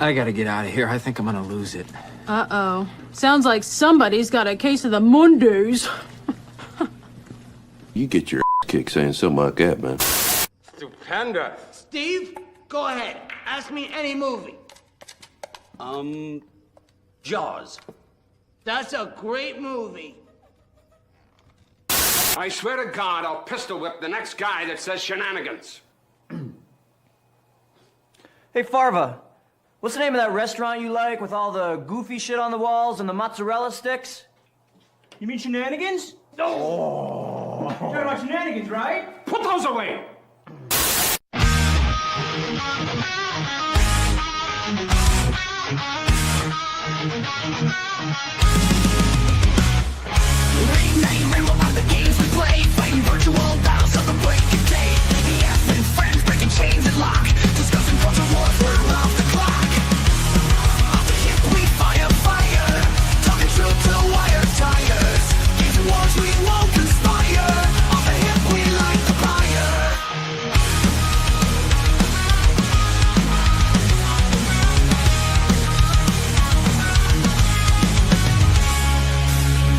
I gotta get out of here. I think I'm gonna lose it. Uh-oh. Sounds like somebody's got a case of the Mondays. You get your kicked saying something like that, man. Stupendous. Steve, go ahead. Ask me any movie. Jaws. That's a great movie. I swear to God, I'll pistol whip the next guy that says shenanigans. Hey, Farva, what's the name of that restaurant you like with all the goofy shit on the walls and the mozzarella sticks? You mean Shenanigans? Oh. You're talking about Shenanigans, right? Put those away. Remember all the games we played, fighting virtual battles of the break of day. EF and friends breaking chains and lock, discussing culture wars, we're off the clock. Off the hip we fire, talking truth to wire tires. Games and wars we won't conspire, off the hip we light the fire.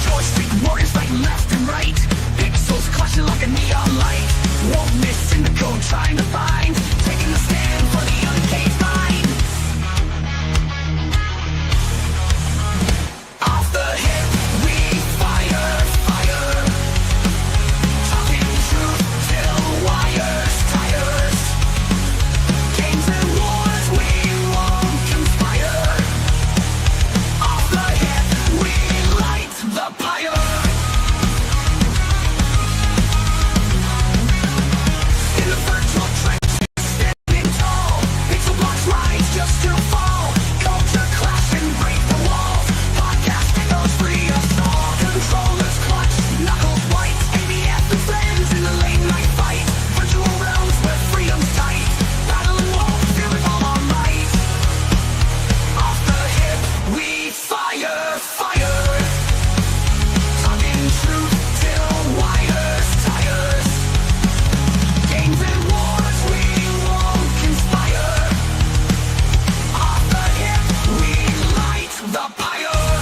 Joystick warriors fighting left and right, pixels clashing like a neon light. Won't miss in the code trying to find, taking a stand for the uncaged mind. Off the hip we fire, talking truth till wires tires. Games and wars we won't conspire, off the hip we light the pyre. In the virtual trenches, standing tall, pixel blocks rise just to fall. Culture clash and break the walls. Podcasting goes free of all. Controllers clutch, knuckles white. ABF and friends in the late night fight. Virtual realms where freedom's tight. Battling walls, feel it all our might. Off the hip, we fire. Talking truth till wires tires. Games and wars we won't conspire. Off the hip we light the pyre.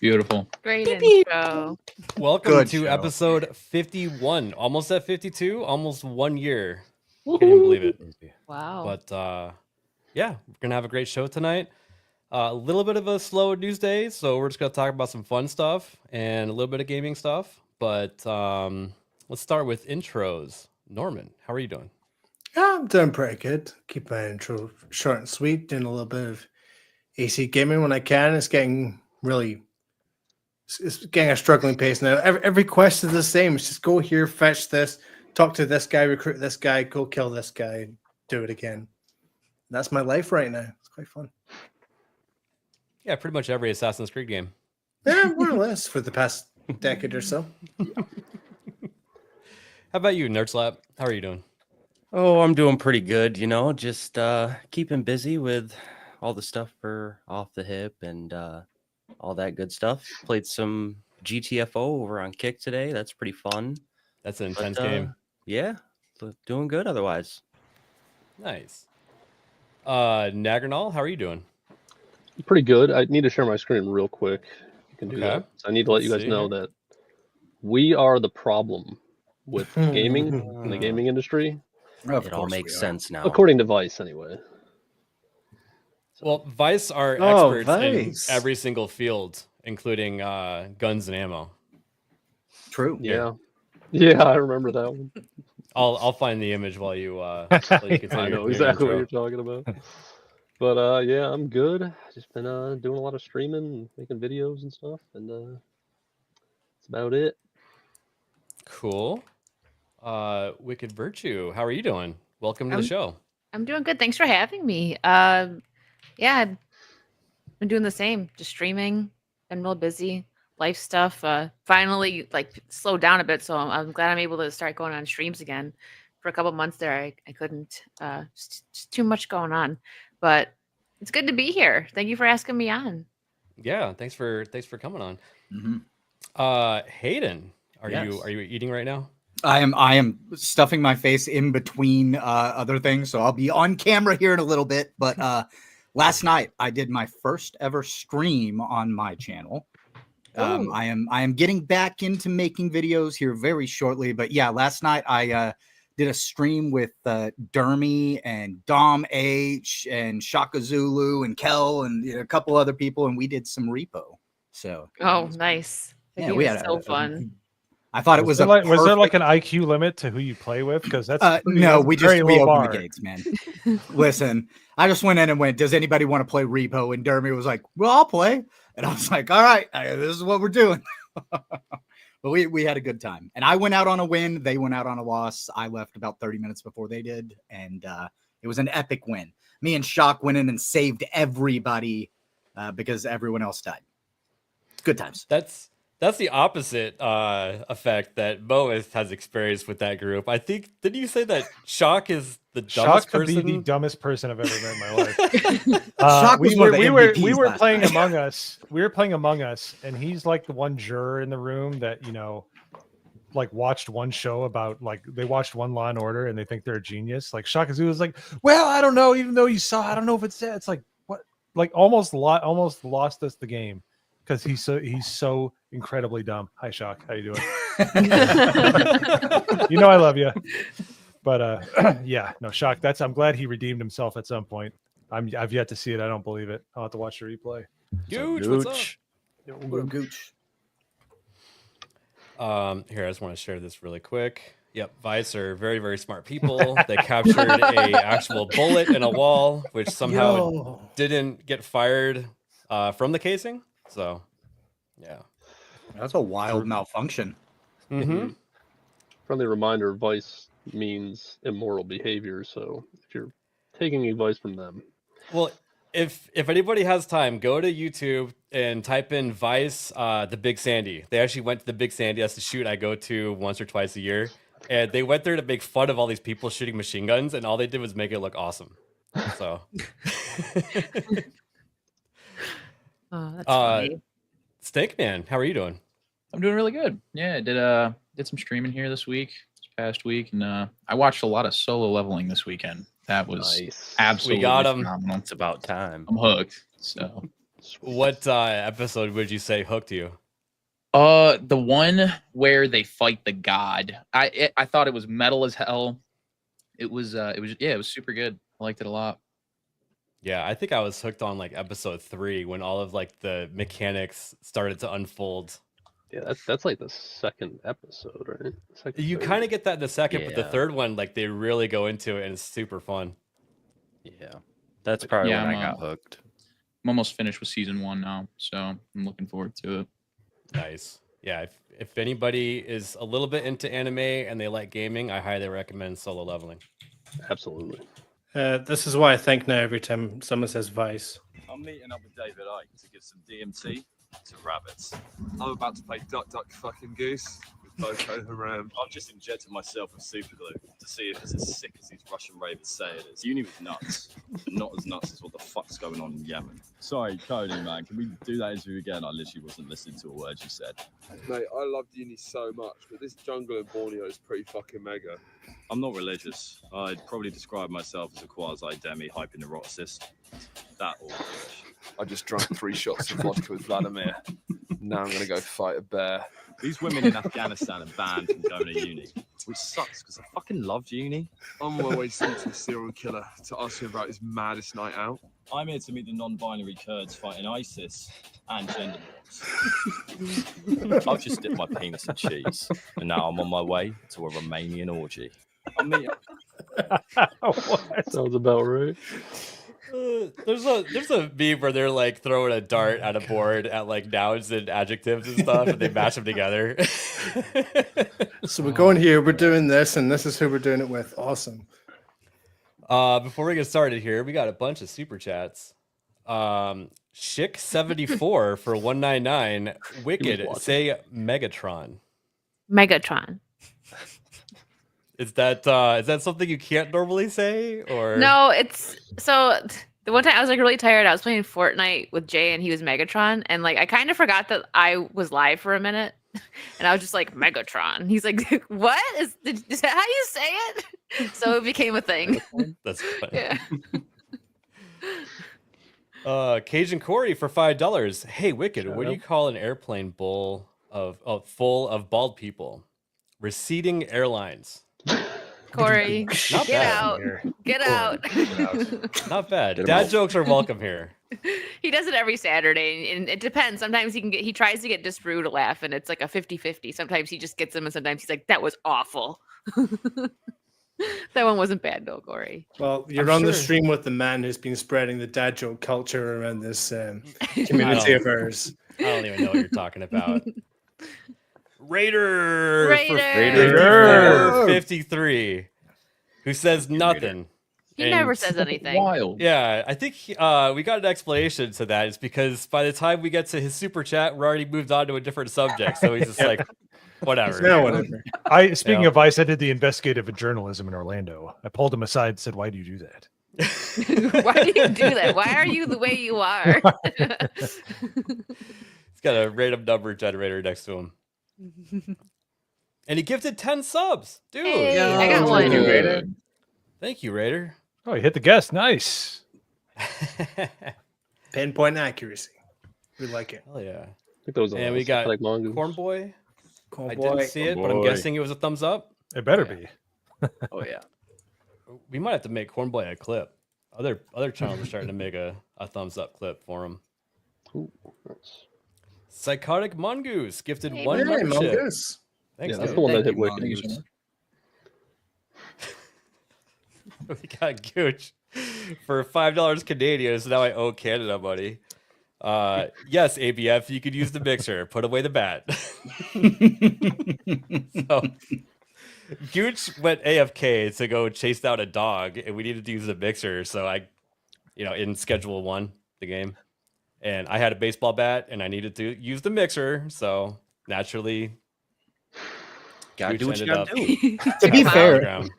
Beautiful. Great intro. Welcome Good to show. episode 51. Almost at 52, almost 1 year. Can't even believe it. Wow. But yeah, we're gonna have a great show tonight. A little bit of a slow news day, so we're just gonna talk about some fun stuff and a little bit of gaming stuff. But let's start with intros. Norman, how are you doing? Yeah, I'm doing pretty good. Keep my intro short and sweet, doing a little bit of AC gaming when I can. It's getting a struggling pace now. Every quest is the same. It's just go here, fetch this, talk to this guy, recruit this guy, go kill this guy, do it again. That's my life right now. It's quite fun. Yeah, pretty much every Assassin's Creed game. Yeah, more or less for the past decade or so. How about you, Nerdslap? How are you doing? Oh, I'm doing pretty good, just keeping busy with all the stuff for Off the Hip and all that good stuff. Played some GTFO over on Kick today. That's pretty fun. That's an intense game. Yeah, doing good otherwise. Nice. Nagranal, how are you doing? Pretty good. I need to share my screen real quick. You can do Okay. that. So I need to let you Let's guys see know here. that we are the problem with gaming in the gaming industry, It all makes sense now. according to Vice, anyway. Well, Vice are Oh, experts Vice. in every single field, including guns and ammo. True. Yeah, yeah, I remember that one. I'll find the image while you continue. I know your exactly what intro. you're talking about. But yeah, I'm good. Just been doing a lot of streaming, and making videos and stuff, and that's about it. Cool. Wicked Virtue, how are you doing? Welcome to the show. I'm doing good. Thanks for having me. Yeah, I've been doing the same, just streaming, been real busy, life stuff. Finally, slowed down a bit, so I'm glad I'm able to start going on streams again. For a couple months there, I couldn't. Just too much going on, but it's good to be here. Thank you for asking me on. Yeah, thanks for coming on. Mm-hmm. Hayden, are Yes. you eating right now? I am stuffing my face in between other things, so I'll be on camera here in a little bit. But last night I did my first ever stream on my channel. I am getting back into making videos here very shortly, but yeah, last night I did a stream with Dermy and Dom H and Shaka Zulu and Kel and a couple other people, and we did some Repo. So Nice. That yeah, game we is had so fun. I thought it was there was there like an IQ limit to who you play with? Because that's no, we just very low opened bar. the gates, man. Listen, I just went in and went, does anybody want to play Repo? And Dermy was like, well, I'll play. And I was like, all right, this is what we're doing. But we had a good time. And I went out on a win. They went out on a loss. I left about 30 minutes before they did. And it was an epic win. Me and Shock went in and saved everybody because everyone else died. Good times. That's the opposite effect that Mo has experienced with that group. I think, did you say that Shock is the dumbest person? Shock could be the dumbest person I've ever met in my life. Shock was one of the we were MVPs playing last night. Among Us. We were playing Among Us, and he's like the one juror in the room that, like watched one show about, like, they watched one Law and Order and they think they're a genius. Like Shakazu was like, well, I don't know, even though you saw, I don't know if it's that. It's like, what? Like almost lost us the game because he's so incredibly dumb. Hi, Shock. How you doing? I love you. But yeah, no, Shock. I'm glad he redeemed himself at some point. I've yet to see it. I don't believe it. I'll have to watch the replay. Gooch, what's up? Gooch. Here, I just want to share this really quick. Yep, Vice are very, very smart people. They captured a actual bullet in a wall, which somehow didn't get fired from the casing. So, yeah. That's a wild malfunction. Mm-hmm. Friendly reminder, Vice means immoral behavior, so if you're taking advice from them. Well, if anybody has time, go to YouTube and type in Vice, the Big Sandy. They actually went to the Big Sandy. That's the shoot I go to once or twice a year. And they went there to make fun of all these people shooting machine guns, and all they did was make it look awesome. So, That's funny. Steak Man, how are you doing? I'm doing really good. Yeah, I did some streaming here this past week, and I watched a lot of solo leveling this weekend. That was absolutely We got him. phenomenal. It's about time. I'm hooked. So, what episode would you say hooked you? the one where they fight the god. I thought it was metal as hell. It was super good. I liked it a lot. Yeah, I think I was hooked on like episode 3 when all of like the mechanics started to unfold. Yeah, that's like the second episode, right? You kind of get that in the second, but the Yeah. third one, like they really go into it and it's super fun. Yeah, that's probably Yeah, when I'm, I got hooked. I'm almost finished with season 1 now, so I'm looking forward to it. Nice. Yeah, if anybody is a little bit into anime and they like gaming, I highly recommend Solo Leveling. Absolutely. This is why I think now every time someone says Vice. I'm meeting up with David Icke to give some DMT to rabbits. I'm about to play Duck Duck Fucking Goose with Boko Haram. I've just injected myself with super glue to see if it's as sick as these Russian ravens say it is. Uni was nuts, but not as nuts as what the fuck's going on in Yemen. Sorry, Cody, man. Can we do that interview again? I literally wasn't listening to a word you said. Mate, I loved uni so much, but this jungle in Borneo is pretty fucking mega. I'm not religious. I'd probably describe myself as a quasi-demi hypneuroticist. That or I just drank 3 shots of vodka with Vladimir. Now I'm gonna go fight a bear. These women in Afghanistan are banned from going to uni, which sucks because I fucking loved uni. I'm on my way to speak to a serial killer to ask him about his maddest night out. I'm here to meet the non-binary Kurds fighting ISIS and gender norms. I've just dipped my penis in cheese, and now I'm on my way to a Romanian orgy. I'm meeting. Sounds about right. There's a meme where they're like throwing a dart at a board at like nouns and adjectives and stuff, and they match them together. So we're going here, we're doing this, and this is who we're doing it with. Awesome. Before we get started here, we got a bunch of super chats. Shick74 for 199. Wicked, say Megatron. Megatron. Is that something you can't normally say, or No, it's so the one time I was like really tired. I was playing Fortnite with Jay and he was Megatron, and like I kind of forgot that I was live for a minute. And I was just like, Megatron. He's like, what? Is that how you say it? So it became a thing. That's funny. Yeah. Cajun Corey for $5. Hey, Wicked, what do you call an airplane full of bald people? Receding airlines. Corey, Not get bad. out. Get out. Not bad. Get 'em Dad out. jokes are welcome here. He does it every Saturday, and it depends. Sometimes he tries to get Disparu to laugh, and it's like a 50-50. Sometimes he just gets them, and sometimes he's like, that was awful. That one wasn't bad though, Corey. Well, you're I'm on the sure. stream with the man who's been spreading the dad joke culture around this community of ours. I don't even know what you're talking about. Raider Raider. for 53, who says nothing. He And- never says anything. Wild. Yeah, I think we got an explanation to that. It's because by the time we get to his super chat, we're already moved on to a different subject. So he's just like, whatever. No, whatever. Speaking of Vice, I did the investigative journalism in Orlando. I pulled him aside and said, "Why do you do that?" Why do you do that? Why are you the way you are? He's got a random number generator next to him. And he gifted 10 subs. Dude. Hey, I got one. Thank you, Raider. Thank you, Raider. Oh, you hit the guest. Nice. Pinpoint accuracy. We like it. Hell yeah. I think that was And we got like Mongoose. Corn Boy. Corn I Boy. didn't see it, but I'm Boy. guessing it was a thumbs up. It better be. Oh yeah. We might have to make Corn Boy a clip. Other channels are starting to make a thumbs up clip for him. Ooh, nice. Psychotic Mongoose gifted Hey, one Hey, membership. Mongoose. Thanks, Yeah, that's dude. the one that Thank hit you, Wicked. Mongoose. We got Gooch for $5 Canadian, so now I owe Canada money. Yes, ABF, you could use the mixer. Put away the bat. So Gooch went AFK to go chase down a dog, and we needed to use the mixer. So I, in Schedule 1, the game, and I had a baseball bat, and I needed to use the mixer. So naturally, Gotta Gooch do what you ended gotta do. To be on the fair, ground.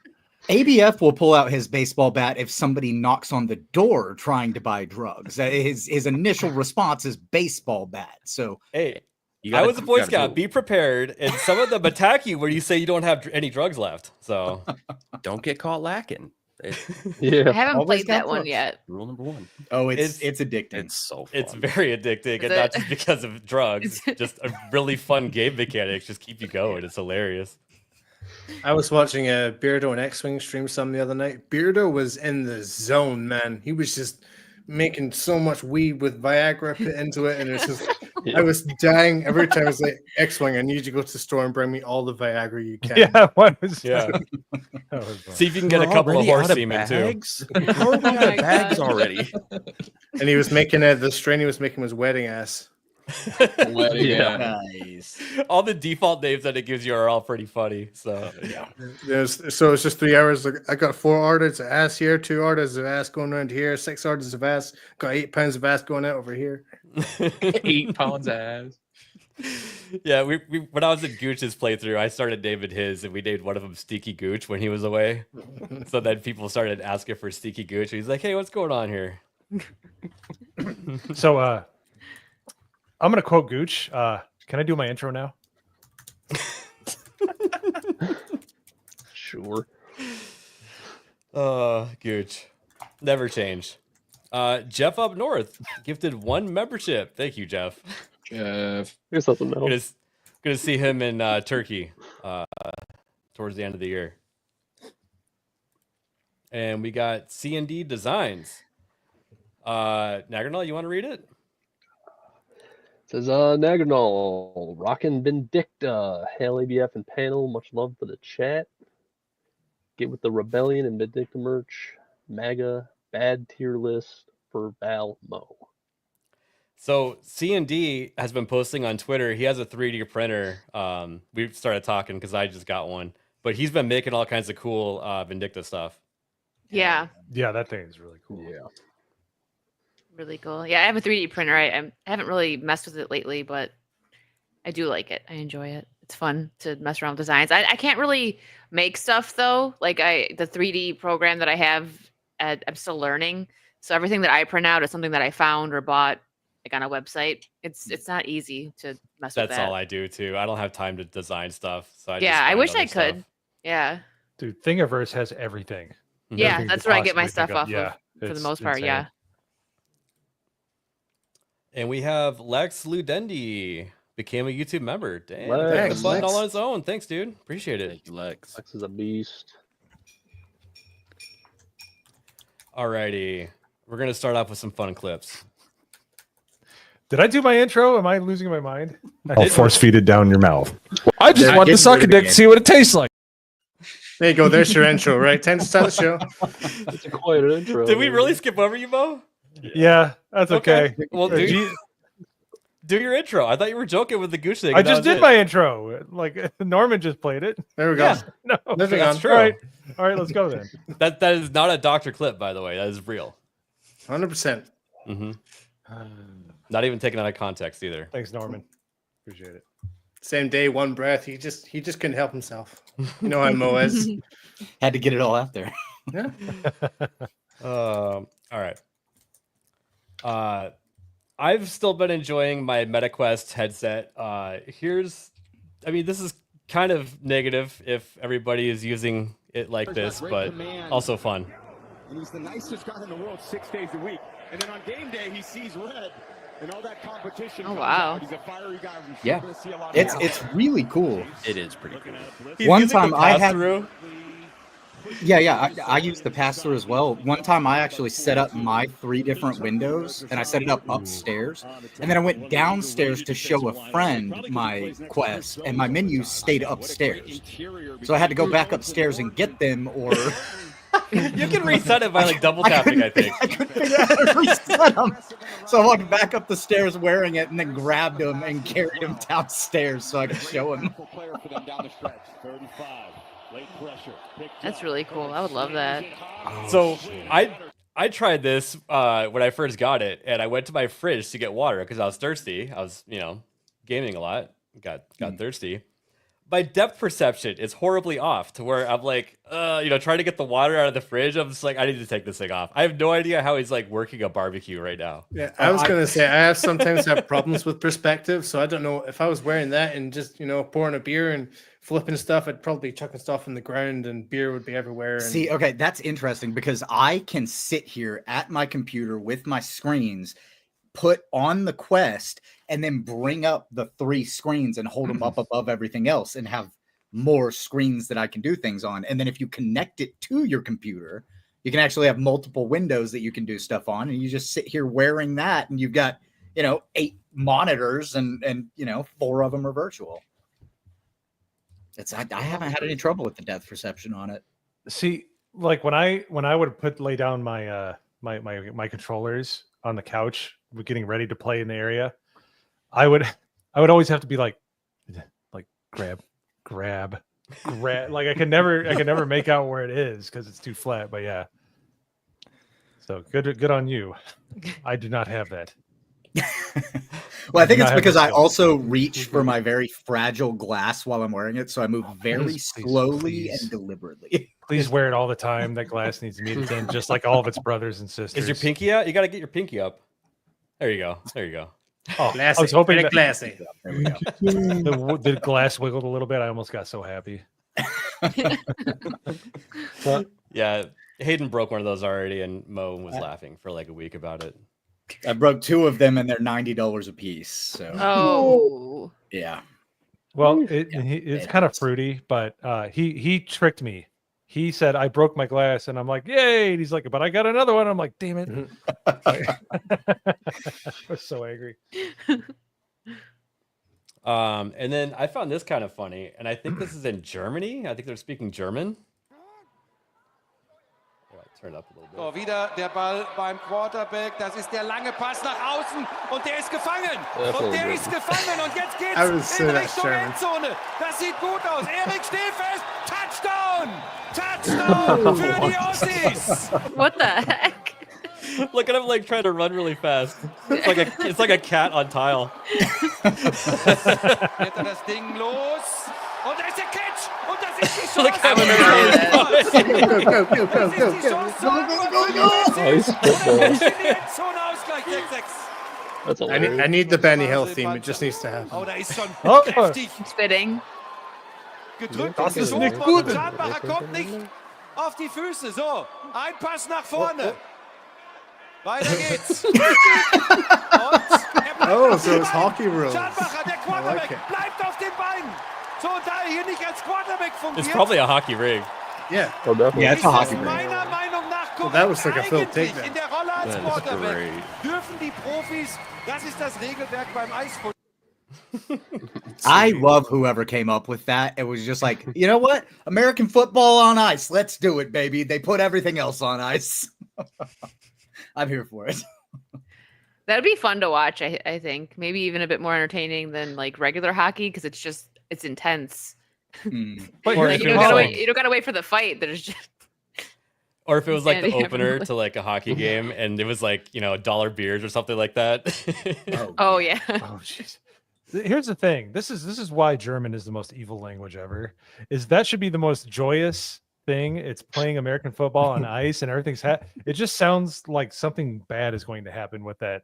ABF will pull out his baseball bat if somebody knocks on the door trying to buy drugs. His initial response is baseball bat. So Hey, You I gotta- was a you Boy gotta Scout. move. Be prepared. And some of them attack you when you say you don't have any drugs left. So Don't get caught lacking. Yeah. I haven't Always played that got one drugs. yet. Rule number one. it's addicting. It's so fun. it's very addicting, and Is not it? just because of drugs. Just a really fun game mechanics. Just keep you going. It's hilarious. I was watching a Beardo and X-Wing stream some the other night. Beardo was in the zone, man. He was just making so much weed with Viagra put into it, and it's just I was dying every time I was like, X-Wing, I need you to go to the store and bring me all the Viagra you can. Yeah, one was. Yeah. That was fun. See if you can get a We're couple of already horse out of semen too. bags? How are we out my of bags God. already? And he was making the strain he was making was wedding ass. Yeah. Nice. All the default names that it gives you are all pretty funny. So Yeah. So it's just 3 hours. Like, I got 4 orders of ass here, 2 orders of ass going around here, 6 orders of ass, got 8 pounds of ass going out over here. 8 pounds ass. yeah, we when I was in Gooch's playthrough, I started naming his, and we named one of them Stinky Gooch when he was away. So then people started asking for Stinky Gooch. And he's like, "Hey, what's going on here?" So I'm gonna quote Gooch. Can I do my intro now? Sure. Gooch, never change. Jeff up north gifted 1 membership. Thank you, Jeff. Jeff. Here's something else. Gonna see him in Turkey towards the end of the year. And we got C&D Designs. Nagernal, you want to read it? Says Naganol, Rockin' Vindicta, Hail ABF and panel, much love for the chat. Get with the Rebellion and Vindicta merch. MAGA, bad tier list for Val Mo. So C&D has been posting on Twitter. He has a 3D printer. We started talking because I just got one, but he's been making all kinds of cool Vindicta stuff. Yeah, Yeah, that thing is really cool. Yeah. really cool. Yeah, I have a 3D printer. I haven't really messed with it lately, but I do like it. I enjoy it. It's fun to mess around with designs. I can't really make stuff though. Like the 3D program that I have, I'm still learning. So everything that I print out is something that I found or bought like on a website. It's not easy to mess with That's that. all I do too. I don't have time to design stuff, so Yeah, I find wish other I could. stuff. Yeah. Dude, Thingiverse has everything. Yeah, Everything you that's could where I get my possibly think stuff off Yeah, of for the it's most part. insane. Yeah. And we have Lex Ludendi became a YouTube member. Damn, Lex. clicked the button all Lex. on his own. Thanks, dude. Appreciate it. Thank you, Lex. Lex is a beast. Alrighty, we're gonna start off with some fun clips. Did I do my intro? Am I losing my mind? I'll force feed it down your mouth. I just Not want to getting suck rid a of the dick game. to see what it tastes like. There you go. There's your intro, right? Time to start the show. It's quite an intro. Did we man. really skip over you, Bo? Yeah, that's okay. Well, do your intro. I thought you were joking with the goose thing. I and that just was did it. my intro. Like Norman just played it. There we go. Yeah. No, Moving That's on. true. All right, let's go then. That is not a doctor clip, by the way. That is real. 100%. Mm-hmm. Not even taken out of context either. Thanks, Norman. Appreciate it. Same day, one breath. He just couldn't help himself. You know how Mo is. Had to get it all out there. Yeah. All right. I've still been enjoying my MetaQuest headset. This is kind of negative if everybody is using it like this, but also fun. And he's the nicest guy in the world 6 days a week. And then on game day, he sees red and all that competition. Oh, wow. He's a fiery guy. Yeah. Gonna see a lot It's of it's really cool. It is pretty cool. He's One using the time I had pass-through. I use the pass-through as well. One time I actually set up my 3 different windows, and I set it up upstairs. And then I went downstairs to show a friend my quest, and my menus stayed upstairs. So I had to go back upstairs and get them, or... You can reset it by like double tapping, I think. I couldn't figure out how to reset them. So I walked back up the stairs wearing it and then grabbed him and carried him downstairs so I could show him. That's really cool. I would love that. So I tried this when I first got it, and I went to my fridge to get water because I was thirsty. I was, gaming a lot. Got thirsty. My depth perception is horribly off to where I'm like, trying to get the water out of the fridge. I'm just like, I need to take this thing off. I have no idea how he's like working a barbecue right now. Yeah, I was gonna say I have sometimes have problems with perspective, so I don't know if I was wearing that and just pouring a beer and flipping stuff, I'd probably be chucking stuff in the ground and beer would be everywhere. And... See, okay, that's interesting because I can sit here at my computer with my screens, put on the Quest, and then bring up the 3 screens and hold them up above everything else and have more screens that I can do things on. And then if you connect it to your computer, you can actually have multiple windows that you can do stuff on. And you just sit here wearing that and you've got, 8 monitors and 4 of them are virtual. I haven't had any trouble with the depth perception on it. See, like when I would lay down my my controllers on the couch, getting ready to play in the area, I would always have to be like grab. Like I can never make out where it is because it's too flat. But yeah, so good on you. I do not have that. Well, I think it's because I also reach for my very fragile glass while I'm wearing it, so I move very slowly and deliberately. Please wear it all the time. That glass needs to be thin, just like all of its brothers and sisters. Is your pinky out? You got to get your pinky up. There you go. Oh, classy. I was hoping Very that classy. There we go. the glass wiggled a little bit. I almost got so happy. Yeah, Hayden broke one of those already, and Mo was laughing for like a week about it. I broke 2 of them, and they're $90 a piece. So yeah. Well, it's kind of fruity, but he tricked me. He said I broke my glass, and I'm like, yay! And he's like, but I got another one. I'm like, damn it! I was so angry. And then I found this kind of funny, and I think this is in Germany. I think they're speaking German. Turn up a little bit. So, wieder der Ball beim Quarterback. Das ist der lange Pass nach außen und der ist gefangen. Und der ist gefangen und jetzt geht's in Richtung Endzone. Das sieht gut aus. Erik, steh fest. Touchdown! Touchdown für die Ossis! What the heck? Look at him like trying to run really fast. It's like a cat on tile. Wird das Ding los? Und da ist der Catch! Und das ist die Chance! Go. Die Endzone Ausgleich 6-6. That's I need the Benny Hill theme. It just needs to happen. Oh, da ist schon Oh. kräftig It's fitting. gedrückt. Das ist und nicht geschoben. gut. Schanbacher kommt nicht auf die Füße. So, ein Pass nach vorne. Weiter geht's. Und er bleibt Oh, auf so den it's Beinen. hockey rules. Schanbacher, der I Quarterback, like it. bleibt auf den Beinen. So, und da er hier nicht als Quarterback fungiert, It's probably a hockey rig. Yeah. Oh, definitely. Yeah, it's a ist hockey es rig. meiner Meinung nach Well, that was like a Phil eigentlich takedown. in der Rolle als That is Quarterback great. dürfen die Profis, das ist das Regelwerk beim Eisfußball. I love whoever came up with that. It was just like, you know what? American football on ice. Let's do it, baby. They put everything else on ice. I'm here for it. That'd be fun to watch, I think. Maybe even a bit more entertaining than like regular hockey because it's intense. But Or here's if You it don't was gotta like- wait. You don't gotta wait for the fight. There's just Or if it was like the Insanity opener everywhere. to like a hockey game and it was like, $1 beers or something like that. oh yeah. Oh jeez. Here's the thing. This is why German is the most evil language ever. Is that should be the most joyous thing. It's playing American football on ice and everything's it just sounds like something bad is going to happen with that.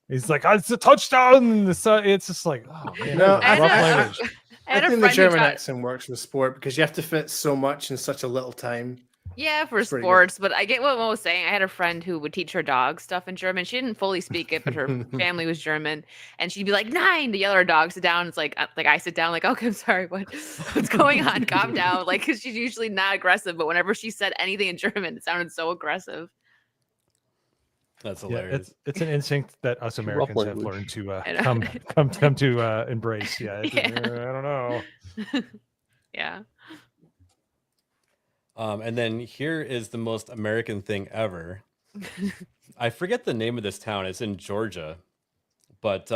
It's like, oh, it's a touchdown. It's just like, oh man, No, that's rough language. I had I a think the friend who German taught- accent works with sport because you have to fit so much in such a little time. Yeah, for It's pretty good. sports, but I get what Mo was saying. I had a friend who would teach her dog stuff in German. She didn't fully speak it, but her family was German, and she'd be like 9 to yell at her dog sit down. It's like I sit down, like, okay, I'm sorry, what's going on? Calm down, like, because she's usually not aggressive, but whenever she said anything in German, it sounded so aggressive. That's Yeah, hilarious. it's an instinct that us Americans have language. learned to I know. come to embrace. Yeah, Yeah. I don't know. Yeah. And then here is the most American thing ever. I forget the name of this town. It's in Georgia, but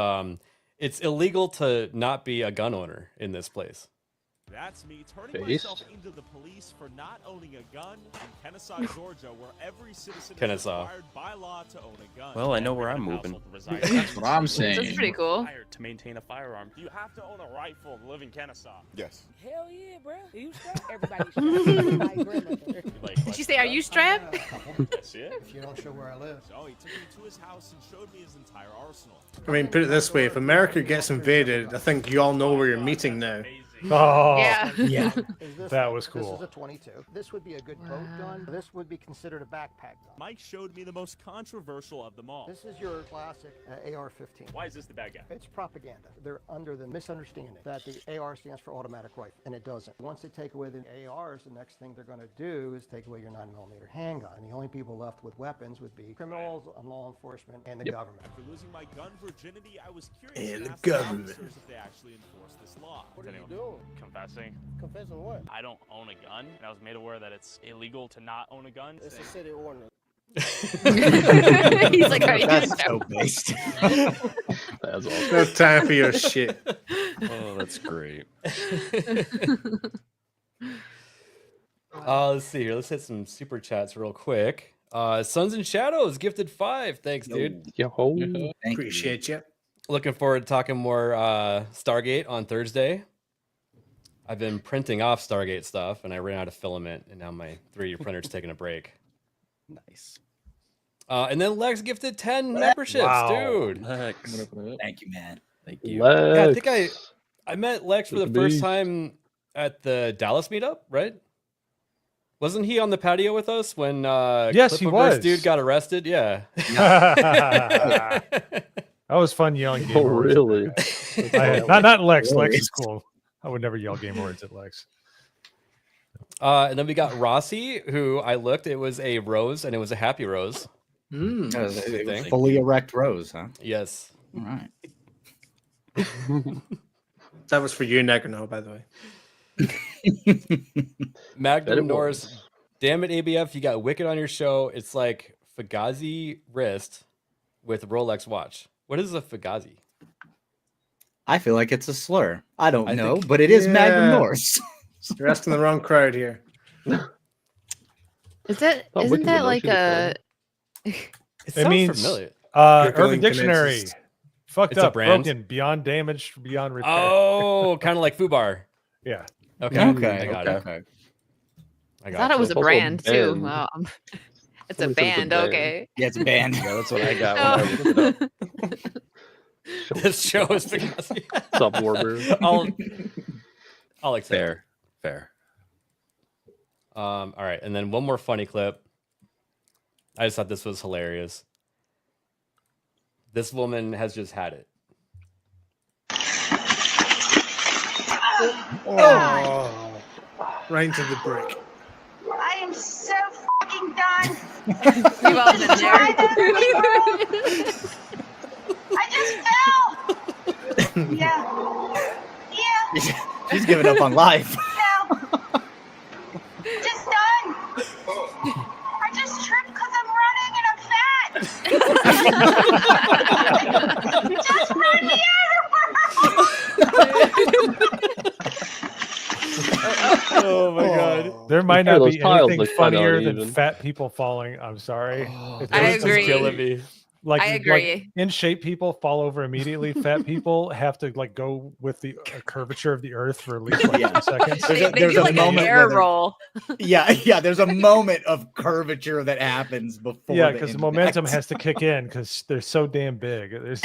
it's illegal to not be a gun owner in this place. That's me turning Based. myself into the police for not owning a gun in Kennesaw, Georgia, where every citizen Kennesaw. is required by law to own a gun. Well, I know where I'm moving. That's what I'm saying. That's pretty cool. To maintain a firearm, you have to own a rifle to live in Kennesaw. Yes. Hell yeah, bro. You strapped? Everybody's strapped. My grandmother. Did she say, "Are you strapped?" That's it. If you don't show where I live. So he took me to his house and showed me his entire arsenal. I mean, put it this way: if America gets invaded, I think you all know where you're meeting now. Oh, Yeah. Yeah. That was This cool. is a 22. This would be a good boat gun. This would be considered a backpack gun. Mike showed me the most controversial of them all. This is your classic AR-15. Why is this the bad guy? It's propaganda. They're under the misunderstanding that the AR stands for automatic rifle, and it doesn't. Once they take away the ARs, the next thing they're going to do is take away your 9mm handgun. And the only people left with weapons would be criminals, law enforcement, and the government. After losing my gun virginity, I was curious And to the ask the government. officers if they actually enforce this law. What are you doing? Confessing. Confessing what? I don't own a gun, and I was made aware that it's illegal to not own a gun. It's a city ordinance. He's like, "Are you That's so strapped?" based. That's awesome. No time for your shit. Oh, that's great. Let's see here. Let's hit some super chats real quick. Suns and Shadows gifted 5. Thanks, dude. Yo. Appreciate you. Looking forward to talking more Stargate on Thursday. I've been printing off Stargate stuff, and I ran out of filament, and now my 3D printer's taking a break. Nice. And then Lex gifted 10 memberships, Wow. dude. Lex. Thank you, man. Thank you. Lex. Yeah, I think I met Lex for With the the first beast. time at the Dallas meetup, right? Wasn't he on the patio with us when Yes, he Clip-A-Verse was. dude got arrested? Yeah. That was fun yelling game Oh, words. really? Not Lex. Really? Lex is cool. I would never yell game words at Lex. And then we got Rossi, who I looked. It was a rose, and it was a happy rose. That was a Thing. fully erect rose, huh? Yes. All right. That was for you, Negano, by the way. Bet it Magnum Norris. was. Damn it, ABF, you got Wicked on your show. It's like Fugazi wrist with Rolex watch. What is a Fugazi? I feel like it's a slur. I don't I know, think- but it is Yeah. Magnum Norse. You're asking the wrong crowd here. Is that Oh, isn't Wicked that would like actually a? It It sounds means familiar. Urban Dictionary. Connections. Fucked It's a up, brand? broken, beyond damage, beyond repair. Oh, kind of like Fubar. Yeah. Okay. Okay. I got it. Okay. I I got thought it was a It's also a brand too. band. It's a Somebody said it's a band. band. Okay. Yeah, it's a band. Yeah, that's what I got when I looked it up. This show is because Sub Warbird. I'll accept. Fair. All right, and then one more funny clip. I just thought this was hilarious. This woman has just had it. Oh, right into the brick. I am so fucking done. We've all been there. I just fell. Yeah. She's giving up on life. No. Just done. I just tripped because I'm running and I'm fat. Just run me Oh my god. There might Yeah, not those be tiles anything look kinda funnier than uneven. fat people falling. I'm sorry. If I there was some- agree. Killing me. Like, I agree. Like in shape people fall over immediately. Fat people have to like go with the curvature of the earth for at least like 2 seconds. They There's do a like an moment air where they're- roll. Yeah. There's a moment of curvature that happens before. Yeah, the because the impact. momentum has to kick in because they're so damn big. There's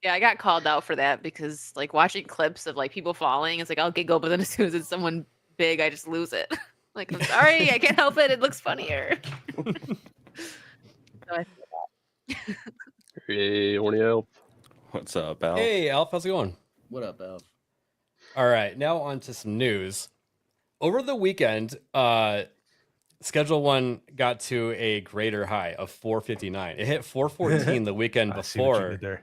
Yeah, I got called out for that because like watching clips of like people falling, it's like I'll giggle, but then as soon as it's someone big, I just lose it. Like, I'm sorry, I can't help it. It looks funnier. So I feel that. Hey, horny elf. What's up, Al? Hey, Alf, how's it going? What up, Elf? All right, now on to some news. Over the weekend, Schedule 1 got to a greater high of 459. It hit 414 the weekend I see what you before. did there.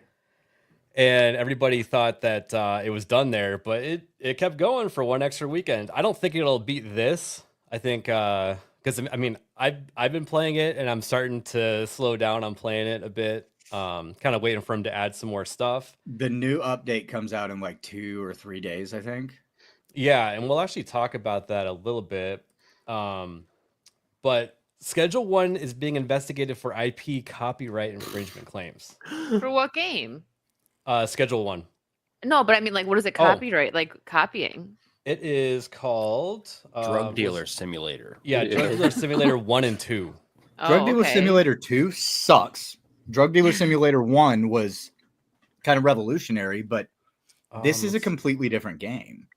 And everybody thought that it was done there, but it kept going for one extra weekend. I don't think it'll beat this. I think because I mean I've been playing it and I'm starting to slow down on playing it a bit. Kind of waiting for him to add some more stuff. The new update comes out in like 2 or 3 days, I think. Yeah, and we'll actually talk about that a little bit. But Schedule 1 is being investigated for IP copyright infringement claims. For what game? Schedule 1. No, but I mean, like, what is it copyright? Like copying? It is called Drug Dealer Simulator. Yeah, Drug Dealer Simulator 1 and 2. Drug Dealer okay. Simulator 2 sucks. Drug Dealer Simulator 1 was kind of revolutionary, but this is a completely different game.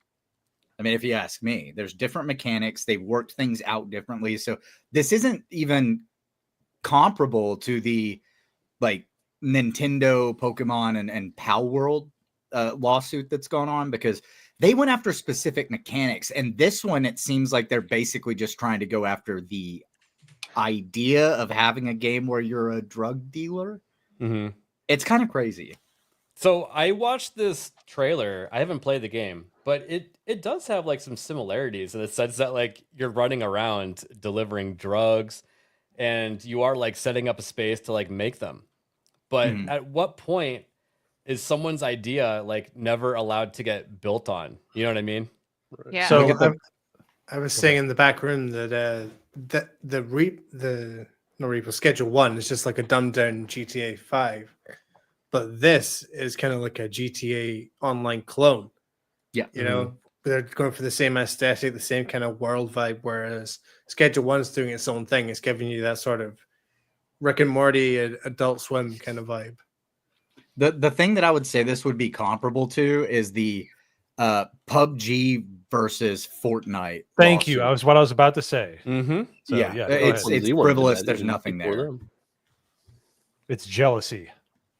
I mean, if you ask me, there's different mechanics. They worked things out differently. So this isn't even comparable to the like Nintendo, Pokemon, and Pal World lawsuit that's gone on because they went after specific mechanics. And this one, it seems like they're basically just trying to go after the idea of having a game where you're a drug dealer. Mm-hmm. It's kind of crazy. So I watched this trailer. I haven't played the game, but it does have like some similarities in the sense that like you're running around delivering drugs and you are like setting up a space to like make them. But at what point is someone's idea like never allowed to get built on? You know what I mean? Yeah. So I was saying in the back room that the Repo Schedule 1 is just like a dumbed down GTA 5, but this is kind of like a GTA Online clone. Yeah, you know, they're going for the same aesthetic, the same kind of world vibe, whereas Schedule 1's doing its own thing. It's giving you that sort of Rick and Morty, Adult Swim kind of vibe. The thing that I would say this would be comparable to is the PUBG versus Fortnite. Thank you. That was what I was about to say. Mm-hmm. So, yeah, go it's ahead. frivolous. There's nothing there. It's jealousy.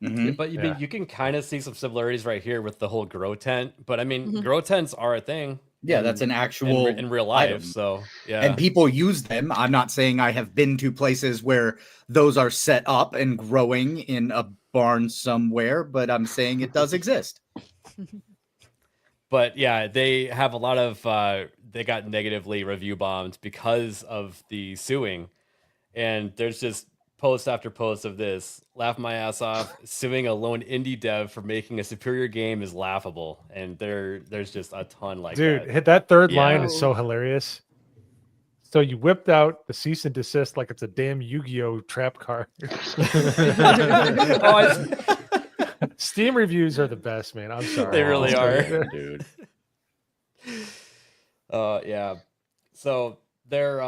Mm-hmm. But you can kind of see some similarities right here with the whole grow tent. But I mean, grow tents are a thing. Yeah, that's an actual in real life. item. So yeah, and people use them. I'm not saying I have been to places where those are set up and growing in a barn somewhere, but I'm saying it does exist. But yeah, they have a lot of they got negatively review bombed because of the suing, and there's just post after post of this. Laugh my ass off. Suing a lone indie dev for making a superior game is laughable, and there's just a ton like Dude, that. hit that third line is so hilarious. So you whipped out the cease and desist like it's a damn Yu-Gi-Oh trap card. Steam reviews are the best, man. I'm sorry. They really are, dude. Yeah. So they're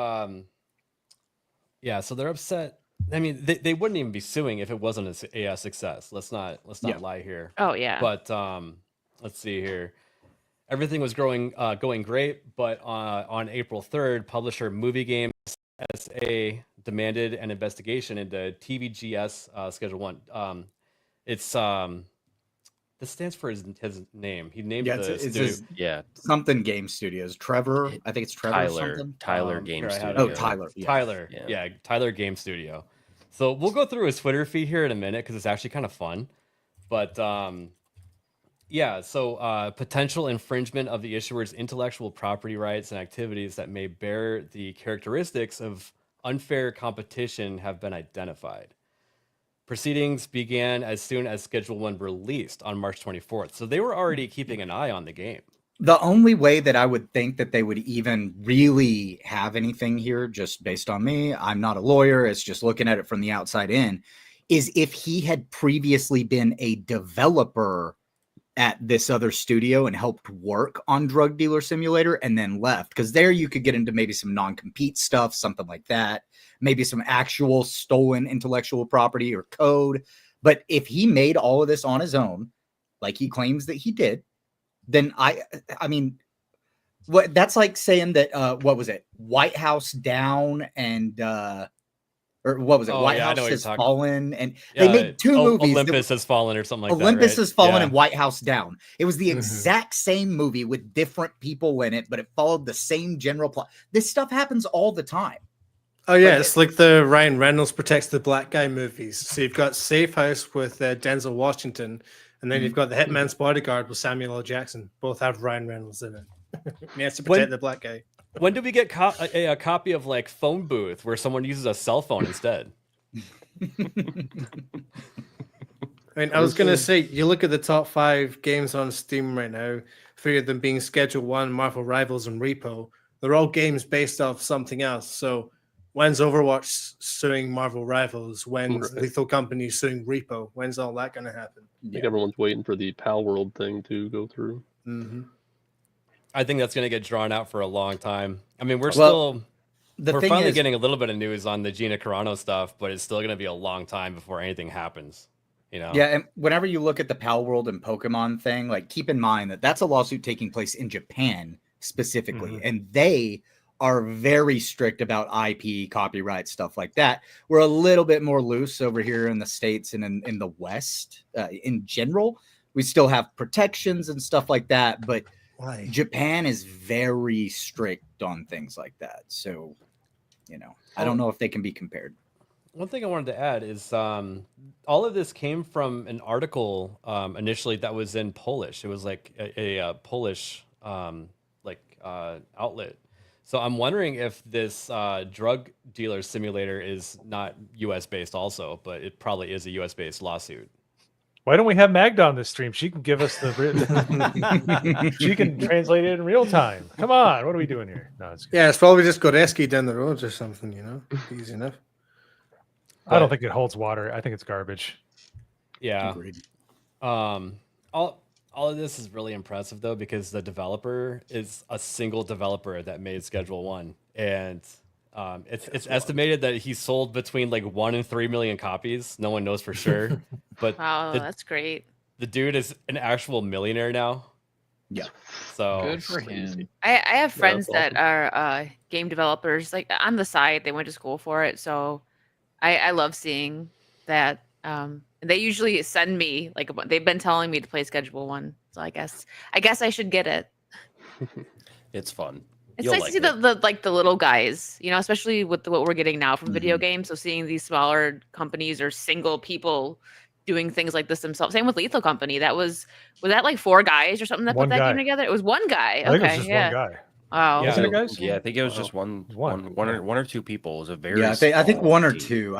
so they're upset I mean, they wouldn't even be suing if it wasn't a success. Let's not lie here. Oh yeah. But let's see here. Everything was going great, but on April 3rd, publisher Movie Games SA demanded an investigation into TVGS Schedule 1. It's this stands for his name. He named it's his something game studios. Trevor, I think it's Trevor. Something. Tyler Game Studio. Oh, Tyler. Yeah. Tyler. Yeah, Tyler Game Studio. So we'll go through his Twitter feed here in a minute because it's actually kind of fun. But yeah, so potential infringement of the issuer's intellectual property rights and activities that may bear the characteristics of unfair competition have been identified. Proceedings began as soon as Schedule 1 released on March 24th. So they were already keeping an eye on the game. The only way that I would think that they would even really have anything here, just based on me, I'm not a lawyer, it's just looking at it from the outside in, is if he had previously been a developer at this other studio and helped work on Drug Dealer Simulator and then left. Because there you could get into maybe some non-compete stuff, something like that. Maybe some actual stolen intellectual property or code. But if he made all of this on his own, like he claims that he did, then I mean, what that's like saying that, what was it? White House Down and, or what was it? White House Has Fallen, and they made two movies. Olympus Has Fallen or something like that. Olympus Has Fallen and White House Down. It was the exact same movie with different people in it, but it followed the same general plot. This stuff happens all the time. Oh yeah, it's like the Ryan Reynolds Protects the Black Guy movies. So you've got Safe House with Denzel Washington, and then you've got The Hitman's Bodyguard with Samuel L. Jackson. Both have Ryan Reynolds in it. He has to protect the black guy. When do we get a copy of like Phone Booth where someone uses a cell phone instead? I mean, I was going to say, you look at the top 5 games on Steam right now, 3 of them being Schedule 1, Marvel Rivals, and Repo. They're all games based off something else. So when's Overwatch suing Marvel Rivals? When's Lethal Company suing Repo? When's all that going to happen? I think everyone's waiting for the Pal World thing to go through. Mm-hmm. I think that's going to get drawn out for a long time. I mean, we're finally getting a little bit of news on the Gina Carano stuff, but it's still going to be a long time before anything happens. You know? Yeah, and whenever you look at the Pal World and Pokemon thing, like keep in mind that that's a lawsuit taking place in Japan specifically, and they are very strict about IP, copyright, stuff like that. We're a little bit more loose over here in the States and in the West in general. We still have protections and stuff like that, but Japan is very strict on things like that. So, you know, I don't know if they can be compared. One thing I wanted to add is all of this came from an article initially that was in Polish. It was like a Polish outlet. So I'm wondering if this drug dealer simulator is not US based also, but it probably is a US based lawsuit. Why don't we have Magda on this stream? She can give us she can translate it in real time. Come on, what are we doing here? No, it's good. Yeah, it's probably just Goreski down the road or something, you know? Easy enough. I don't think it holds water. I think it's garbage. Yeah. All of this is really impressive though, because the developer is a single developer that made Schedule 1, and it's estimated that he sold between like 1 and 3 million copies. No one knows for sure, but wow, that's great. The dude is an actual millionaire now. Yeah, so good for him. I have friends that are game developers, like on the side. They went to school for it, so I love seeing that. They usually send me, like, they've been telling me to play Schedule 1, so I guess I should get it. It's fun. It's nice to see the little guys, you know, especially with what we're getting now from video games. So seeing these smaller companies or single people doing things like this themselves. Same with Lethal Company. Was that like 4 guys or something that put that game together? It was one guy. I think it was just one guy. Wow. Wasn't it, guys? Yeah, I think it was just one or two people. It was a very I think 1 or 2.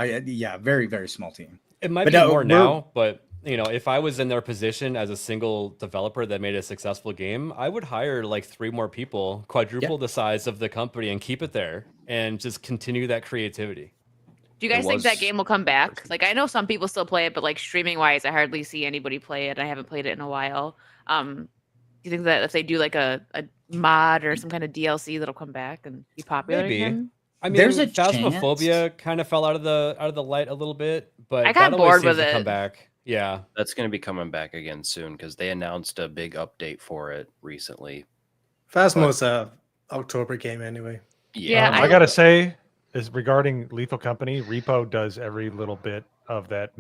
Very, very small team. It might be more now, but you know, if I was in their position as a single developer that made a successful game, I would hire like 3 more people, quadruple the size of the company, and keep it there, and just continue that creativity. Do you guys think that game will come back? Like, I know some people still play it, but like streaming wise, I hardly see anybody play it. I haven't played it in a while. Do you think that if they do like a mod or some kind of DLC, that'll come back and be popular again? I mean, There's a Phasmophobia kind of fell out of the light a little bit, but I got that always bored seems with to come it. back. Yeah, That's going to be coming back again soon because they announced a big update for it recently. Phasmo's a October game anyway. Yeah, I gotta say, is regarding Lethal Company, Repo does every little bit of that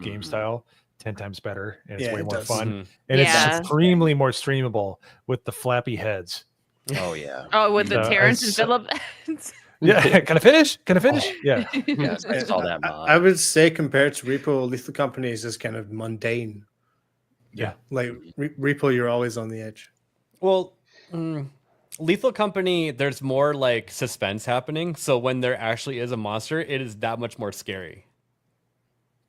game style 10 times better, and it's Yeah, way it more does. fun, and Yeah. it's supremely more streamable with the flappy heads. Oh yeah. Oh, with the So, Terrence and it's- Phillip. Yeah, can I finish? Can I finish? Yeah. Yeah, I saw that mod. I would say compared to Repo, Lethal Company is just kind of mundane. Yeah. Like Repo, you're always on the edge. well, Lethal Company, there's more like suspense happening, so when there actually is a monster, it is that much more scary.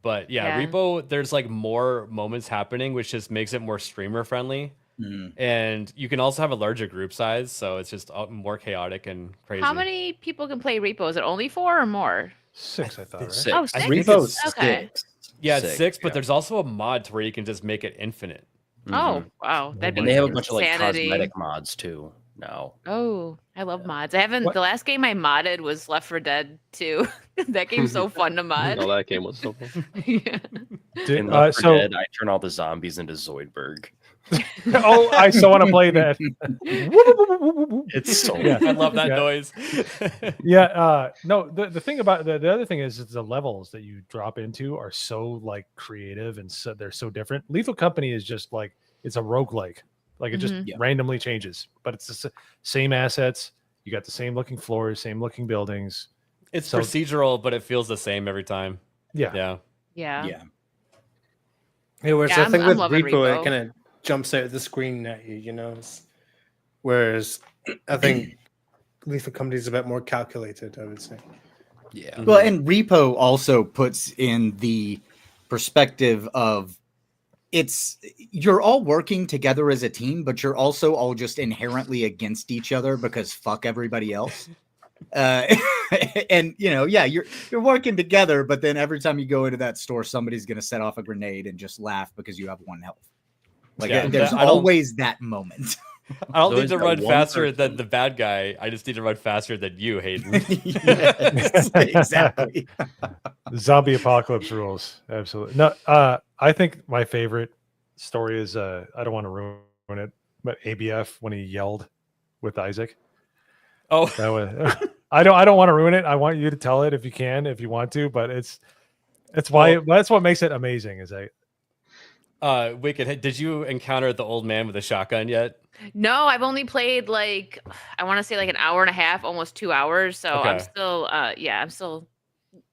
But yeah, Yeah. Repo, there's like more moments happening, which just makes it more streamer friendly. And you can also have a larger group size, so it's just more chaotic and crazy. How many people can play Repo? Is it only 4 or more? 6, I thought, right? Six. Oh, I 6? think it's Okay. Yeah, it's 6, but yeah. there's also a mod to where you can just make it infinite. Oh, wow. That'd be And they have a bunch of like insanity. cosmetic mods too now. Oh, I love mods. I haven't. What? The last game I modded was Left 4 Dead 2. That game's so fun to mod. Oh, that game was so fun. Yeah. In Left 4 Dead, I turn all the zombies into Zoidberg. Oh, I so want to play that. It's so Yeah. I love that Yeah. noise. Yeah, no, the thing about the other thing is the levels that you drop into are so like creative and so they're so different. Lethal Company is just like it's a roguelike. Like it just randomly changes, but it's the same assets. You got the same looking floors, same looking buildings. It's So- procedural, but it feels the same every time. Yeah. Yeah. Yeah. Yeah, whereas Yeah, I think I'm with loving Repo, Repo. it kind of jumps out of the screen at you, you know. Whereas I think Lethal Company is a bit more calculated, I would say. Yeah. Well, and Repo also puts in the perspective of you're all working together as a team, but you're also all just inherently against each other because fuck everybody else. And you're working together, but then every time you go into that store, somebody's gonna set off a grenade and just laugh because you have 1 health. Like there's always that moment. I don't So need is to the run one faster person- than the bad guy. I just need to run faster than you, Hayden. Yes, exactly. Zombie apocalypse rules. Absolutely. No, I think my favorite story is I don't want to ruin it, but ABF when he yelled with Isaac. Oh, That was, I don't want to ruin it. I want you to tell it if you can, if you want to, but it's why that's what makes it amazing. Is Wicked, did you encounter the old man with a shotgun yet? No, I've only played like I want to say like an hour and a half, almost 2 hours. So I'm Okay. still I'm still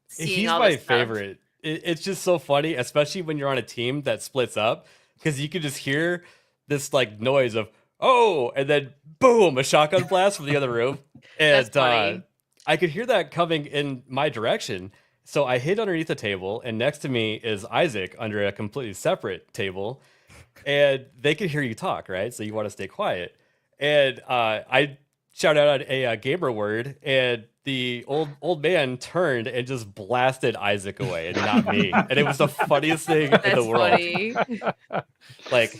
seeing He's all my this stuff. favorite. It's just so funny, especially when you're on a team that splits up, because you can just hear this like noise of oh, and then boom, a shotgun blast from the other room, and That's funny. I could hear that coming in my direction. So I hid underneath the table, and next to me is Isaac under a completely separate table, and they could hear you talk, right? So you want to stay quiet, and I shout out a gamer word, and the old man turned and just blasted Isaac away, and not me. And it was the funniest thing in That's the world. funny. Like,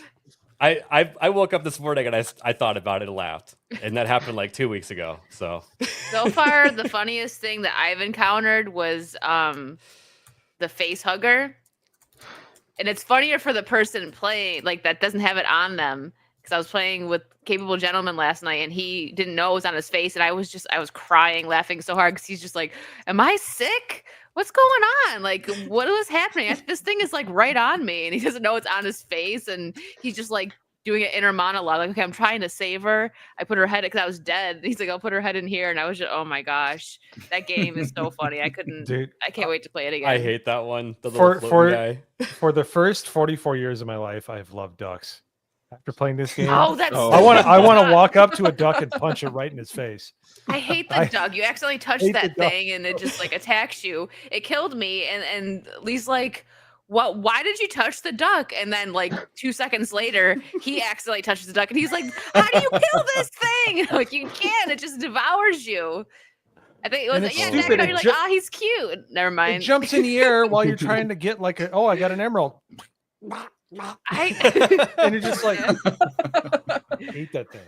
I woke up this morning and I thought about it and laughed, and that happened like 2 weeks ago. So Far, the funniest thing that I've encountered was the face hugger. And it's funnier for the person playing, like that doesn't have it on them. Because I was playing with Capable Gentleman last night and he didn't know it was on his face. And I was crying, laughing so hard because he's just like, am I sick? What's going on? Like, what was happening? This thing is like right on me. And he doesn't know it's on his face. And he's just like doing an inner monologue. Like, okay, I'm trying to save her. I put her head, because I was dead. He's like, I'll put her head in here. And I was just, oh my gosh. That game is so funny. I can't wait to play it again. I hate that one. The little for floating guy. for the first 44 years of my life, I've loved ducks. After playing this game, Oh, that's I want to walk up to a duck and punch it right in his face. I hate the duck. You accidentally touch hate that the duck. thing and it just like attacks you. It killed me. And Lee's like, what? Why did you touch the duck? And then like 2 seconds later, he accidentally touches the duck and he's like, how do you kill this thing? Like, you can't. It just devours you. I think it And was it's exactly. stupid. You're It like, he's cute. Never It mind. jumps in the air while you're trying to get like I got an emerald. And you're just like, I hate that thing.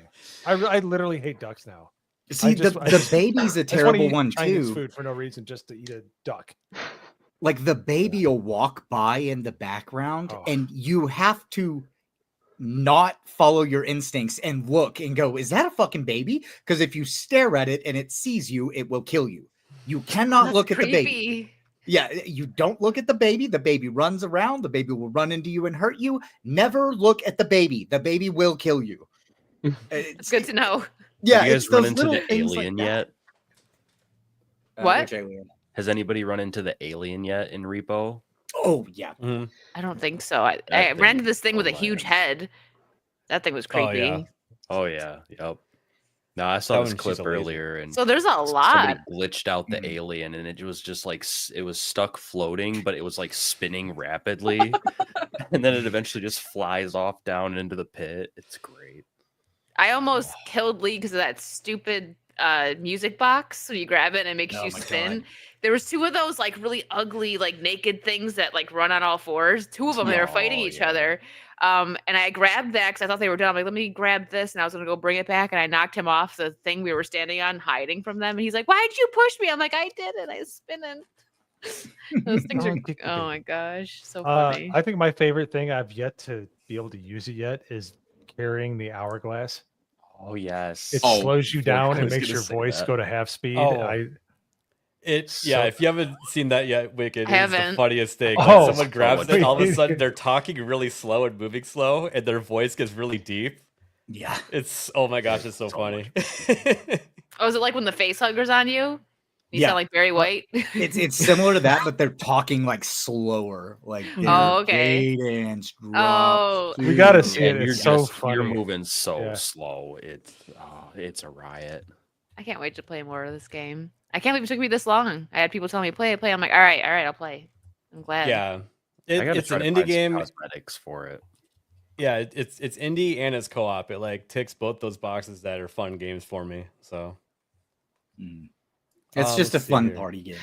I literally hate ducks now. See, the baby's a terrible one Chinese too. food for no reason, just to eat a duck. Like the baby will walk by in the background, and you have to not follow your instincts and look and go, "Is that a fucking baby?" Because if you stare at it and it sees you, it will kill you. You cannot That's look at the baby. creepy. Yeah, you don't look at the baby. The baby runs around. The baby will run into you and hurt you. Never look at the baby. The baby will kill you. It's good to know. Yeah, Have you guys it's run those into little the things like alien that. yet? What? Which alien? Has anybody run into the alien yet in Repo? Oh yeah. I don't think so. I That ran thing into this thing with a is huge head. That thing was creepy. Oh yeah. Yep. No, I That saw this one, she's clip a laser. earlier, and So there's a somebody lot. glitched out the alien, and it was just like it was stuck floating, but it was like spinning rapidly, and then it eventually just flies off down into the pit. It's great. I almost killed Lee because of that stupid music box. So you grab it and it makes Oh you my spin. God. There was two of those like really ugly, like naked things that like run on all fours. Two of them, they were fighting each other. And I grabbed that because I thought they were done. I'm like, let me grab this, and I was gonna go bring it back, and I knocked him off the thing we were standing on, hiding from them. And he's like, "Why'd you push me?" I'm like, "I did it. I was spinning." Those things are. Oh my gosh, so funny. I think my favorite thing, I've yet to be able to use it yet, is carrying the hourglass. Oh yes. It slows you down and makes your voice go to half speed. Oh. If you haven't seen that yet, Wicked, it's the Haven't. funniest thing. Oh, Like someone grabs it, all of a please. sudden they're talking really slow and moving slow, and their voice gets really deep. Yeah. It's oh my gosh, it's so funny. Oh, is it like when the face hugger's on you? You Yeah. sound like Barry White. It's similar to that, but they're talking like slower. Like Oh, okay. cadence Oh. drops. We gotta see it. You're It's so You're funny. moving so Yeah. slow. It's a riot. I can't wait to play more of this game. I can't believe it took me this long. I had people telling me play. I'm like, all right, I'll play. I'm glad. Yeah, I gotta it's try an to indie find some game. cosmetics for it. Yeah, it's indie and it's co-op. It like ticks both those boxes that are fun games for me. So It's just a let's see fun here. party game.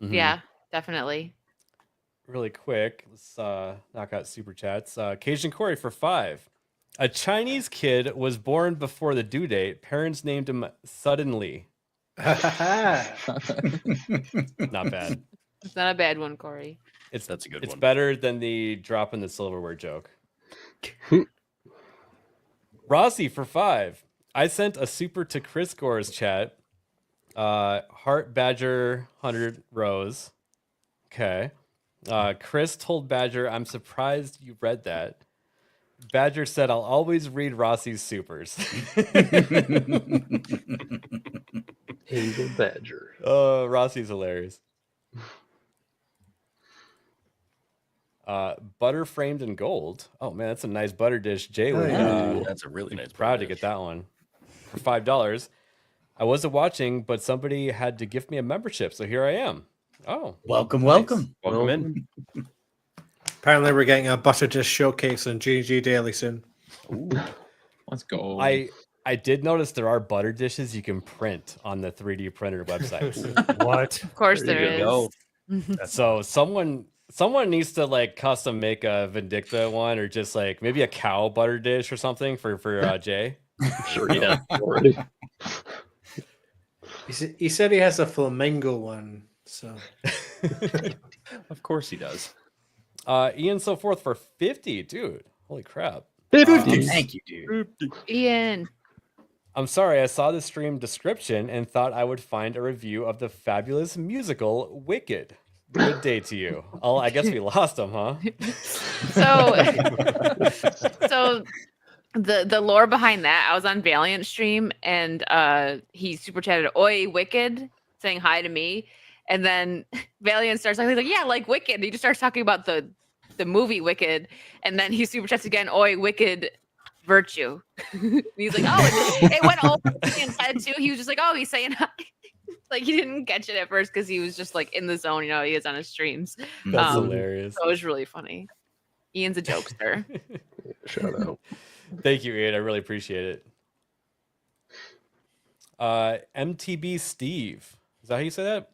Mhm. Yeah, definitely. Really quick, let's knock out super chats. Cajun Corey for 5. A Chinese kid was born before the due date. Parents named him Suddenly. Not bad. It's not a bad one, Corey. That's a good It's one. better than the drop in the silverware joke. Rossi for 5. I sent a super to Chris Gore's chat. Heart Badger 100 Rose. Okay. Chris told Badger, I'm surprised you read that. Badger said, I'll always read Rossi's supers. Angel Badger. Rossi's hilarious. Butter framed in gold. Oh man, that's a nice butter dish. Jay would, that's a really nice. proud to get that one for $5. I wasn't watching, but somebody had to gift me a membership, so here I am. Oh, Welcome, nice. welcome. Welcome in. Apparently, we're getting a butter dish showcase on GG Daily soon. Let's go. I did notice there are butter dishes you can print on the 3D printer websites. What? Of course There there you go. is. So someone needs to like custom make a Vindicta one, or just like maybe a cow butter dish or something for Jay. Sure, yeah. Already. He said he has a flamingo one. So Of course he does. Ian so forth for 50, dude. Holy crap. 50. Thank you, dude. Ian. I'm sorry, I saw the stream description and thought I would find a review of the fabulous musical Wicked. Good day to you. Oh, I guess we lost him, huh? So the lore behind that, I was on Valiant stream and he super chatted, "Oi, Wicked," saying hi to me. And then Valiant starts like, yeah, like Wicked. He just starts talking about the movie Wicked. And then he super chats again, "Oi, Wicked virtue." And he's like, oh, it went over his head too. He was just like, oh, he's saying hi. Like he didn't catch it at first because he was just like in the zone, you know, he is on his streams. That's hilarious. So it was really funny. Ian's a jokester. Shout out. Thank you, Ian. I really appreciate it. MTB Steve. Is that how you say that?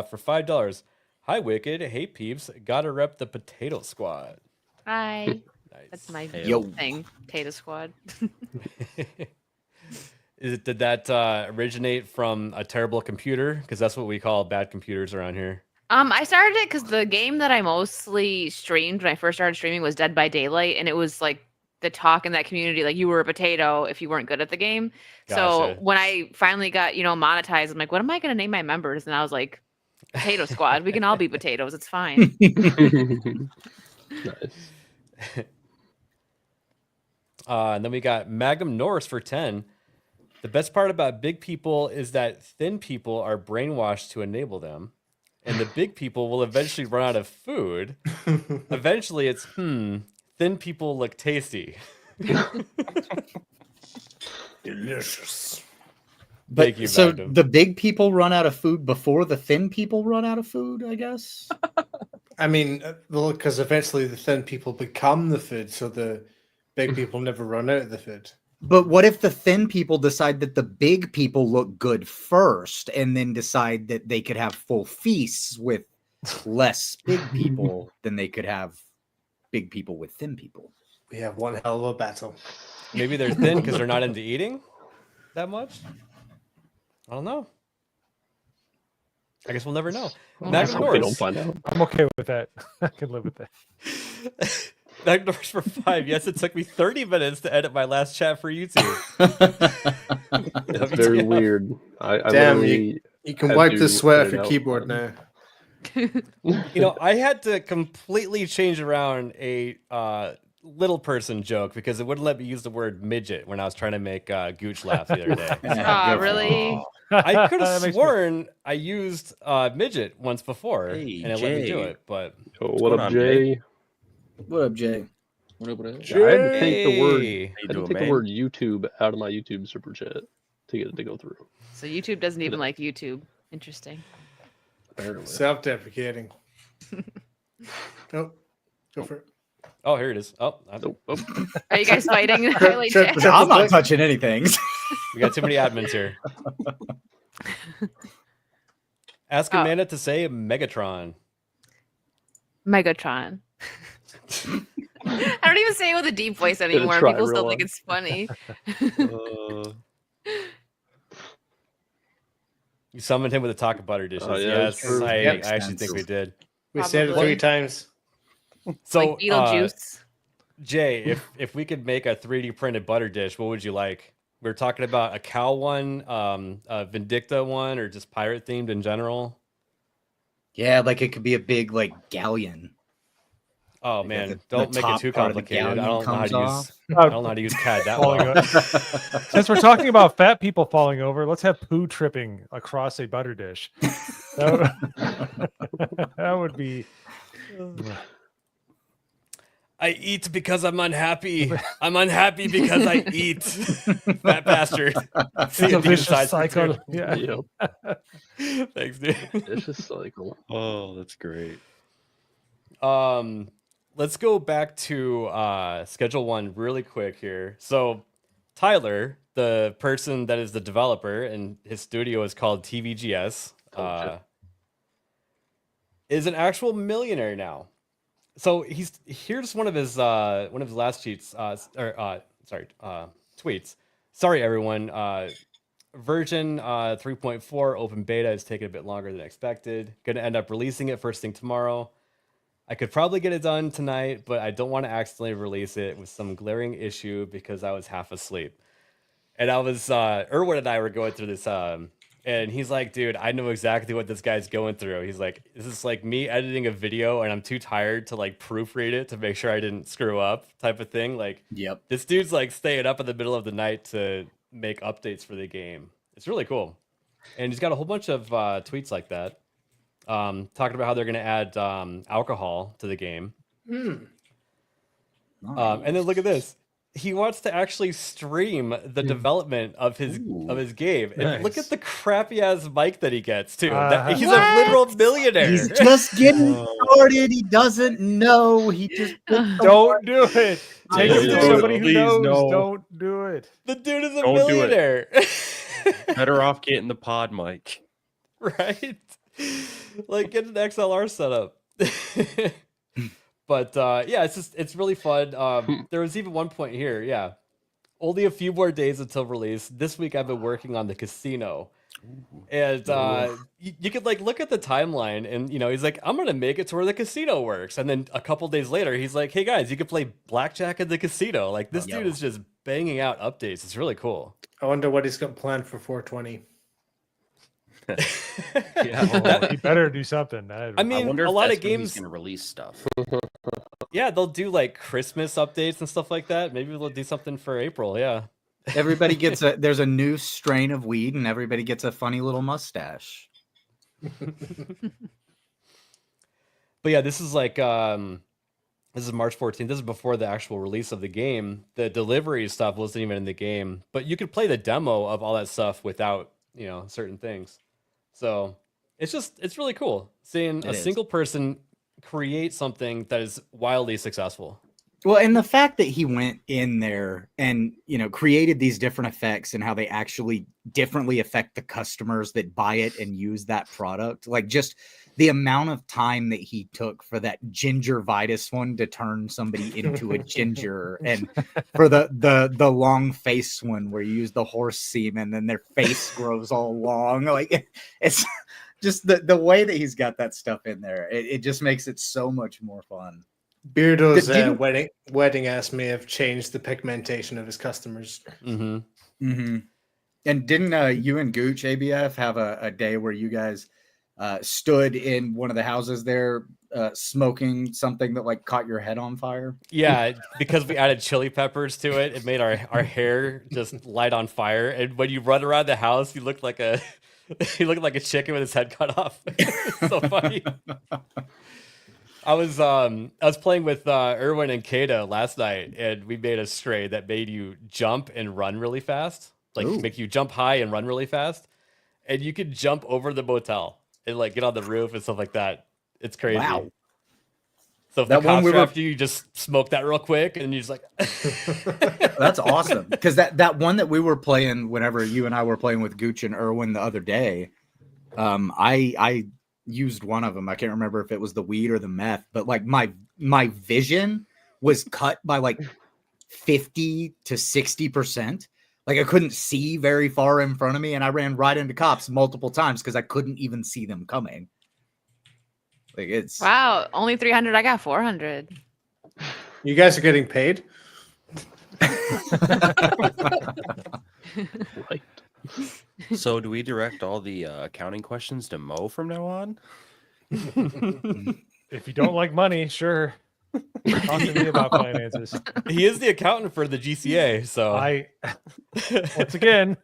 For $5. Hi, Wicked. Hey, peeps. Gotta rep the Potato Squad. Hi. Nice. That's my Yo. thing. Potato Squad. Did that originate from a terrible computer? Because that's what we call bad computers around here. I started it because the game that I mostly streamed when I first started streaming was Dead by Daylight, and it was like the talk in that community, like you were a potato if you weren't good at the game. So Gotcha. when I finally got, monetized, I'm like, what am I going to name my members? And I was like, Potato Squad. We can all be potatoes. It's fine. Nice. And then we got Magnum Norse for 10. The best part about big people is that thin people are brainwashed to enable them. And the big people will eventually run out of food. Eventually it's, thin people look tasty. Delicious. Thank you, So Magnum. the big people run out of food before the thin people run out of food, I guess? I mean, because eventually the thin people become the food, so the big people never run out of the food. But what if the thin people decide that the big people look good first and then decide that they could have full feasts with less big people than they could have big people with thin people? We have one hell of a battle. Maybe they're thin because they're not into eating that much? I don't know. I guess we'll never know. Magnum We don't Norse. find out. I'm okay with that. I can live with that. Magnum Norse for 5. Yes, it took me 30 minutes to edit my last chat for YouTube. That's very weird. I Damn, literally you can had wipe to the sweat edit off your out keyboard one. now. I had to completely change around a little person joke because it wouldn't let me use the word midget when I was trying to make Gooch laugh the other day. Really? I could That have makes me- sworn I used midget once before, Hey, and it let me do Jay. it. But Oh, What's what going up, on, Jay? What up, Jay? What up, what up? Yeah, I had to take the word. Jay. I had to doing, take man? the word YouTube out of my YouTube super chat to get it to go through. So YouTube doesn't even like YouTube. Interesting. Apparently. Self-deprecating. Nope. Go for it. oh, here it is. Oh, Are you guys fighting in highlight Trip- chat? trip- I'm not touching anything. we got too many admins here. Ask Oh. Amanda to say Megatron. Megatron. I don't even say it with a deep voice Gonna anymore. try People still real think one. it's funny. You summoned him with a taco butter dishes. Oh, yeah, yes, that's true. I Yep. actually think we did. We said it Probably. 3 times. So, Like Beetlejuice. Jay, if we could make a 3D printed butter dish, what would you like? We were talking about a cow one, a Vindicta one, or just pirate themed in general. Yeah, like it could be a big Oh galleon. Like man, the don't make it top too part of the complicated. I galleon don't know how comes to use. off. I don't know how to use CAD that Falling well. Since we're talking about fat people falling over, let's have poo tripping across a butter dish. That would be. I eat because I'm unhappy. I'm unhappy because I eat. Fat bastard. It's a vicious cycle. Yeah. Yep. Thanks, dude. Vicious cycle. Oh, that's great. Let's go back to schedule one really quick here. So Tyler, the person that is the developer and his studio is called TVGS, is an actual millionaire now. So here's one of his last tweets. Tweets. Sorry, everyone. Version 3.4 open beta is taking a bit longer than expected. Going to end up releasing it first thing tomorrow. I could probably get it done tonight, but I don't want to accidentally release it with some glaring issue because I was half asleep. And I was Erwin and I were going through this, and he's like, "Dude, I know exactly what this guy's going through." He's like, "This is like me editing a video, and I'm too tired to like proofread it to make sure I didn't screw up," type of thing. Like, Yep. this dude's like staying up in the middle of the night to make updates for the game. It's really cool, and he's got a whole bunch of tweets like that, talking about how they're going to add alcohol to the game. And then look at this. He wants to actually stream the develvelopment of his game. And look at the crappy ass mic that he gets too. He's a literal millionaire. He's just getting started. He doesn't know. He just Don't do it. Take it to don't. somebody who Please, knows. no. Don't do it. The dude is a Don't do it. millionaire. Better off getting the pod mic. Right? Like get an XLR setup. But yeah, it's really fun. There was even one point here, only a few more days until release. This week I've been working on the casino. And you could like look at the timeline and he's like, I'm gonna make it to where the casino works. And then a couple days later, he's like, hey guys, you can play blackjack at the casino. Like this dude is just banging out updates. It's really cool. I wonder what he's got planned for 420. He better do something. I mean, wonder a if lot that's of when he's games gonna release stuff. Yeah, they'll do like Christmas updates and stuff like that. Maybe they'll do something for April. Yeah. Everybody gets there's a new strain of weed and everybody gets a funny little mustache. But yeah, this is like this is March 14th. This is before the actual release of the game. The delivery stuff wasn't even in the game, but you could play the demo of all that stuff without, certain things. So it's really cool seeing a single person create something that is wildly successful. Well, and the fact that he went in there and, created these different effects and how they actually differently affect the customers that buy it and use that product, like just the amount of time that he took for that gingivitis one to turn somebody into a ginger, and for the long face one where you use the horse semen and their face grows all long. Like it's just the way that he's got that stuff in there. It just makes it so much more fun. Beardo's wedding ass may have changed the pigmentation of his customers. Mm-hmm. Mm-hmm. And didn't you and Gooch ABF have a day where you guys stood in one of the houses there smoking something that like caught your head on fire? Yeah, because we added chili peppers to it, it made our hair just light on fire. And when you run around the house, you look like a chicken with his head cut off. It's so funny. I was playing with Erwin and Kata last night, and we made a stray that made you jump and run really fast, like make you jump high and run really fast, and you could jump over the motel and like get on the roof and stuff like that. It's crazy. Wow. So if the cops are after you, just smoke that real quick, and you're just like, that's awesome. Because that one that we were playing whenever you and I were playing with Gooch and Erwin the other day, I used one of them. I can't remember if it was the weed or the meth, but like my vision was cut by like 50 to 60%. Like I couldn't see very far in front of me, and I ran right into cops multiple times because I couldn't even see them coming. Like it's wow, only 300. I got 400. You guys are getting paid? Right. So do we direct all the accounting questions to Mo from now on? If you don't like money, sure. Talk to me about finances. He is the accountant for the GCA, so once again.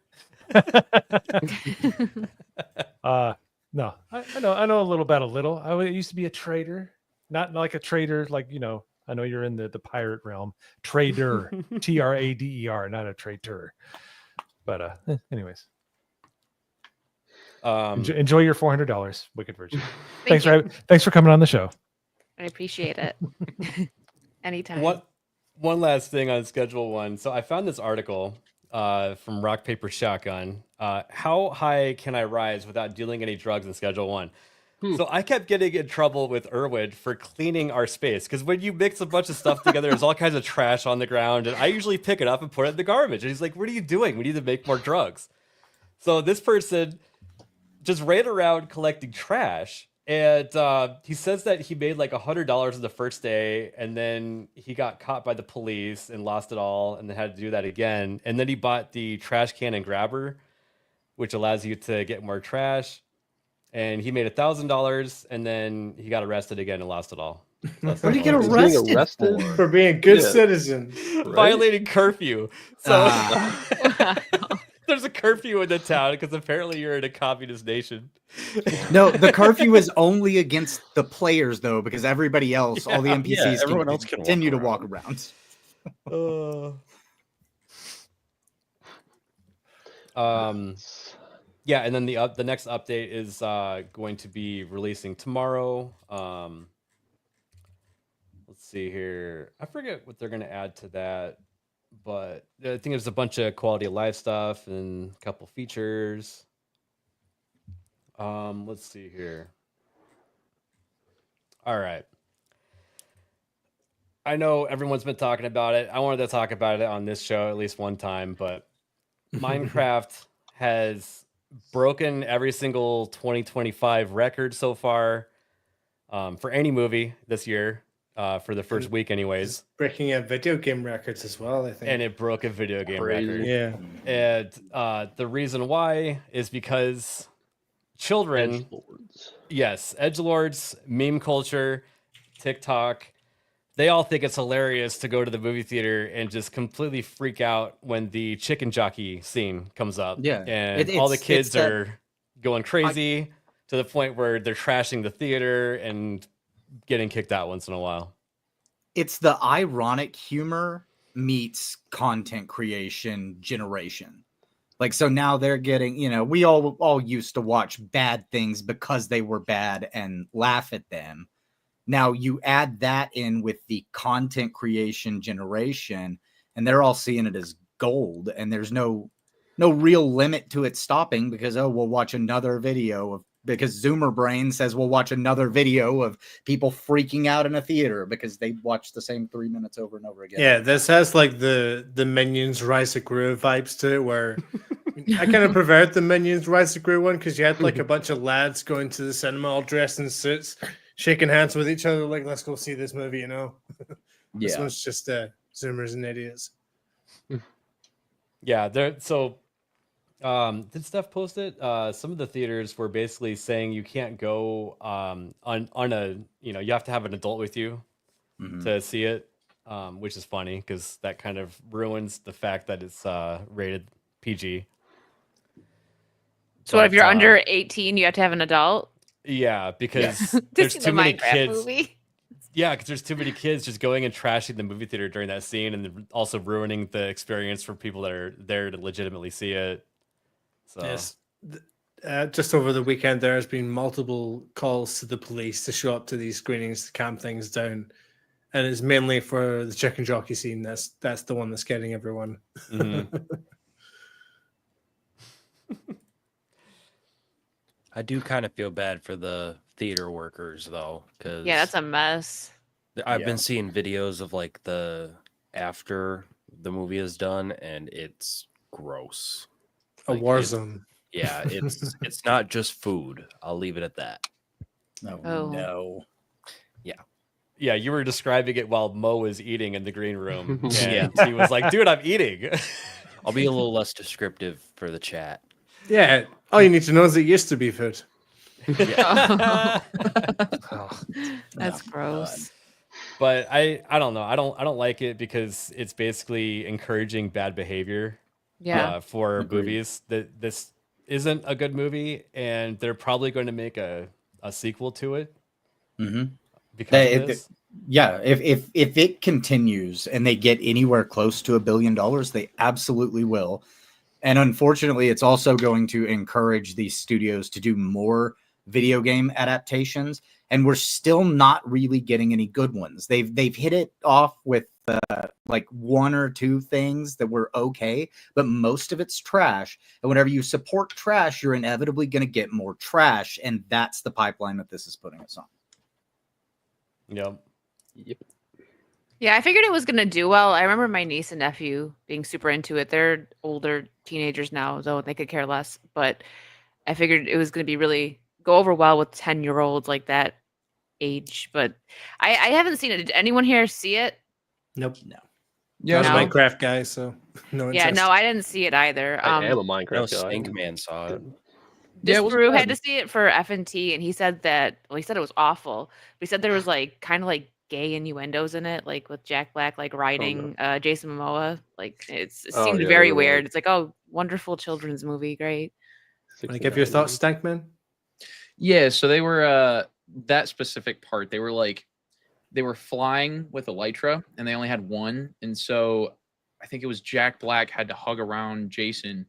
No, I know a little about a little. I used to be a trader, not like a trader, like I know you're in the pirate realm. Trader, TRADER, not a traitor. But anyways. Enjoy your $400, Wicked Virgin. Thanks for coming on the show. I appreciate it. Anytime. One last thing on Schedule 1. So I found this article from Rock Paper Shotgun. How high can I rise without dealing any drugs in Schedule 1? So I kept getting in trouble with Erwin for cleaning our space, because when you mix a bunch of stuff together, there's all kinds of trash on the ground, and I usually pick it up and put it in the garbage. And he's like, "What are you doing? We need to make more drugs." So this person just ran around collecting trash, and he says that he made like $100 in the first day, and then he got caught by the police and lost it all, and then had to do that again. And then he bought the trash can and grabber, which allows you to get more trash. And he made $1,000, and then he got arrested again and lost it all. What did he get arrested for being a good citizen? Right? Violating curfew. So there's a curfew in the town because apparently you're in a communist nation. No, the curfew is only against the players, though, because everybody else, all the NPCs, everyone else can continue to walk around. Yeah, and then the next update is going to be releasing tomorrow. Let's see here. I forget what they're going to add to that, but I think there's a bunch of quality of life stuff and a couple features. Let's see here. All right. I know everyone's been talking about it. I wanted to talk about it on this show at least one time, but Minecraft has broken every single 2025 record so far for any movie this year for the first week anyways. Breaking out video game records as well, I think. And it broke a video game Crazy. record. Yeah. And the reason why is because children, yes, edgelords, meme culture, TikTok, they all think it's hilarious to go to the movie theater and just completely freak out when the chicken jockey scene comes up. Yeah. And all the kids are going crazy to the point where they're trashing the theater and getting kicked out once in a while. It's the ironic humor meets content creation generation. Like, so now they're getting, you know, we all used to watch bad things because they were bad and laugh at them. Now you add that in with the content creation generation, and they're all seeing it as gold, and there's no real limit to it stopping because, oh, we'll watch another video of, because Zoomer Brain says we'll watch another video of people freaking out in a theater because they watch the same 3 minutes over and over again. Yeah, this has like the Minions Rise of Gru vibes to it, where I kind of preferred the Minions Rise of Gru one because you had like a bunch of lads going to the cinema all dressed in suits, shaking hands with each other, like, let's go see this movie, you know? This Yeah. one's just Zoomers and idiots. Yeah, did Steph post it? Some of the theaters were basically saying you can't go on a, you know, you have to have an adult with you to see it, which is funny because that kind of ruins the fact that it's rated PG. So if you're under 18, you have to have an adult? Yeah, because To there's see too the many Minecraft kids. movie? Yeah, because there's too many kids just going and trashing the movie theater during that scene, and also ruining the experience for people that are there to legitimately see it. So Yes. Just over the weekend, there has been multiple calls to the police to show up to these screenings to calm things down, and it's mainly for the chicken jockey scene. That's the one that's getting everyone. I do kind of feel bad for the theater workers though, because Yeah, that's a mess. I've been seeing videos of like the after the movie is done, and it's gross. A war zone. Yeah, it's not just food. I'll leave it at that. No. yeah, you were describing it while Mo was eating in the green room, and Yeah. he was like, "Dude, I'm eating." I'll be a little less descriptive for the chat. Yeah, all you need to know is it used to be food. That's gross. But I don't know. I don't like it because it's basically encouraging bad behavior. Yeah. For Agreed. movies. That this isn't a good movie, and they're probably going to make a sequel to it. Because of this. Yeah, if it continues and they get anywhere close to $1 billion, they absolutely will. And unfortunately, it's also going to encourage these studios to do more video game adaptations, and we're still not really getting any good ones. They've hit it off with like one or two things that were okay, but most of it's trash. And whenever you support trash, you're inevitably going to get more trash, and that's the pipeline that this is putting us on. Yep. Yeah, I figured it was going to do well. I remember my niece and nephew being super into it. They're older teenagers now, though they could care less. But I figured it was going to be really go over well with 10-year-olds like that age. But I haven't seen it. Did anyone here see it? Nope. No. Yeah, No? I'm a Minecraft guy, so no Yeah, interest. no, I didn't see it either. I am a Minecraft No, guy. Stink Man saw it. Just it wasn't Brew bad. had to see it for F&T, and he said that, well, he said it was awful. But he said there was like kind of like gay innuendos in it, like with Jack Black like riding Jason Momoa. Like it Oh, seemed yeah, very they were weird. like- It's like, oh, wonderful children's movie, great. Want to give your thoughts, Stankman? Yeah, so they were that specific part. They were flying with Elytra, and they only had one, and so I think it was Jack Black had to hug around Jason,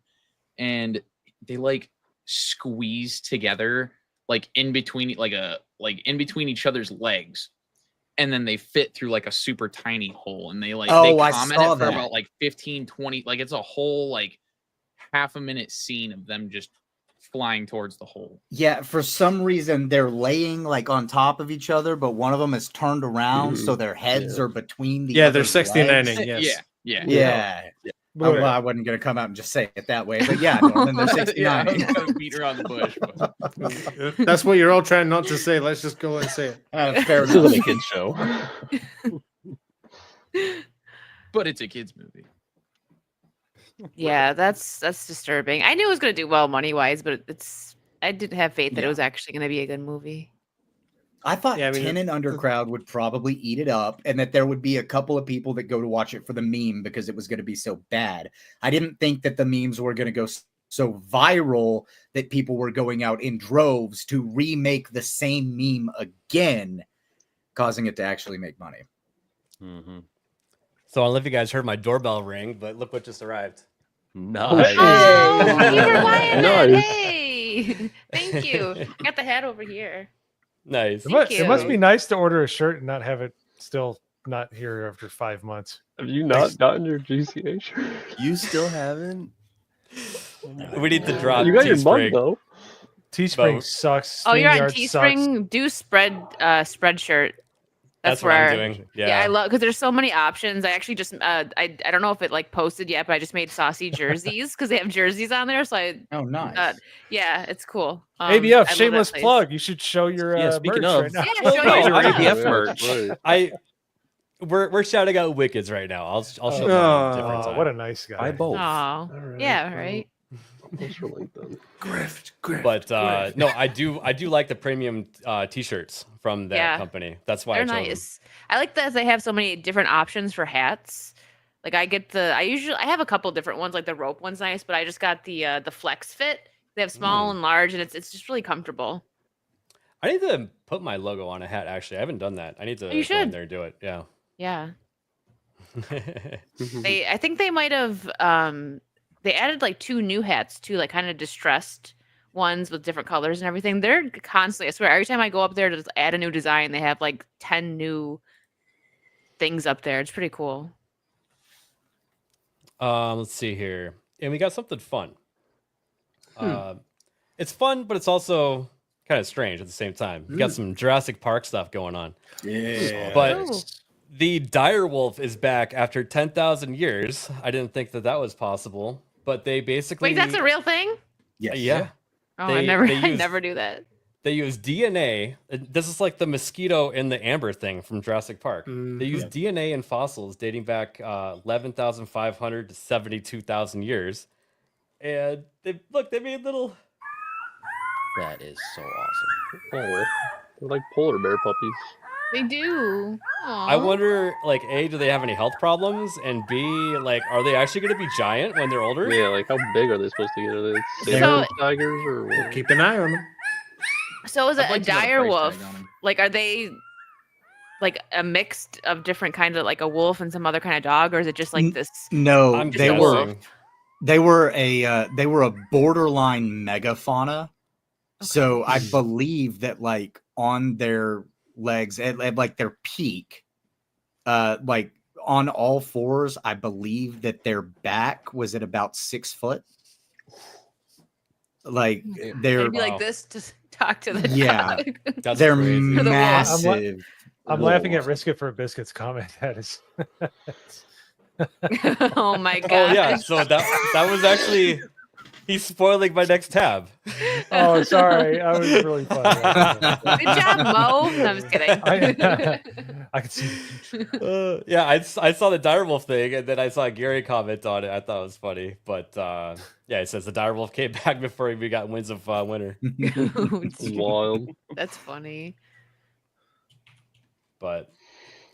and they like squeezed together like in between each other's legs, and then they fit through like a super tiny hole, and they I commented saw for that. about like 15-20, like it's a whole like half a minute scene of them just flying towards the hole. Yeah, for some reason they're laying like on top of each other, but one of them is turned around, so their heads are between the Yeah, they're other's 69ing, legs. yes. Yeah. Well, I wasn't gonna come out and just say it that way, but yeah, Norman, they're 69. Yeah, I was gonna beat around the bush. But... That's what you're all trying not to say. Let's just go and say it. Fair This isn't a kid's show. But it's a kids movie. Yeah, that's disturbing. I knew it was going to do well money wise, but I didn't have faith that it was actually going to be a good movie. I thought 10 and under crowd would probably eat it up, and that there would be a couple of people that go to watch it for the meme because it was going to be so bad. I didn't think that the memes were going to go so viral that people were going out in droves to remake the same meme again, causing it to actually make money. Mm-hmm. So I don't know if you guys heard my doorbell ring, but look what just arrived. Nice. Oh, you were buying Nice. it. Hey, thank you. I got the hat over here. Nice. It must be nice to order a shirt and not have it still not here after 5 months. Have you not gotten your GCA shirt? You still haven't? We need to drop. You got your mug Teespring. though. Teespring Both. sucks. Oh, you're on StreamYard sucks. Teespring. Do spread shirt. That's what I'm doing. Yeah. I love because there's so many options. I actually just I don't know if it like posted yet, but I just made saucy jerseys because they have jerseys on there. So I nice. Yeah, it's cool. ABF, I love that shameless place. plug. You should show your speaking merch of- right now. Yeah, show your ABF merch. We're shouting out Wickeds right now. I'll show you Oh, a different time. what a nice guy. Buy both. Oh, yeah, right. But no, I do like the premium t-shirts from that Yeah. company. That's why They're I chose nice. I like that they have so many different options for hats. Like I have a couple different ones. Like the rope one's nice, but I just got the flex fit. They have small and large, and it's just really comfortable. I need to put my logo on a hat. Actually, I haven't done that. I need to You go in should. there and do it. Yeah. Yeah. I think they might have they added like 2 new hats too, like kind of distressed ones with different colors and everything. They're constantly, I swear, every time I go up there to add a new design, they have like 10 new things up there. It's pretty cool. Let's see here, and we got something fun. It's fun, but it's also kind of strange at the same time. We got some Jurassic Park stuff going on. Yeah. But the Direwolf is back after 10,000 years. I didn't think that was possible, but they basically Wait, that's a real thing? Yes. Yeah. Oh, They I use- never do that. They use DNA. This is like the mosquito and the amber thing from Jurassic Park. They use DNA and fossils dating back 11,500 to 72,000 years. And they made little. That is so awesome. Oh, they're like polar bear puppies. They do. I wonder, like, A, do they have any health problems? And B, like, are they actually going to be giant when they're older? Yeah, like how big are they supposed to get? Are they So- saber tigers or what? Keep an eye on them. So is it I'd a like to know the price direwolf? tag on 'em. Like, are they like a mixed of different kind of like a wolf and some other kind of dog, or is it just like this? No, I'm they guessing. were a borderline megafauna. So I believe that like on their legs at like their peak, like on all fours, I believe that their back was at about 6 foot. Like they're Maybe like this to talk to the yeah, dog. That's they're crazy. massive. I'm laughing at Risk It for a Biscuit's comment. That is. Oh my god. Oh, yeah. So that was actually. He's spoiling my next tab. Oh, sorry. I was really funny. Good job, Mo. No, I'm just kidding. I can see. Yeah, I saw the Direwolf thing, and then I saw Gary comment on it. I thought it was funny, but yeah, it says the Direwolf came back before we got Winds of Winter. Wild. That's funny. But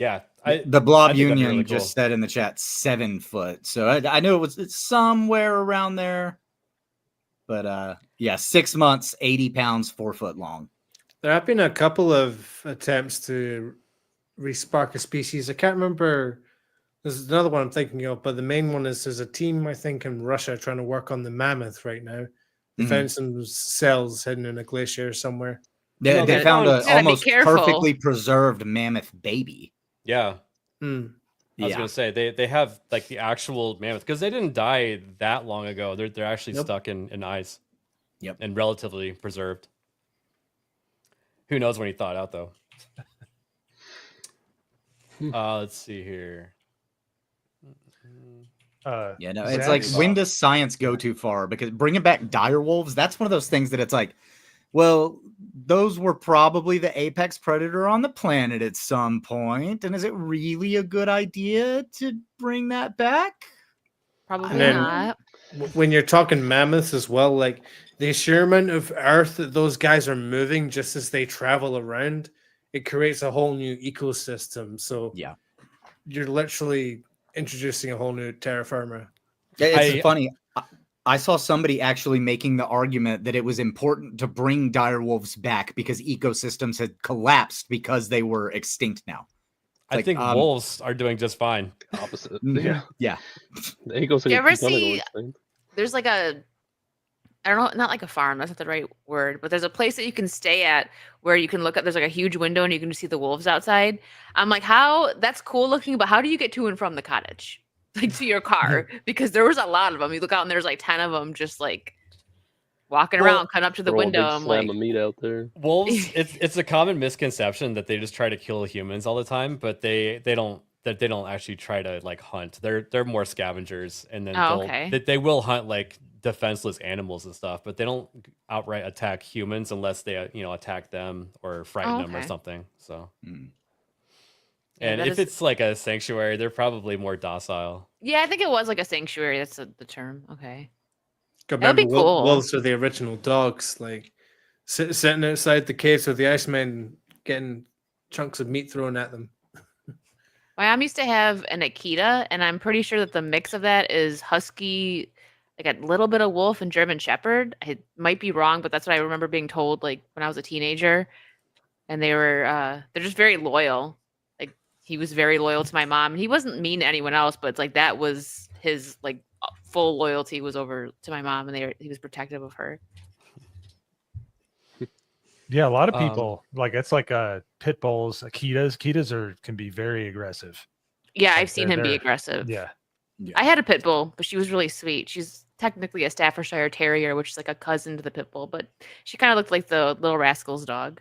yeah, The Blob I think that'd be Union really just cool. said in the chat 7 foot. So I knew it's somewhere around there. But yeah, 6 months, 80 pounds, 4 foot long. There have been a couple of attempts to respark a species. I can't remember. There's another one I'm thinking of, but the main one is there's a team, I think, in Russia trying to work on the mammoth right now. They found some cells hidden in a glacier somewhere. They found a Gotta be almost careful. perfectly preserved mammoth baby. Yeah. I was Yeah. gonna say they have like the actual mammoth because they didn't die that long ago. They're actually Nope. stuck in ice. Yep. And relatively preserved. Who knows when he thawed out, though? Let's see here. Yeah, no, it's like, when does science go too far? Because bringing back direwolves, that's one of those things that it's like, well, those were probably the apex predator on the planet at some point. And is it really a good idea to bring that back? Probably And then not. when you're talking mammoths as well, like the sheer amount of earth that those guys are moving just as they travel around, it creates a whole new ecosystem. So yeah, you're literally introducing a whole new terra firma. It's funny. I saw somebody actually making the argument that it was important to bring direwolves back because ecosystems had collapsed because they were extinct now. I think wolves are doing just fine. Opposite. Yeah. Yeah. The ecosystem. Do you ever see, there's like a, I don't know, not like a farm, that's not the right word, but there's a place that you can stay at where you can look at, there's like a huge window and you can see the wolves outside. I'm like, how, that's cool looking, but how do you get to and from the cottage? Like to your car? Because there was a lot of them. You look out and there's like 10 of them just like walking around, coming up to the window. I'm like, of meat out there. Wolves, it's a common misconception that they just try to kill humans all the time, but they don't actually try to like hunt. They're more scavengers, and then they will hunt like defenseless animals and stuff, but they don't outright attack humans unless they attack them or frighten them or something. So and if it's like a sanctuary, they're probably more docile. yeah, I think it was like a sanctuary. That's the term. Okay. That'd be cool. Wolves are the original dogs, like sitting outside the caves with the Icemen, getting chunks of meat thrown at them. My mom used to have an Akita, and I'm pretty sure that the mix of that is husky, like a little bit of wolf and German Shepherd. I might be wrong, but that's what I remember being told like when I was a teenager. And they're just very loyal. Like he was very loyal to my mom. He wasn't mean to anyone else, but it's like that was his like full loyalty was over to my mom, and he was protective of her. Yeah, a lot of people like it's like pit bulls, Akitas. Akitas can be very aggressive. Yeah, I've seen him be aggressive. Yeah. I had a pit bull, but she was really sweet. She's technically a Staffordshire Terrier, which is like a cousin to the pit bull, but she kind of looked like the Little Rascals dog.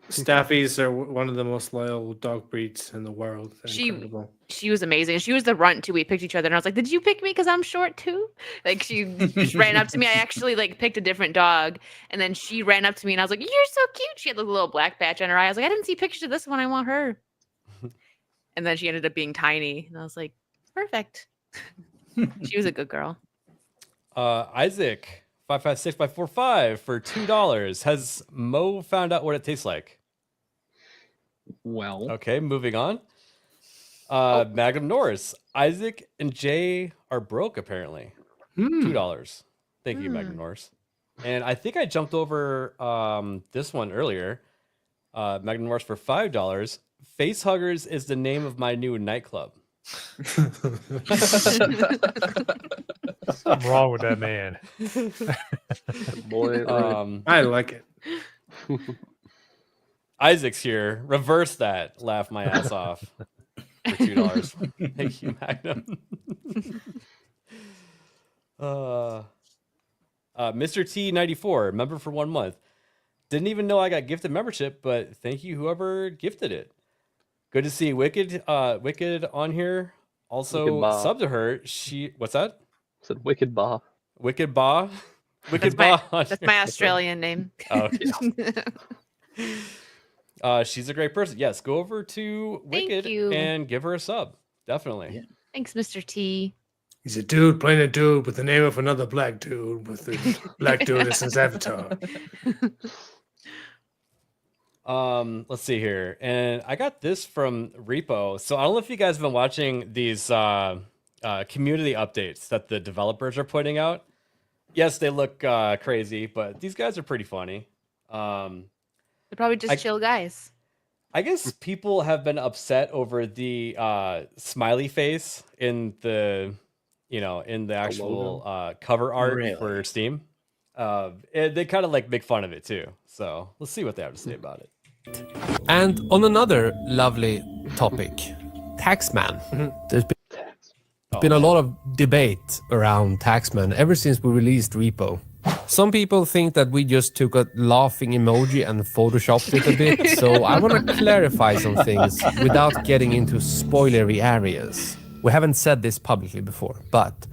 Staffies are one of the most loyal dog breeds in the world. They're incredible. She was amazing. She was the runt too. We picked each other, and I was like, "Did you pick me because I'm short too?" Like she just ran up to me. I actually like picked a different dog, and then she ran up to me, and I was like, "You're so cute." She had a little black patch on her eye. I was like, "I didn't see pictures of this one. I want her." And then she ended up being tiny, and I was like, "Perfect." She was a good girl. Isaac 556-545 for $2. Has Mo found out what it tastes like? Well, okay, moving on. Magnum Norris, Isaac and Jay are broke apparently. $2. Thank you, Magnum Norris. And I think I jumped over this one earlier. Magnum Norris for $5. Face Huggers is the name of my new nightclub. Something wrong with that man. Boy, I like it. Isaac's here. Reverse that. Laugh my ass off for $2. Thank you, Magnum. Mr. T94, member for 1 month. Didn't even know I got gifted membership, but thank you whoever gifted it. Good to see Wicked on here. Also sub to her. What's that? I said Wicked Ba. Wicked Ba. Wicked Ba. That's my Australian name. Oh, she's a great person. Yes, go over to Wicked and give her a sub. Definitely. Yeah. Thanks, Mr. T. He's a dude playing a dude with the name of another black dude with the black dude as his avatar. Let's see here. And I got this from Repo. So I don't know if you guys have been watching these community updates that the developers are putting out. Yes, they look crazy, but these guys are pretty funny. They're probably just chill guys. I guess people have been upset over the smiley face in the actual cover art for Steam. They kind of like make fun of it too. So let's see what they have to say about it. And on another lovely topic, Taxman. There's been a lot of debate around Taxman ever since we released Repo. Some people think that we just took a laughing emoji and photoshopped it a bit, so I want to clarify some things without getting into spoilery areas. We haven't said this publicly before, but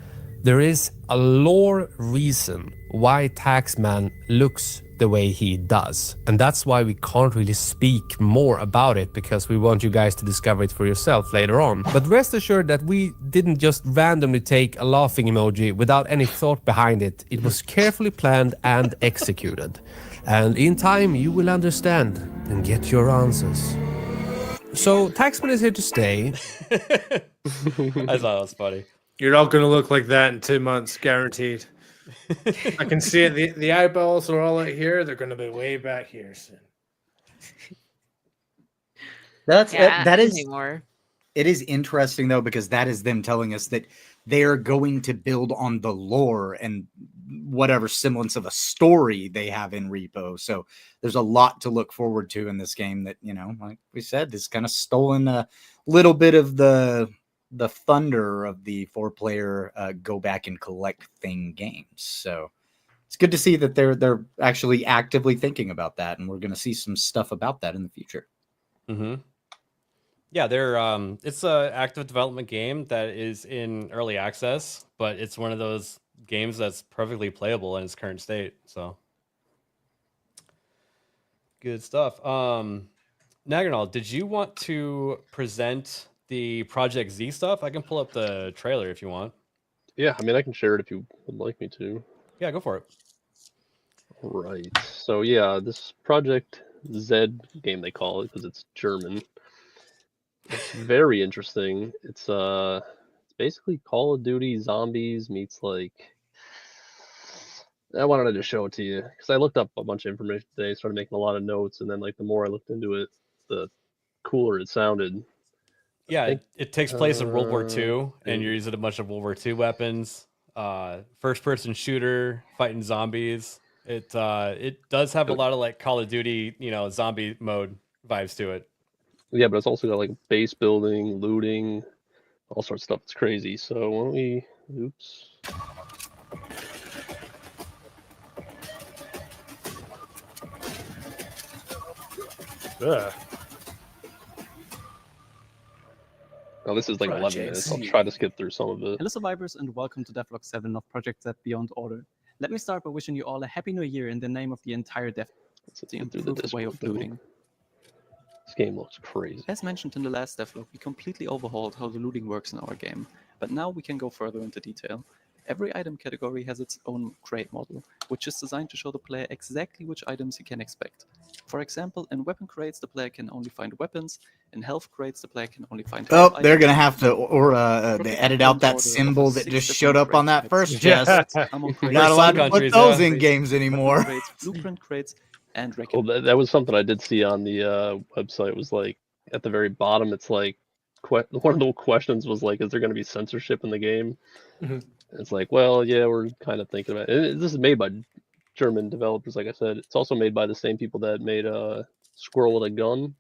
there is a lore reason why Taxman looks the way he does. And that's why we can't really speak more about it, because we want you guys to discover it for yourself later on. But rest assured that we didn't just randomly take a laughing emoji without any thought behind it. It was carefully planned and executed. And in time you will understand and get your answers. So Taxman is here to stay. I thought that was funny. You're not going to look like that in 2 months, guaranteed. I can see it. The eyeballs are all out here. They're going to be way back here soon. That is anymore. It is interesting though, because that is them telling us that they are going to build on the lore and whatever semblance of a story they have in Repo. So there's a lot to look forward to in this game that, you know, like we said, is kind of stolen a little bit of the thunder of the 4-player go back and collect thing games. So it's good to see that they're actually actively thinking about that, and we're going to see some stuff about that in the future. Mm-hmm. Yeah, they're it's a active development game that is in early access, but it's one of those games that's perfectly playable in its current state. So good stuff. Naganal, did you want to present the Project Z stuff? I can pull up the trailer if you want. Yeah, I mean, I can share it if you would like me to. Yeah, go for it. All right. So yeah, this Project Z game, they call it because it's German. It's very interesting. It's basically Call of Duty Zombies meets like. I wanted to just show it to you because I looked up a bunch of information today, started making a lot of notes, and then like the more I looked into it, the cooler it sounded. Yeah, it takes place in World War II, and you're using a bunch of World War II weapons. First-person shooter, fighting zombies. It does have a lot of like Call of Duty, you know, zombie mode vibes to it. Yeah, but it's also got like base building, looting, all sorts of stuff. It's crazy. So why don't we? Oops. Ugh. Oh, this is like 11 minutes. I'll try to skip through some of it. Hello survivors and welcome to Devlog 7 of Project Z Beyond Order. Let me start by wishing you all a happy new year in the name of the entire dev improved way of looting. This game looks crazy. As mentioned in the last devlog, we completely overhauled how the looting works in our game, but now we can go further into detail. Every item category has its own crate model, which is designed to show the player exactly which items he can expect. For example, in weapon crates, the player can only find weapons. In health crates, the player can only find health Oh, they're items. going to have to they edit out that symbol that just showed up on that first chest. You're not allowed to put those in games anymore. Blueprint crates, and Well, that was something I did see on the website. Was like at the very bottom, it's like one of the questions was like, "Is there going to be censorship in the game?" Mm-hmm. It's like, well, yeah, we're kind of thinking about it. This is made by German developers, like I said. It's also made by the same people that made Squirrel with a Gun.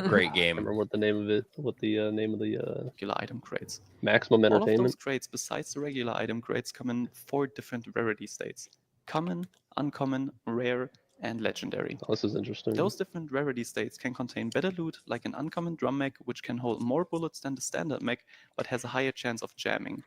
Great game. I remember what the name of it. What the name of the regular item crates. Maximum All of Entertainment. those crates, besides the regular item crates, come in 4 different rarity states: common, uncommon, rare, and legendary. Oh, this is interesting. Those different rarity states can contain better loot, like an uncommon drum mag, which can hold more bullets than the standard mag, but has a higher chance of jamming.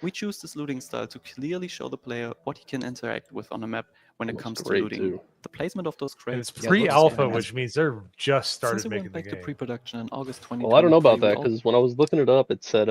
We choose this looting style to clearly show the player what he can interact with on a map when it comes to looting. Too. The placement of those crates. It's pre-alpha, which means they're just started making the back to game. pre-production in August 2020. Well, I don't know about that because when I was looking it up, it said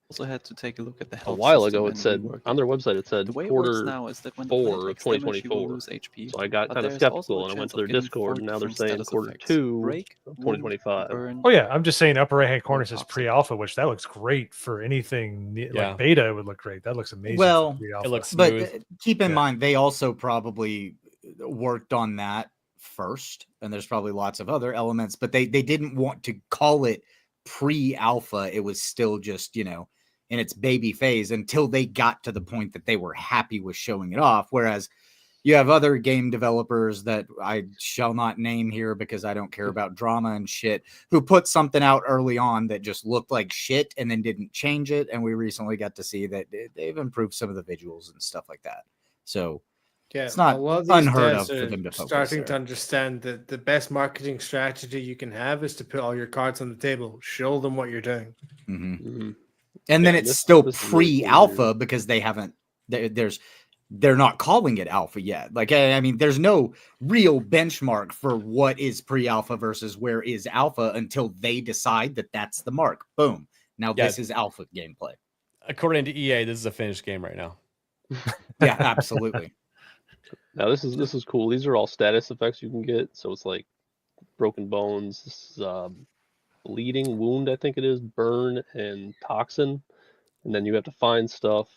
also had to take a look at the a health while system ago. It and said rework on their website it said The way it works quarter now is that when the player 4 of takes damage, he will 2024. lose HP, So I got but kind of there's also skeptical a and I went chance to their of getting Discord, 4 and now they're different saying status quarter effects. 2 Break, of 2025. burn, Oh yeah, I'm just saying upper right hand corner says pre-alpha, which that looks great for anything Yeah. like beta. It would look great. That looks amazing. Well, for pre-alpha. It looks But smooth. keep in Yeah. mind, they also probably worked on that first, and there's probably lots of other elements, but they didn't want to call it pre-alpha. It was still just, you know, in its baby phase until they got to the point that they were happy with showing it off. Whereas, you have other game developers that I shall not name here because I don't care about drama and shit, who put something out early on that just looked like shit and then didn't change it. And we recently got to see that they've improved some of the visuals and stuff like that. So Yeah, it's not a lot of these unheard of devs for are them to focus starting to there. understand that the best marketing strategy you can have is to put all your cards on the table, show them what you're doing. Mm-hmm. And then Yeah, it's this- still this is really cool, pre-alpha because they haven't. They're not calling it alpha yet. Like, I mean, there's no real benchmark for what is pre-alpha versus where is alpha until they decide that that's the mark. Boom. Now Yeah. this is alpha gameplay. According to EA, this is a finished game right now. Yeah, absolutely. Now this is cool. These are all status effects you can get. So it's like broken bones, this is, bleeding, wound, I think it is, burn, and toxin. And then you have to find stuff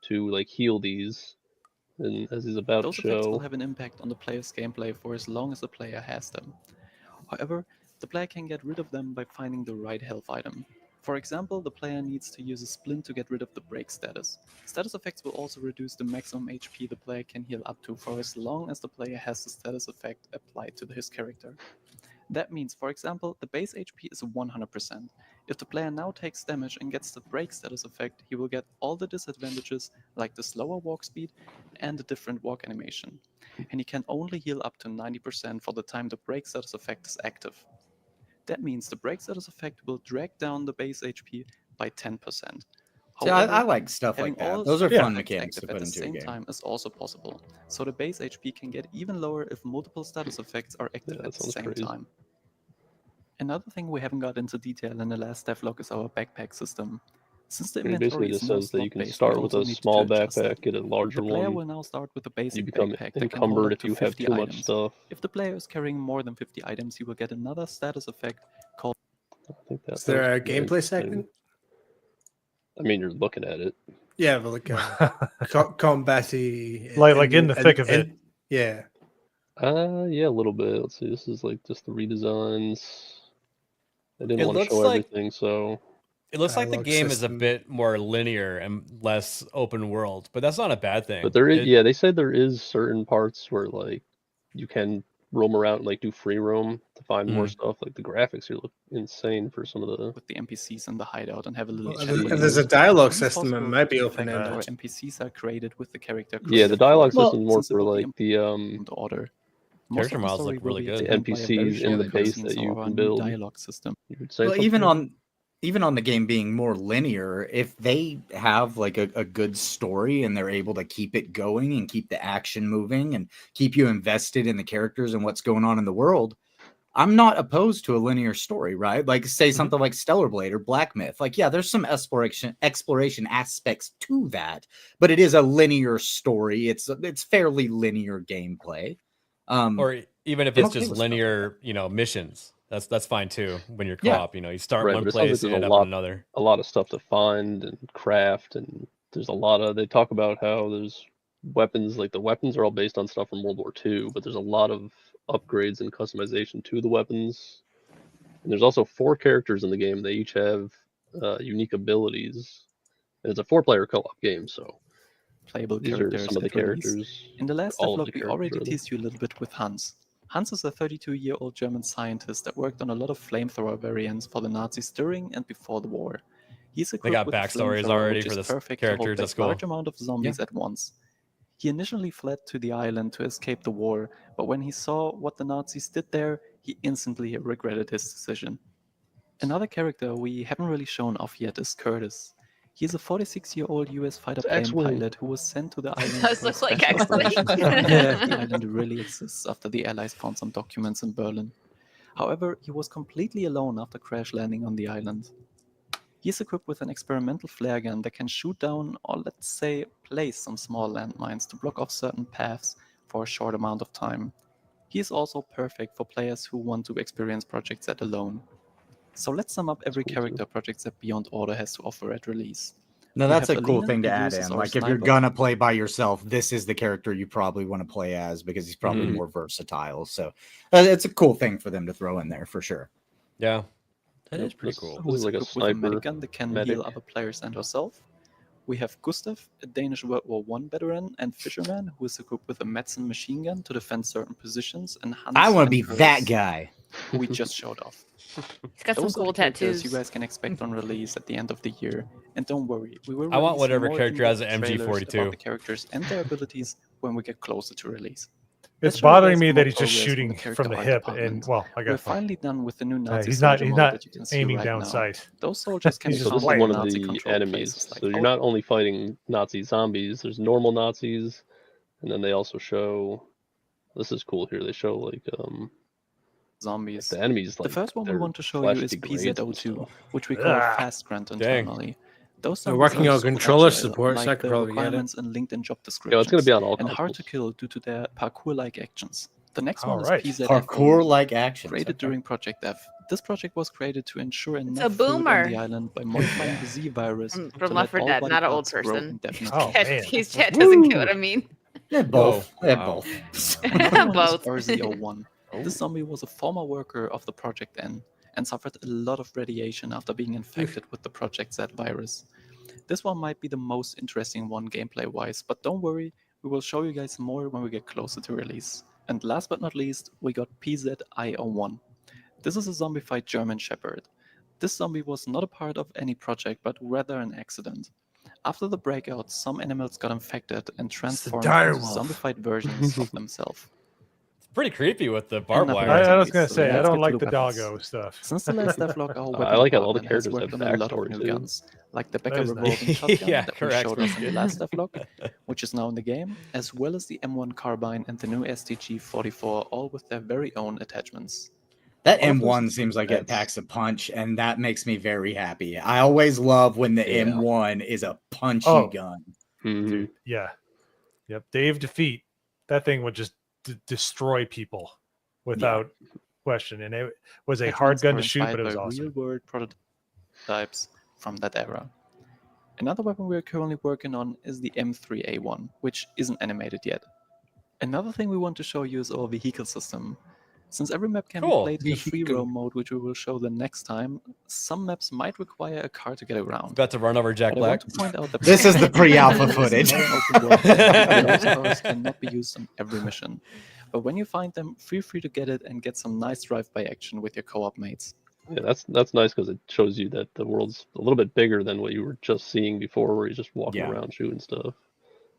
to like heal these. And as he's about Those to effects will show, have an impact on the player's gameplay for as long as the player has them. However, the player can get rid of them by finding the right health item. For example, the player needs to use a splint to get rid of the break status. Status effects will also reduce the maximum HP the player can heal up to for as long as the player has the status effect applied to his character. That means, for example, the base HP is 100%. If the player now takes damage and gets the break status effect, he will get all the disadvantages like the slower walk speed and the different walk animation. And he can only heal up to 90% for the time the break status effect is active. That means the break status effect will drag down the base HP by 10%. See, I like stuff having like that. all Those are status fun effects mechanics to active put at the into a same game. time is also possible. So the base HP can get even lower if multiple status effects are active at the same time. Another thing we haven't got into detail in the last devlog is our backpack system. Since the it basically inventory just is now says that you can slot-based, we start with also a need to small adjust it. backpack, get a larger The player one. will now start with a You basic become backpack that can hold encumbered up if to you have 50 too much items. stuff. If the player is carrying more than 50 items, he will get another status effect called... I think Is there a gameplay segment? I mean, you're looking at it. Yeah, but like combat-y, like in the thick of it. Yeah. Yeah, a little bit. Let's see. This is like just the redesigns. I didn't It want to looks show like- everything, so It looks like the Dialogue game is a system. bit more linear and less open world, but that's not a bad thing. but there is, It- yeah, they said there is certain parts where like you can roam around and like do free roam to find more stuff. Like the graphics here look insane for some of the with the NPCs in the hideout and have a little Well, chat. if there's a dialogue It's system, it possible might be due to the fact that open-ended. Our NPCs are created with the character. Yeah, the created dialogue for it. system is more Since it for will be like the in order. Most Character of the models story look will really be good. the explained by a very NPCs in short the base cutscenes that you of our can new build. dialogue system. You would say Well, something? even on the game being more linear, if they have like a good story and they're able to keep it going and keep the action moving and keep you invested in the characters and what's going on in the world, I'm not opposed to a linear story, right? Like say something like Stellar Blade or Black Myth. Like, yeah, there's some exploration aspects to that, but it is a linear story. It's fairly linear gameplay. or even if I'm it's okay just with stuff like linear, missions. That's fine too. When you're Yeah. co-op, you start Right, one but it sounds like place, you there's end a up in another. lot of stuff to find and craft, and there's a lot of. They talk about how there's weapons, like the weapons are all based on stuff from World War II, but there's a lot of upgrades and customization to the weapons. And there's also 4 characters in the game. They each have unique abilities, and it's a 4-player co-op game. So Playable these are characters some of the at release. characters. In the last all of devlog, the we already characters, rather. teased you a little bit with Hans. Hans is a 32-year-old German scientist that worked on a lot of flamethrower variants for the Nazis during and before the war. He's They equipped got with a backstories flamethrower already which for is the perfect to hold characters. back That's cool. large amount of zombies at once. He initially fled to the island to escape the war, but when he saw what the Nazis did there, he instantly regretted his decision. Another character we haven't really shown off yet is Curtis. He is a 46-year-old US fighter plane X-Wing. pilot who was sent to the island Does for a look like special X-Wing. operation to find out if the island really exists after the Allies found some documents in Berlin. However, he was completely alone after crash landing on the island. He is equipped with an experimental flare gun that can shoot down or let's say place some small landmines to block off certain paths for a short amount of time. He is also perfect for players who want to experience Project Z alone. So let's sum up every character Project Z Beyond Order has to offer at release. No, We that's a have cool Alina, thing to who add uses in. our Like if you're sniper. gonna play by yourself, this is the character you probably want to play as because he's probably Mhm. more versatile. So it's a cool thing for them to throw in there for sure. Yeah. That is pretty cool. Who is like a equipped with a medic sniper gun that can medic. heal other players and herself. We have Gustav, a Danish World War I veteran and fisherman who is equipped with a Madsen machine gun to defend certain positions, and Hans I want to and be Kurs, that guy. who we just showed off. He's got some Those are cool the characters tattoos. you guys can expect on release at the end of the year. And don't worry, we will I want release whatever more character has in-depth an trailers MG42. about the characters and their abilities when we get closer to release. It's Let's show you bothering guys me more that he's just progress shooting the character from the art hip, department. and well, I We're got finally done with the new Nazi he's soldier not mode that you can see aiming right down now. sight. Those soldiers can be So found this is in one of Nazi the controlled enemies. places like So you're not only fighting Nazi zombies. There's normal Nazis, and then they also show. This is cool here. They show like zombies. the enemies. The Like first one we their want to show flesh you is degrades and PZ02, stuff. which we call Ah, Fast Grunt dang. internally. Those They're zombies working are on super controller agile, support, so I like could the probably get it. requirements and LinkedIn job Yeah, descriptions, it's gonna be on all and hard to consoles. kill due to their parkour-like actions. The next one Alright. is PZF, Parkour-like actions, created okay. during Project F. This project was created to ensure a enough food on boomer. the island by modifying the Z virus From to Left let 4 all Dead, body not an old parts grow person. indefinitely. His chat doesn't get what I mean. They're both. Whoa. They're Wow. both. Another one Both. is RZ01. This zombie was a former worker of the Project N and suffered a lot of radiation after being infected with the Project Z virus. This one might be the most interesting one gameplay-wise, but don't worry, we will show you guys more when we get closer to release. And last but not least, we got PZI01. This is a zombified German Shepherd. This zombie was not a part of any project, but rather an accident. After the breakout, some animals got infected and transformed into Direwolf. zombified versions of themselves. It's pretty creepy with the barbed wire. I was gonna So say I let's don't get like to the weapons. doggo stuff. Since the last devlog, our I weapon like how all the department has characters worked have on a lot of backstory, new too. guns, like the That Becker is revolving nice. shotgun Yeah, that we correct. showed off in the last devlog, which is now in the game, as well as the M1 carbine and the new STG-44, all with their very own attachments. That All of those M1 seems like it packs a punch, and that makes me very happy. I always love when the Yeah. M1 is a punchy Oh. gun. Mhm. Yeah. Yep. Dave Defeat. That thing would just destroy people without question. And it was a hard Attachments gun were to shoot, but inspired it was by awesome. real-world prototypes from that era. Another weapon we're currently working on is the M3A1, which isn't animated yet. Another thing we want to show you is our vehicle system. Since every map can Cool. be played in a free roam mode, which we will show the next time, some maps might require a car to get around. About to run over Jack But I want Black. to point out that This is the pre-alpha this is footage. not an open world game, and those cars cannot be used on every mission. But when you find them, feel free to get it and get some nice drive-by action with your co-op mates. Yeah, that's nice because it shows you that the world's a little bit bigger than what you were just seeing before, where you're just walking Yeah. around shooting stuff.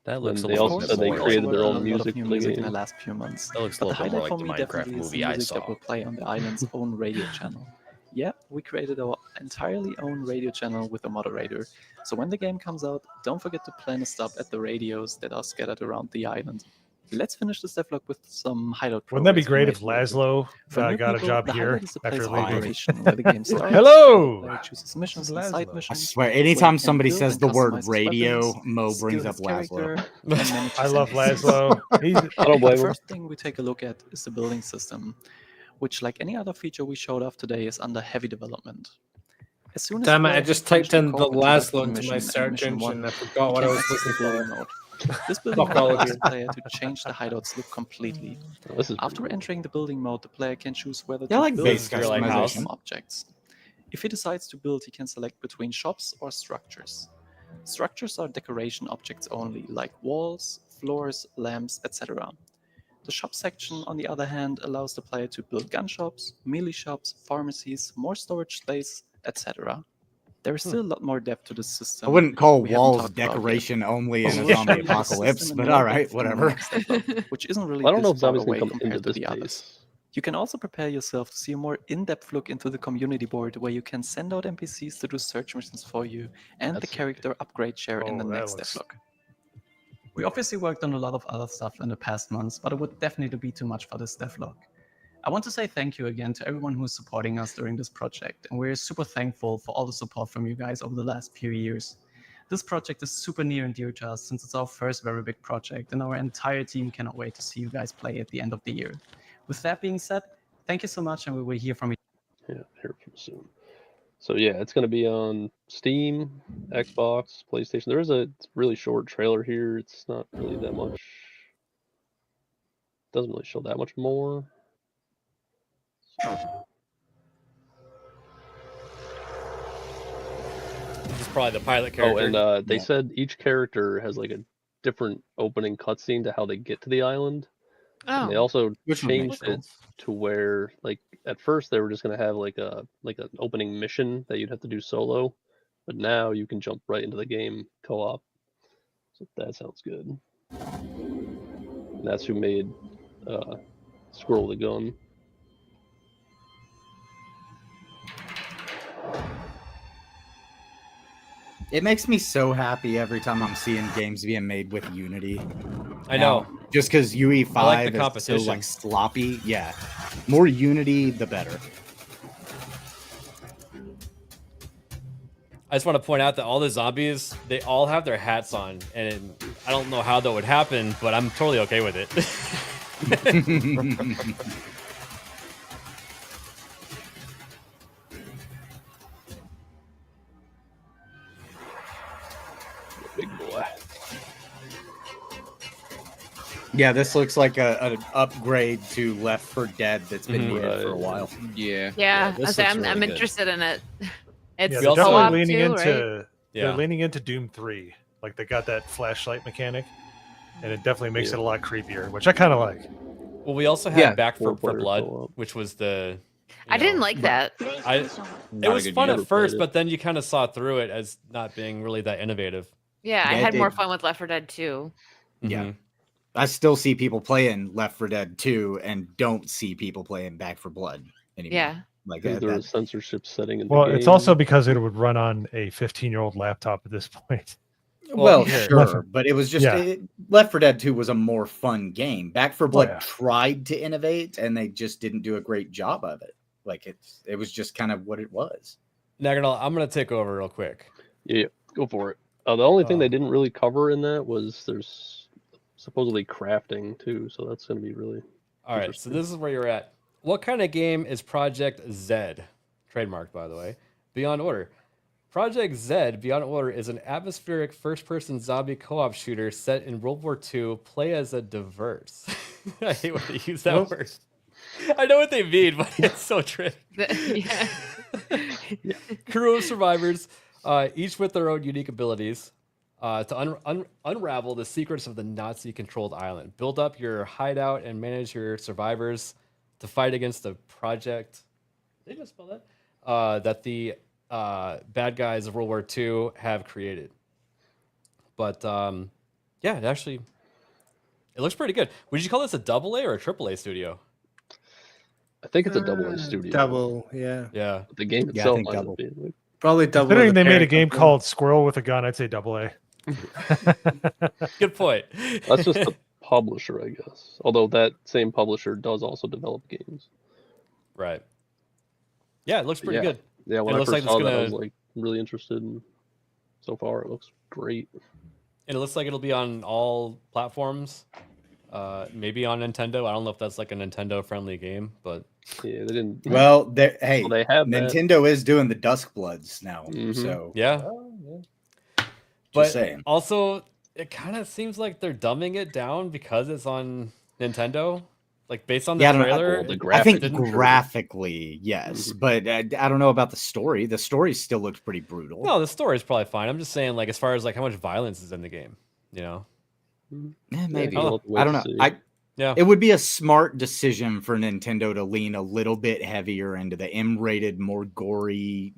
That And looks a they little also bit said they more like created worked their on a own lot music of new for the music in the game. last few months. That looks a But the little bit highlight more for like the me Minecraft definitely is the movie I music that saw. will play on the island's own radio channel. Yeah, we created our entirely own radio channel with a moderator. So when the game comes out, don't forget to plan a stop at the radios that are scattered around the island. Let's finish this devlog with some hideout. Wouldn't that be progress great we if made lately. Laszlo For new got a people, job the here hideout is the place after of leaving? operation, where the game starts. Hello! where the player chooses missions This is and side Laszlo. I missions. swear, where you anytime can somebody build says and the word customize radio, weapons, Mo skill brings his up Laszlo. character, and manage I his love NPCs. Laszlo. I don't blame The him. first thing we take a look at is the building system, which, like any other feature we showed off today, is under heavy development. As soon as Damn it, I players just finish typed in the co-op Laszlo introduction into my mission and search mission engine. one, I forgot you what I can was exit the looking building for. mode. This building Fuck all mode of allows you. the player to change the hideout's look completely. Oh, this is After pretty entering the building mode, the player can choose whether Yeah, I to like build base or like remove house. some objects. If he decides to build, he can select between shops or structures. Structures are decoration objects only, like walls, floors, lamps, etc. The shop section, on the other hand, allows the player to build gun shops, melee shops, pharmacies, more storage space, etc. There is still a lot more depth to this system. I wouldn't call we haven't walls talked about yet. decoration only in We a will show zombie you the apocalypse, system in but more all right, depth in the whatever. next devlog, which isn't really I don't know if this far zombies can away come compared into to this the others. base. You can also prepare yourself to see a more in-depth look into the community board, where you can send out NPCs to do search missions for you, and the character upgrade share in the next devlog. We obviously worked on a lot of other stuff in the past months, but it would definitely be too much for this devlog. I want to say thank you again to everyone who's supporting us during this project, and we're super thankful for all the support from you guys over the last few years. This project is super near and dear to us since it's our first very big project, and our entire team cannot wait to see you guys play at the end of the year. With that being said, thank you so much, and we will hear from you. Yeah, hear from soon. So yeah, it's gonna be on Steam, Xbox, PlayStation. There is a really short trailer here. It's not really that much. Doesn't really show that much more. Just probably the pilot Oh, character. and they said each character has like a different opening cutscene to how they get to the island. And they Oh. also Which one makes changed it to where, like, at first they were just gonna have like an opening mission that you'd have to do solo, but now you can jump right into the game co-op. So that sounds good. And that's who made Squirrel the Gun. It makes me so happy every time I'm seeing games being made with Unity. I know. Just because UE5 I like the is so competition. like sloppy. Yeah. More Unity, the better. I just want to point out that all the zombies, they all have their hats on, and I don't know how that would happen, but I'm totally okay with it. Big boy. Yeah, this looks like an upgrade to Left 4 Dead that's been Mhm. needed for a while. Yeah. Yeah, this I'm looks really good. interested in it. It's Yeah, We they're also- definitely co-op leaning too, into right? Yeah. they're leaning into Doom 3. Like they got that flashlight mechanic, and it definitely makes it a lot creepier, which I kind of like. Well, we also had Yeah. Back for Four-player Blood, co-op. which was the. I didn't like that. It Not a was good fun game. at first, but then you kind of saw through it as not being really that innovative. Yeah, I Yeah, had it more did. fun with Left 4 Dead 2. Yeah. Mhm. I still see people playing Left 4 Dead 2 and don't see people playing Back 4 Blood anymore. Yeah. Like Because that, there was censorship setting in the Well, game. it's also because it would run on a 15-year-old laptop at this point. well, here. sure, but it was just Yeah. Left 4 Dead 2 was a more fun game. Back 4 Blood yeah. tried to innovate and they just didn't do a great job of it. Like it was just kind of what it was. Naganal, I'm gonna take over real quick. Yeah, go for it. The only thing they didn't really cover in that was there's supposedly crafting too, so that's going to be really All right, so interesting. this is where you're at. What kind of game is Project Z? Trademarked, by the way. Beyond Order. Project Z Beyond Order is an atmospheric first-person zombie co-op shooter set in World War II. Play as a diverse. I hate when they use that word. I know what they mean, but it's so tricky. Yeah. Crew of survivors, each with their own unique abilities, to unravel the secrets of the Nazi-controlled island. Build up your hideout and manage your survivors to fight against the project. Did they just spell that? That the bad guys of World War II have created. But yeah, it looks pretty good. Would you call this a double A or a triple A studio? I think it's a double A studio. Double, yeah. Yeah. The game Yeah, I itself think might double. be like, Probably double. Considering as they made a parent game company. called Squirrel with a Gun, I'd say double A. Good point. that's just the publisher, I guess. Although that same publisher does also develop games. Right. Yeah, it looks pretty Yeah. good. Yeah, when It I looks first like saw it's that, I was gonna- like really interested, and so far it looks great. And it looks like it'll be on all platforms. Maybe on Nintendo. I don't know if that's like a Nintendo friendly game, but Yeah, they didn't. Well, hey, Well, they have that. Nintendo is doing the Dusk Bloods now, Mhm. so yeah. just But saying. also, it kind of seems like they're dumbing it down because it's on Nintendo. Like based on the Yeah, I don't- trailer, Well, the I think didn't- graphically, yes, but I don't know about the story. The story still looks pretty brutal. No, the story is probably fine. I'm just saying, like, as far as like how much violence is in the game, you know? Maybe we'll have to wait I don't to know. see. Yeah. It would be a smart decision for Nintendo to lean a little bit heavier into the M-rated, more gory,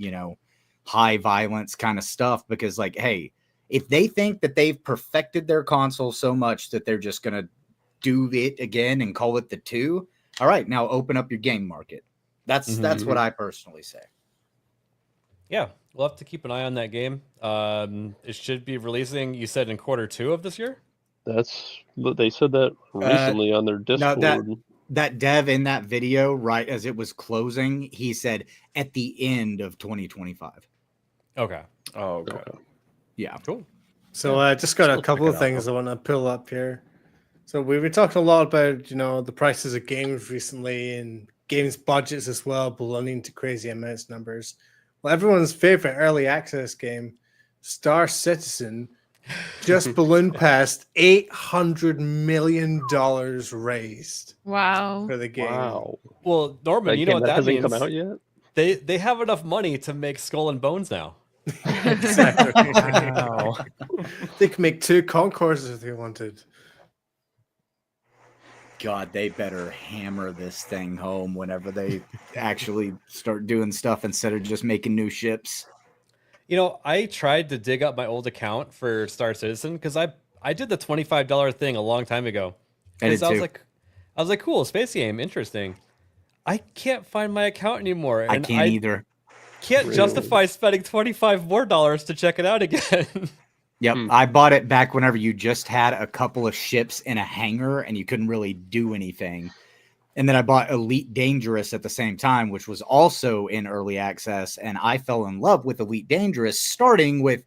high violence kind of stuff. Because, like, hey, if they think that they've perfected their console so much that they're just gonna do it again and call it the 2, all right, now open up your game market. That's what I personally say. Yeah, we'll have to keep an eye on that game. It should be releasing, you said, in Q2 of this year? That's but they said that recently on their Discord. No, that dev in that video, right as it was closing, he said at the end of 2025. Okay. Oh, okay. Yeah. Cool. So I just got a Still couple check of it out, things I want to pull up here. So we were talking a lot about the prices of games recently and games budgets as well balloning to crazy amounts numbers. Well, everyone's favorite early access game, Star Citizen, just ballooned past $800 million raised. Wow. For the game. Wow. Well, Norman, That you know game what that hasn't means? come out yet? They have enough money to make Skull and Bones now. Exactly. Wow. They could make 2 concourses if they wanted. God, they better hammer this thing home whenever they actually start doing stuff instead of just making new ships. You know, I tried to dig up my old account for Star Citizen because I did the $25 thing a long time ago. I did was too. I was like, cool, space game, interesting. I can't find my account anymore. I can't either. Can't Really? justify spending $25 more to check it out again. Yep, I bought it back whenever you just had a couple of ships in a hangar and you couldn't really do anything. And then I bought Elite Dangerous at the same time, which was also in early access. And I fell in love with Elite Dangerous, starting with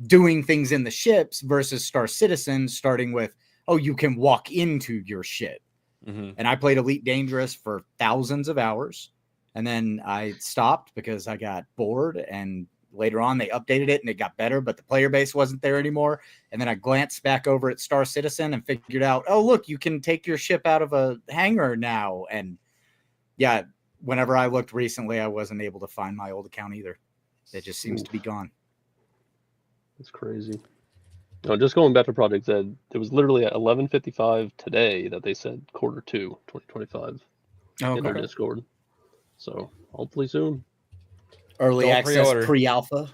doing things in the ships versus Star Citizen, starting with, oh, you can walk into your ship. And I played Elite Dangerous for thousands of hours. And then I stopped because I got bored, and later on they updated it and it got better, but the player base wasn't there anymore. And then I glanced back over at Star Citizen and figured out, oh, look, you can take your ship out of a hangar now. And yeah, whenever I looked recently, I wasn't able to find my old account either. It just seems to be gone. That's crazy. No, just going back to Project Z, it was literally at 11:55 today that they said Q2 2025 in their Discord. So hopefully soon. Early access, pre-alpha.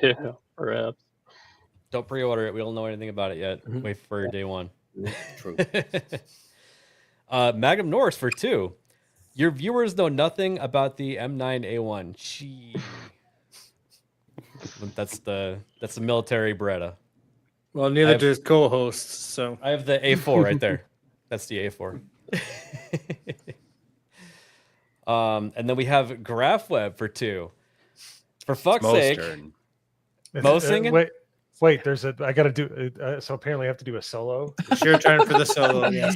Yeah, perhaps. Don't pre-order it. We don't know anything about it yet. Wait for day one. True. Magnum Norse for 2. Your viewers know nothing about the M9A1. Gee. That's the military Beretta. Well, neither do his co-hosts. So I have the A4 right there. That's the A4. And then we have GraphWeb for 2. For fuck's sake. Mo singing? Wait. There's a. I got to do. So apparently, I have to do a solo. It's your turn for the solo. Yes.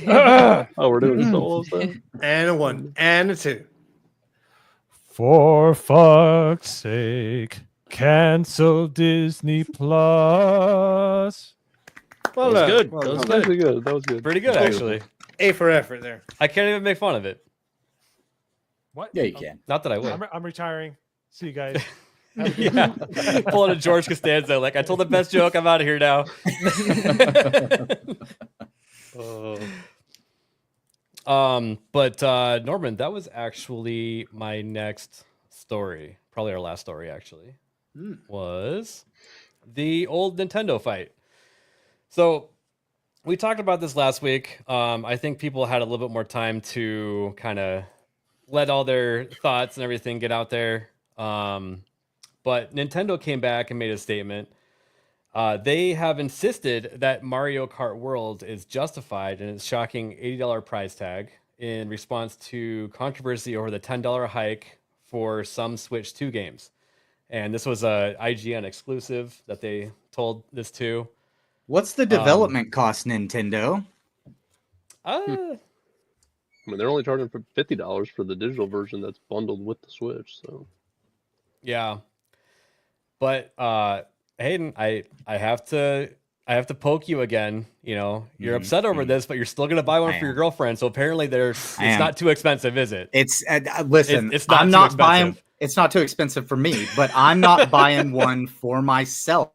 Oh, we're doing solos then. And a 1 and a 2. For fuck's sake, cancel Disney Plus. Well, that was good. Well That was done. good. That was good. Pretty good, actually. A for effort there. I can't even make fun of it. What? Yeah, you can. Not that I would. I'm retiring. See you guys. Yeah. Pulling a George Costanza. Like, I told the best joke. I'm out of here now. But Norman, that was actually my next story. Probably our last story, actually. Was the old Nintendo fight. So we talked about this last week. I think people had a little bit more time to kind of let all their thoughts and everything get out there. But Nintendo came back and made a statement. They have insisted that Mario Kart World is justified in its shocking $80 price tag in response to controversy over the $10 hike for some Switch 2 games. And this was a IGN exclusive that they told this to. What's the development cost, Nintendo? I mean, they're only charging for $50 for the digital version that's bundled with the Switch. So yeah. But Hayden, I have to poke you again. You know, you're upset over this, but you're still gonna buy one for your girlfriend. So apparently, it's not too expensive, is it? It's listen. It's not I'm too not expensive. buying. It's not too expensive for me, but I'm not buying one for myself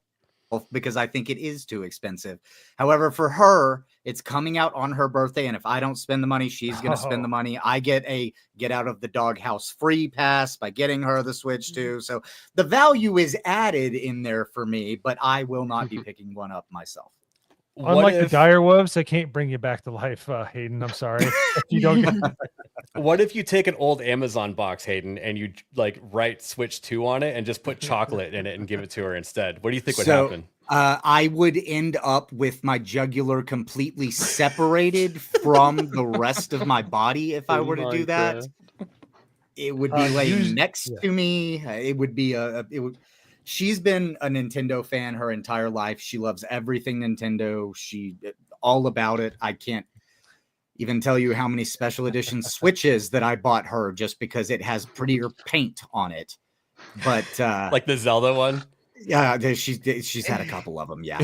because I think it is too expensive. However, for her, it's coming out on her birthday, and if I don't spend the money, she's going to spend the money. I get a get out of the doghouse free pass by getting her the Switch 2. So the value is added in there for me, but I will not be picking one up myself. Unlike the Direwolves, I can't bring you back to life, Hayden. I'm sorry. If you don't get What if you take an old Amazon box, Hayden, and you like write Switch 2 on it and just put chocolate in it and give it to her instead? What do you think would happen? I would end up with my jugular completely separated from the rest of my body if I were to do that. It would be laying next to me. It would be She's been a Nintendo fan her entire life. She loves everything Nintendo. She all about it. I can't even tell you how many special edition Switches that I bought her just because it has prettier paint on it. But like the Zelda one. Yeah, she's had a couple of them. Yeah.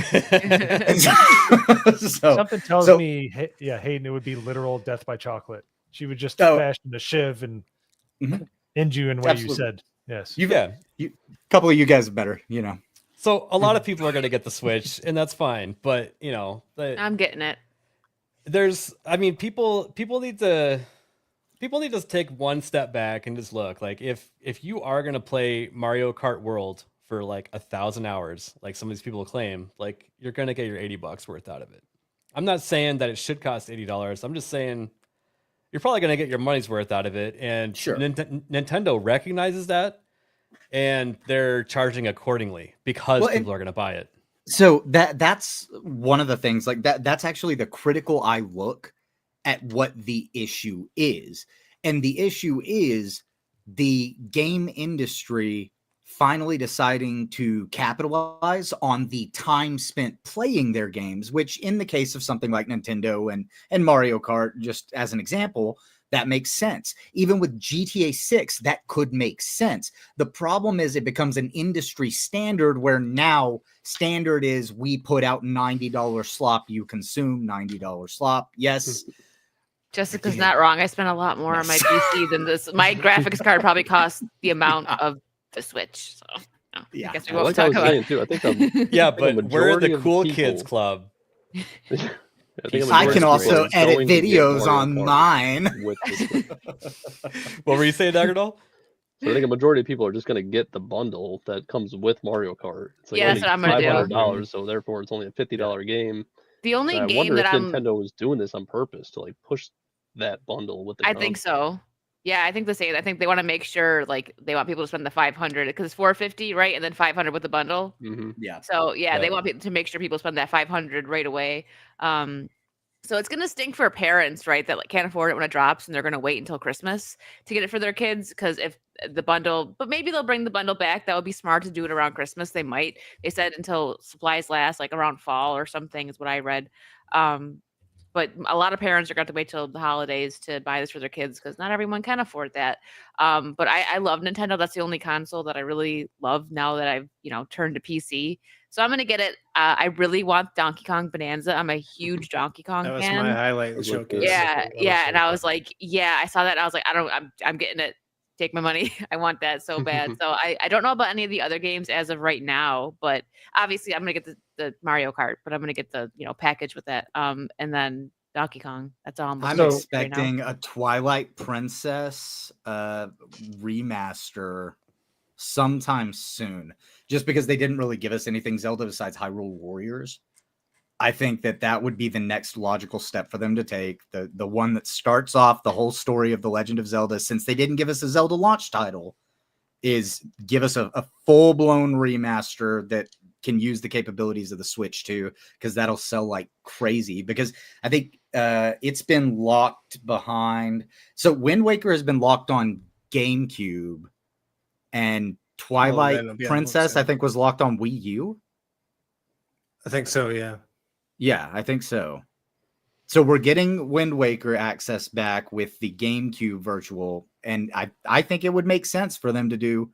Something tells me, Hayden, it would be literal death by chocolate. She would just fashion a shiv and end you in what you said. Yes. Yeah. A couple of you guys are better, you know. So a lot of people are going to get the Switch, and that's fine. But I'm getting it. People need to take one step back and just look. Like if you are going to play Mario Kart World for like 1,000 hours, like some of these people claim, like you're going to get your $80 worth out of it. I'm not saying that it should cost $80. I'm just saying you're probably going to get your money's worth out of it. And Nintendo recognizes that, and they're charging accordingly because people are going to buy it. So that's one of the things, like that's actually the critical eye look at what the issue is. And the issue is the game industry finally deciding to capitalize on the time spent playing their games, which in the case of something like Nintendo and Mario Kart, just as an example, that makes sense. Even with GTA 6, that could make sense. The problem is it becomes an industry standard where now standard is we put out $90 slop, you consume $90 slop. Yes. Jessica's not wrong. I spent a lot more on my PC than this. My graphics card probably cost the amount of the Switch. So yeah, I guess we won't talk about it. Too. I think yeah, but we're the cool kids club. I can also edit videos on mine. What were you saying, Daggerdoll? So I think a majority of people are just going to get the bundle that comes with Mario Kart. It's like that's what I'm going to do. $500, so therefore it's only a $50 game. The only and I game wonder that if I'm Nintendo was doing this on purpose to like push that bundle with the. I think so. Yeah, I think the same. I think they want to make sure like they want people to spend the $500 because it's $450, right? And then $500 with the bundle. Mm-hmm. Yeah. So they want people to make sure people spend that $500 right away. So it's gonna stink for parents, right? That like can't afford it when it drops, and they're gonna wait until Christmas to get it for their kids. Because if the bundle, but maybe they'll bring the bundle back. That would be smart to do it around Christmas. They might. They said until supplies last, like around fall or something, is what I read. But a lot of parents are going to wait till the holidays to buy this for their kids because not everyone can afford that. But I love Nintendo. That's the only console that I really love now that I've turned to PC. So I'm going to get it. I really want Donkey Kong Bonanza. I'm a huge Donkey Kong fan. That was my highlight in the showcase. Yeah. And I was like, I saw that and I was like, I'm getting it. Take my money. I want that so bad. So I don't know about any of the other games as of right now, but obviously I'm going to get the Mario Kart, but I'm going to get the, package with that. And then Donkey Kong. That's all I'm expecting a Twilight Princess remaster sometime soon, just because they didn't really give us anything Zelda besides Hyrule Warriors. I think that would be the next logical step for them to take. The one that starts off the whole story of The Legend of Zelda, since they didn't give us a Zelda launch title, is give us a full-blown remaster that can use the capabilities of the Switch too, because that'll sell like crazy. Because I think it's been locked behind. So Wind Waker has been locked on GameCube, and Twilight Princess, I think, was locked on Wii U. I think so, yeah. Yeah, I think so. So we're getting Wind Waker access back with the GameCube virtual, and I think it would make sense for them to do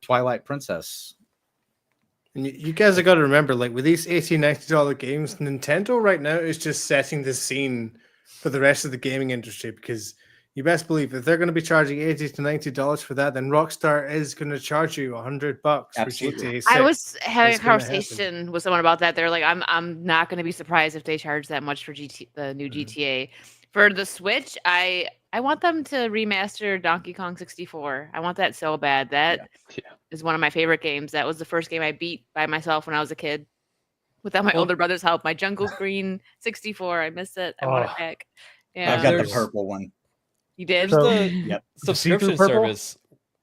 Twilight Princess. And you guys have got to remember, like with these $80, $90 games, Nintendo right now is just setting the scene for the rest of the gaming industry, because you best believe if they're going to be charging $80 to $90 for that, then Rockstar is going to charge you $100 for GTA 6. I was having a conversation with someone about that. They're like, I'm not going to be surprised if they charge that much for the new GTA. For the Switch, I want them to remaster Donkey Kong 64. I want that so bad. That is one of my favorite games. That was the first game I beat by myself when I was a kid, without my older brother's help. My Jungle Green 64. I miss it. I want it back. Yeah, I've got the purple one. You did? There's the Yep. subscription service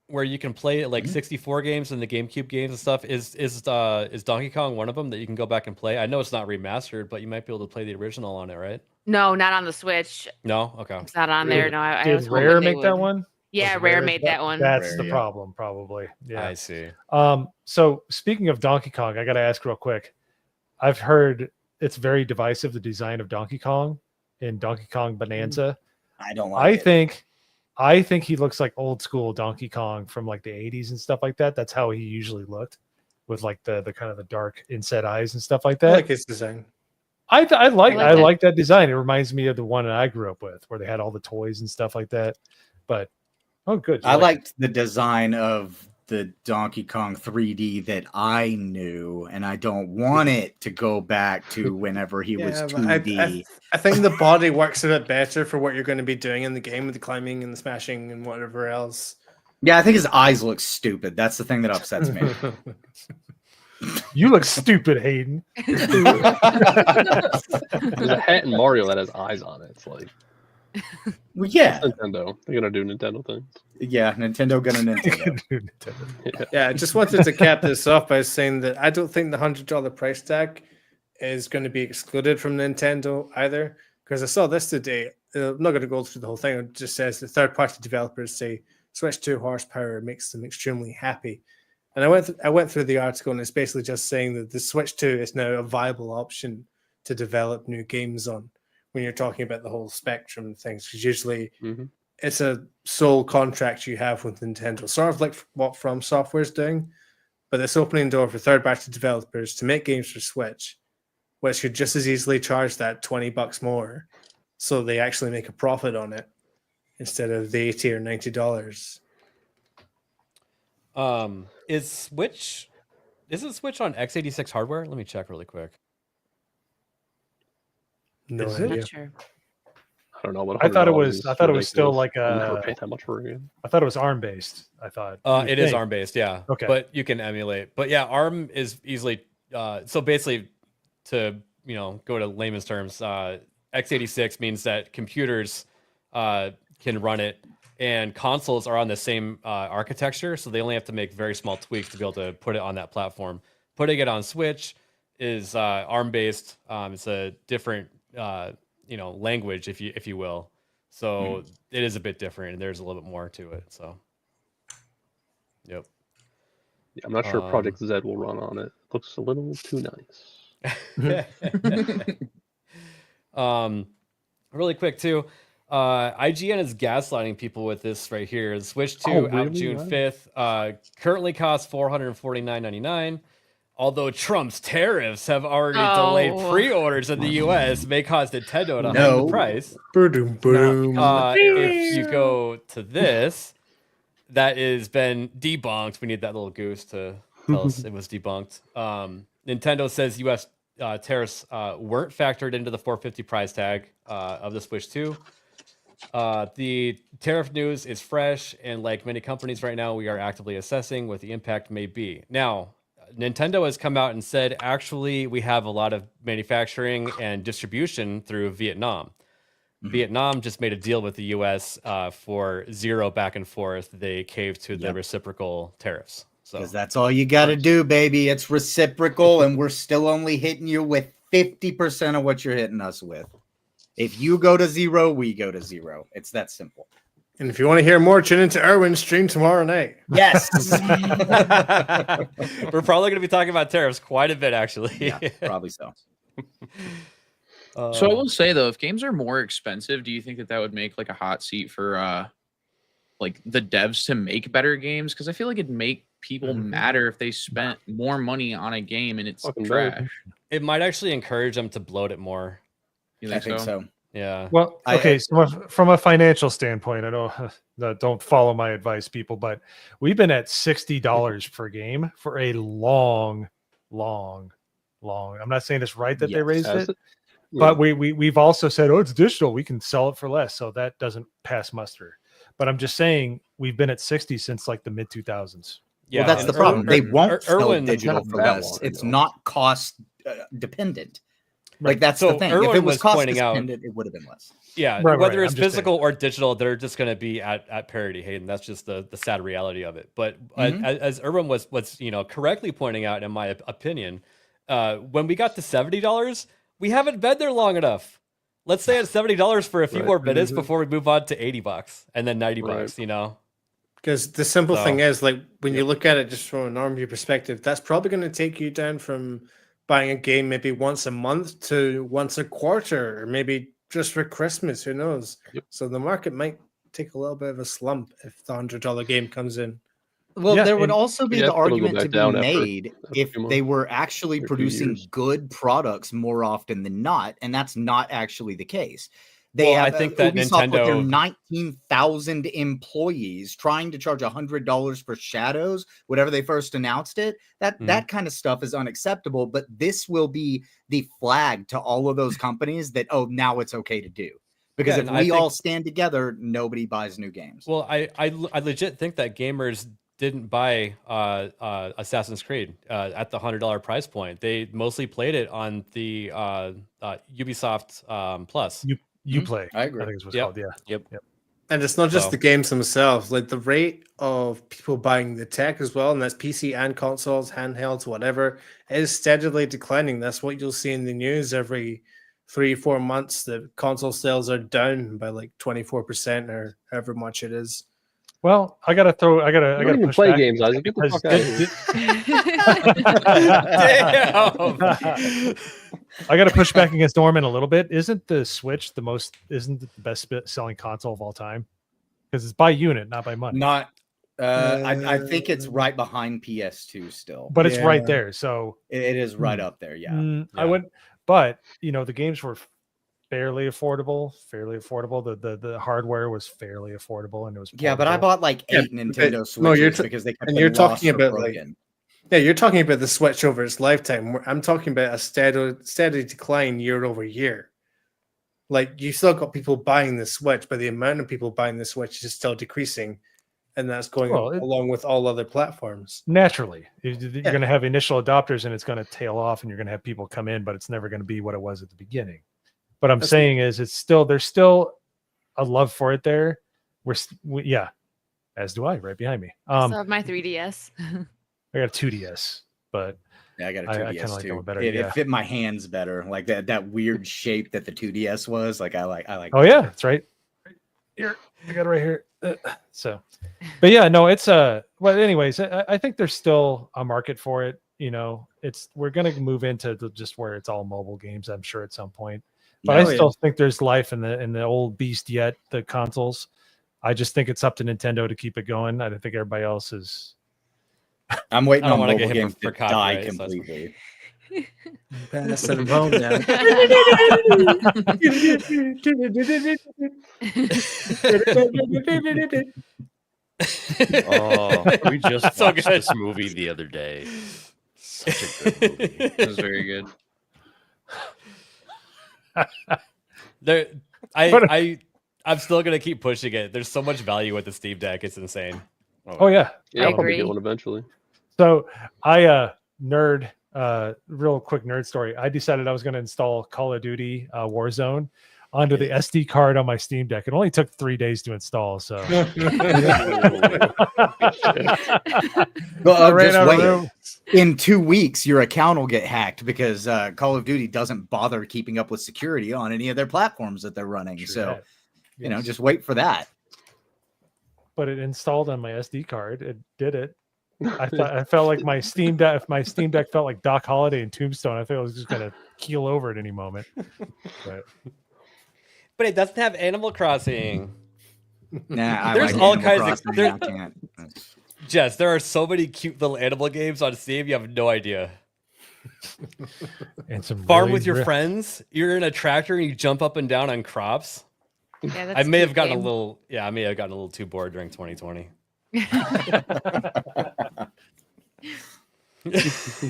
where you can play like 64 games and the GameCube games and stuff. Is Donkey Kong one of them that you can go back and play? I know it's not remastered, but you might be able to play the original on it, right? No, not on the Switch. No, okay. It's not on there. No, I was Did Rare make would. that one? Yeah, Rare made that one. That's the problem, probably. Yeah, I see. So speaking of Donkey Kong, I got to ask real quick. I've heard it's very divisive, the design of Donkey Kong in Donkey Kong Bonanza. I don't like it. I think he looks like old school Donkey Kong from like the 80s and stuff like that. That's how he usually looked, with like the kind of the dark inset eyes and stuff like that. I like his design. I like that design. It reminds me of the one that I grew up with, where they had all the toys and stuff like that. But Oh, good. I liked the design of the Donkey Kong 3D that I knew, and I don't want it to go back to whenever he was but 2D. I think the body works a bit better for what you're going to be doing in the game with the climbing and the smashing and whatever else. Yeah, I think his eyes look stupid. That's the thing that upsets me. You look stupid, Hayden. There's a hat in Mario that has eyes on it. It's like, well, yeah, it's Nintendo. They're gonna do Nintendo things. Yeah, Nintendo gonna Nintendo. Yeah, I just wanted to cap this off by saying that I don't think the $100 price tag is going to be excluded from Nintendo either. Because I saw this today. I'm not going to go through the whole thing. It just says the third-party developers say Switch 2 horsepower makes them extremely happy. And I went through the article, and it's basically just saying that the Switch 2 is now a viable option to develop new games on when you're talking about the whole spectrum of things. Because usually it's a sole contract you have with Nintendo, sort of like what From Software is doing, but it's opening the door for third-party developers to make games for Switch, which could just as easily charge that $20 more, so they actually make a profit on it instead of the $80 or $90. Is it Switch on x86 hardware? Let me check really quick. No Is it? idea. Not sure. I don't know what. I thought it was. $100 I thought it was still ridiculous. like I'll never a. pay that much for a game. I thought it was ARM based. I thought. It is ARM based, yeah. Okay. But you can emulate. But yeah, ARM is easily. So basically, to go to layman's terms, x86 means that computers can run it, and consoles are on the same architecture, so they only have to make very small tweaks to be able to put it on that platform. Putting it on Switch is ARM based. It's a different language, if you will. So it is a bit different, and there's a little bit more to it. So, yep. Yeah, I'm not sure Project Z will run on it. Looks a little too nice. Really quick too. IGN is gaslighting people with this right here. The Switch 2 out June 5th. Currently costs $449.99. Although Trump's tariffs have already delayed pre-orders in the U.S., may cause Nintendo to hike the price. If you go to this, that has been debunked. We need that little goose to tell us it was debunked. Nintendo says U.S. Tariffs weren't factored into the $450 price tag of the Switch 2. The tariff news is fresh, and like many companies right now, we are actively assessing what the impact may be. Now, Nintendo has come out and said, actually, we have a lot of manufacturing and distribution through Vietnam. Vietnam just made a deal with the U.S. For zero back and forth. They caved to the reciprocal tariffs. Because that's all you got to do, baby. It's reciprocal, and we're still only hitting you with 50% of what you're hitting us with. If you go to zero, we go to zero. It's that simple. And if you want to hear more, tune into Erwin's stream tomorrow night. Yes. We're probably going to be talking about tariffs quite a bit, actually. Yeah, probably so. So I will say though, if games are more expensive, do you think that would make like a hot seat for like the devs to make better games? Because I feel like it'd make people madder if they spent more money on a game and it's trash. It might actually encourage them to bloat it more. You think so? Yeah. Well, okay. So from a financial standpoint, I know don't follow my advice, people, but we've been at $60 per game for a long. I'm not saying it's right that they raised it, but we've also said, oh, it's digital. We can sell it for less, so that doesn't pass muster. But I'm just saying we've been at 60 since like the mid 2000s. Yeah, well, that's the problem. They won't sell digital for less. It's not cost dependent. Like that's the thing. If it was cost dependent, it would have been less. Yeah, whether it's physical or digital, they're just going to be at parity, Hayden. That's just the sad reality of it. But as Erwin was correctly pointing out, in my opinion, when we got to $70, we haven't been there long enough. Let's say it's $70 for a few more minutes before we move on to $80 and then $90. Because the simple thing is, like, when you look at it just from an army perspective, that's probably going to take you down from buying a game maybe once a month to once a quarter, or maybe just for Christmas. Who knows? So the market might take a little bit of a slump if the $100 game comes in. Well, there would also be the argument to be made if they were actually producing good products more often than not, and that's not actually the case. They Well, have I think that Ubisoft with their Nintendo- 19,000 employees trying to charge $100 for Shadows, whatever they first announced it. That kind of stuff is unacceptable. But this will be the flag to all of those companies that now it's okay to do. Because Yeah, if and I we all think- stand together, nobody buys new games. Well, I legit think that gamers didn't buy Assassin's Creed at the $100 price point. They mostly played it on the Ubisoft Plus. Uplay. I agree. I think it's what's Yep. called. Yeah. Yep. And it's not just So- the games themselves. Like the rate of people buying the tech as well, and that's PC and consoles, handhelds, whatever, is steadily declining. That's what you'll see in the news every 3-4 months. The console sales are down by like 24% or however much it is. Well, I gotta don't even push play back games, against Isaac. Get the because fuck out of here. I got to push back against Norman a little bit. Isn't the Switch isn't it the best selling console of all time? Because it's by unit, not by money. Not. I think it's right behind PS2 still, But it's right there. So it is right up there. Yeah. I wouldn't. But the games were fairly affordable. The hardware was fairly affordable, and it was Yeah, but I portable. bought like 8 Nintendo Switches No, you're because they kept and getting you're talking lost or about like broken. you're talking about the Switch over its lifetime. I'm talking about a steady decline year over year. Like you still got people buying the Switch, but the amount of people buying the Switch is still decreasing, and that's going along with all other platforms. Naturally, you're going to have initial adopters, and it's going to tail off, and you're going to have people come in, but it's never going to be what it was at the beginning. What I'm saying is, there's still a love for it there. Yeah, as do I, right behind me. I still have my 3DS. I got a 2DS, but Yeah, I got a I 2DS kind of like that too. one better. It Yeah. fit my hands better, like that weird shape that the 2DS was. Like I like. Oh yeah, that's right. Here, I got it right here. So, but yeah, no, it's well. Anyways, I think there's still a market for it. We're gonna move into just where it's all mobile games. I'm sure at some point, but I still think there's life in the old beast yet. The consoles. I just think it's up to Nintendo to keep it going. I don't think everybody else is. I'm waiting I don't on wanna mobile get hit games for to die copyright, so that's- completely. Pass it around now. Oh, we just So watched good. this movie the other day. Such a good movie. It was very good. I'm still gonna keep pushing it. There's so much value with the Steam Deck. It's insane. Oh yeah, Yeah, I'll probably get one eventually. So real quick nerd story. I decided I was going to install Call of Duty Warzone onto the SD card on my Steam Deck. It only took 3 days to install. So Well, ran just out of wait. room. In 2 weeks, your account will get hacked because Call of Duty doesn't bother keeping up with security on any of their platforms that they're running. True so, that. Yes. just wait for that. But it installed on my SD card. It did it. I felt like my Steam Deck. If my Steam Deck felt like Doc Holliday and Tombstone, I thought I was just going to keel over at any moment. But it doesn't have Animal Crossing. Nah, I There's like all Animal kinds Crossing, of. I can't. Jess, there are so many cute little animal games on Steam. You have no idea. And some Farm really with your friends. You're in a tractor and you jump up and down on crops. Yeah, that's I may a have cute gotten game. a little. Yeah, I may have gotten a little too bored during 2020.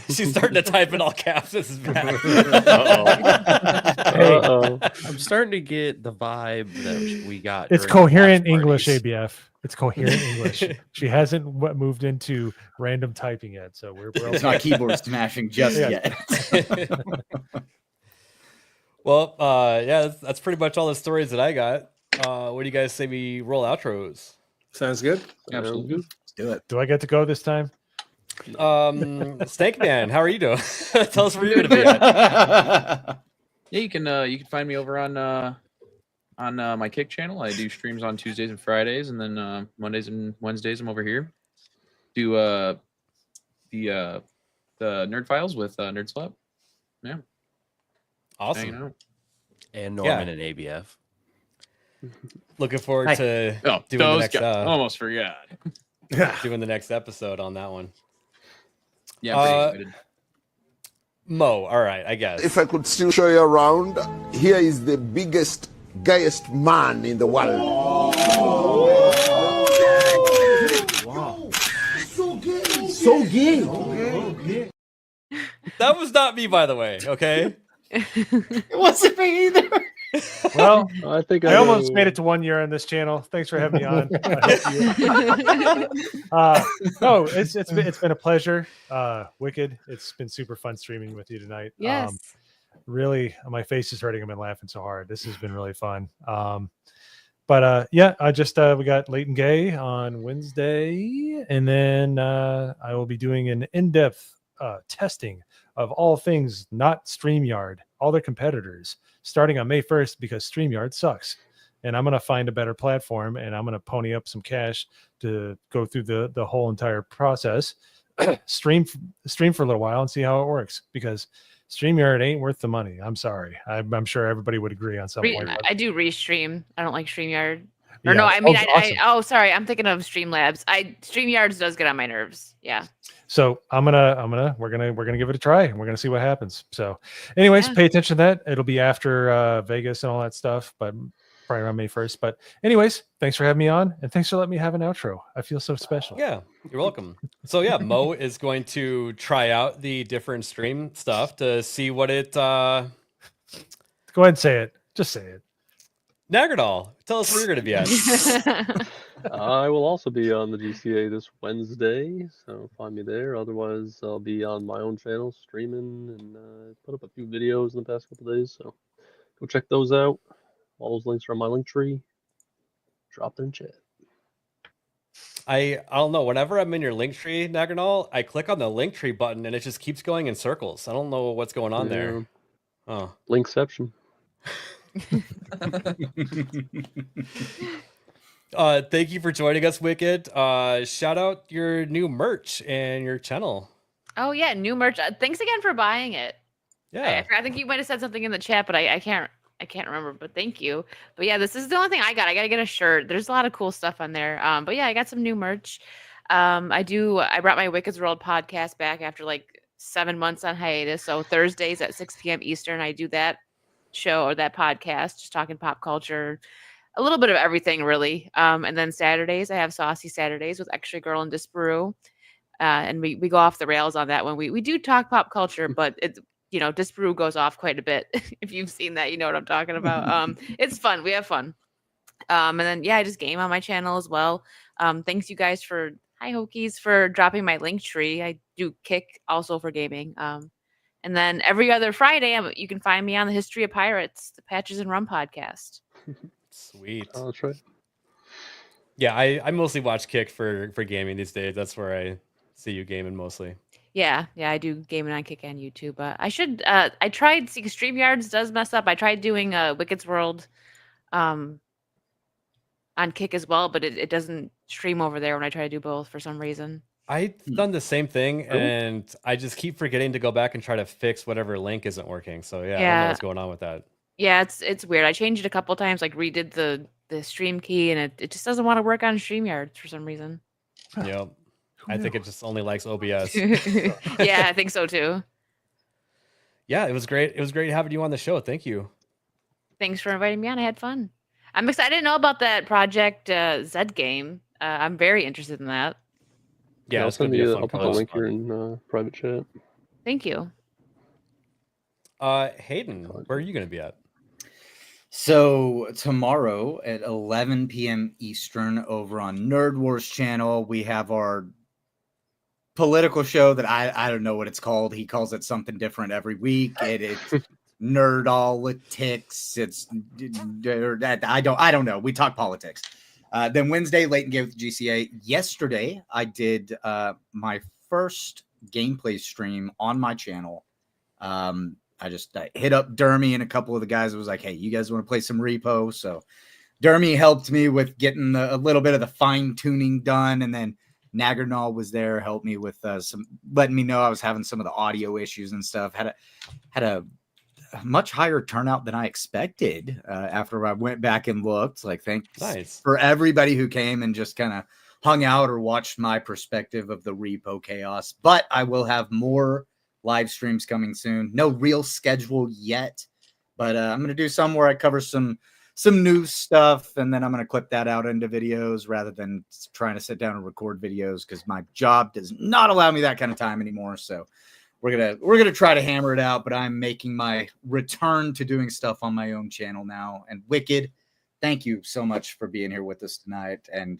She's starting to type in all caps. This is bad. I'm starting to get the vibe that we got. It's during the coherent watch English, parties. ABF. It's coherent English. She hasn't moved into random typing yet, so we're It's not keyboard smashing just yet. Well, yeah, that's pretty much all the stories that I got. What do you guys say we roll outros? Sounds good. Absolutely. Let's do it. Do I get to go this time? Snake Man, how are you doing? Tell us where you're gonna be at. Yeah, you can find me over on my Kick channel. I do streams on Tuesdays and Fridays, and then Mondays and Wednesdays I'm over here. Do the Nerd Files with Nerd Slap. Yeah. Awesome. Hanging out. And Norman and ABF. Looking forward to doing the those next. guys. Almost forgot. Doing the next episode on that one. Yeah, I'm pretty excited. Mo, all right, I guess. If I could still show you around, here is the biggest gayest man in the world. Wow. So gay. So gay. That was not me, by the way. Okay. It wasn't me either. Well, I think I I almost know. made it to 1 year on this channel. Thanks for having me on. No, it's been a pleasure. Wicked. It's been super fun streaming with you tonight. Yes. Really, my face is hurting. I've been laughing so hard. This has been really fun. But yeah, I just we got Leighton Gay on Wednesday, and then I will be doing an in-depth testing of all things not StreamYard, all their competitors, starting on May 1st because StreamYard sucks. And I'm going to find a better platform, and I'm going to pony up some cash to go through the whole entire process, stream for a little while and see how it works, because StreamYard ain't worth the money. I'm sorry. I'm sure everybody would agree on something like that. I do restream. I don't like StreamYard. Yeah, Or no, I mean, awesome. oh, sorry. I'm thinking of Streamlabs. StreamYards does get on my nerves. Yeah. So we're gonna give it a try, and we're gonna see what happens. So, anyways, Yeah. pay attention to that. It'll be after Vegas and all that stuff, but probably around May 1st. But anyways, thanks for having me on, and thanks for letting me have an outro. I feel so special. Yeah, you're welcome. So yeah, Mo is going to try out the different stream stuff to see what it. Go ahead and say it. Just say it. Nagardal, tell us where you're going to be at. I will also be on the GCA this Wednesday, so find me there. Otherwise, I'll be on my own channel streaming and put up a few videos in the past couple days. So go check those out. All those links are on my link tree. Drop them in chat. I don't know. Whenever I'm in your link tree, Nagardal, I click on the link tree button and it just keeps going in circles. I don't know what's going on there. Oh, Linkception. Thank you for joining us, Wicked. Shout out your new merch and your channel. Oh yeah, new merch. Thanks again for buying it. Yeah. I think you might have said something in the chat, but I can't remember. But thank you. But yeah, this is the only thing I got. I gotta get a shirt. There's a lot of cool stuff on there. But yeah, I got some new merch. I brought my Wicked's World podcast back after like 7 months on hiatus. So Thursdays at 6 p.m. Eastern, I do that show or that podcast, just talking pop culture, a little bit of everything really. And then Saturdays, I have Saucy Saturdays with Extra Girl and Disparu. And we go off the rails on that one. We do talk pop culture, but it's, Disparu goes off quite a bit. If you've seen that, you know what I'm talking about. It's fun. We have fun. And then, yeah, I just game on my channel as well. Thanks you guys for Hokies for dropping my link tree. I do Kick also for gaming. And then every other Friday, you can find me on the History of Pirates, the Patches and Rum podcast. Sweet. Oh, that's right. Yeah, I mostly watch Kick for gaming these days. That's where I see you gaming mostly. Yeah, I do gaming on Kick and YouTube. I tried, StreamYards does mess up. I tried doing Wicked's World on Kick as well, but it doesn't stream over there when I try to do both for some reason. I've done the same thing, and I just keep forgetting to go back and try to fix whatever link isn't working. So yeah, I don't know what's going on with that. Yeah, it's weird. I changed it a couple times, like redid the stream key, and it just doesn't want to work on StreamYards for some reason. Yep. I think it just only likes OBS. Yeah, I think so too. Yeah, it was great. It was great having you on the show. Thank you. Thanks for inviting me on. I had fun. I'm excited to know about that Project Z game. I'm very interested in that. Yeah, I'll send you. I'll put the link here in private chat. Thank you. Hayden, where are you going to be at? So tomorrow at 11 p.m. Eastern over on Nerd Wars channel, we have our political show that I don't know what it's called. He calls it something different every week. It's Nerdolitics. It's I don't know. We talk politics. Then Wednesday, Leighton Gay with the GCA. Yesterday, I did my first gameplay stream on my channel. I just hit up Dermy and a couple of the guys. I was like, hey, you guys want to play some Repo? So Dermy helped me with getting a little bit of the fine tuning done. And then Nagardal was there, helped me with some, letting me know I was having some of the audio issues and stuff. Had a much higher turnout than I expected after I went back and looked. Like, thanks for everybody who came and just kind of hung out or watched my perspective of the Repo chaos. But I will have more live streams coming soon. No real schedule yet, but I'm going to do some where I cover some some news stuff, and then I'm going to clip that out into videos rather than trying to sit down and record videos because my job does not allow me that kind of time anymore. So we're gonna try to hammer it out. But I'm making my return to doing stuff on my own channel now. And Wicked, thank you so much for being here with us tonight, and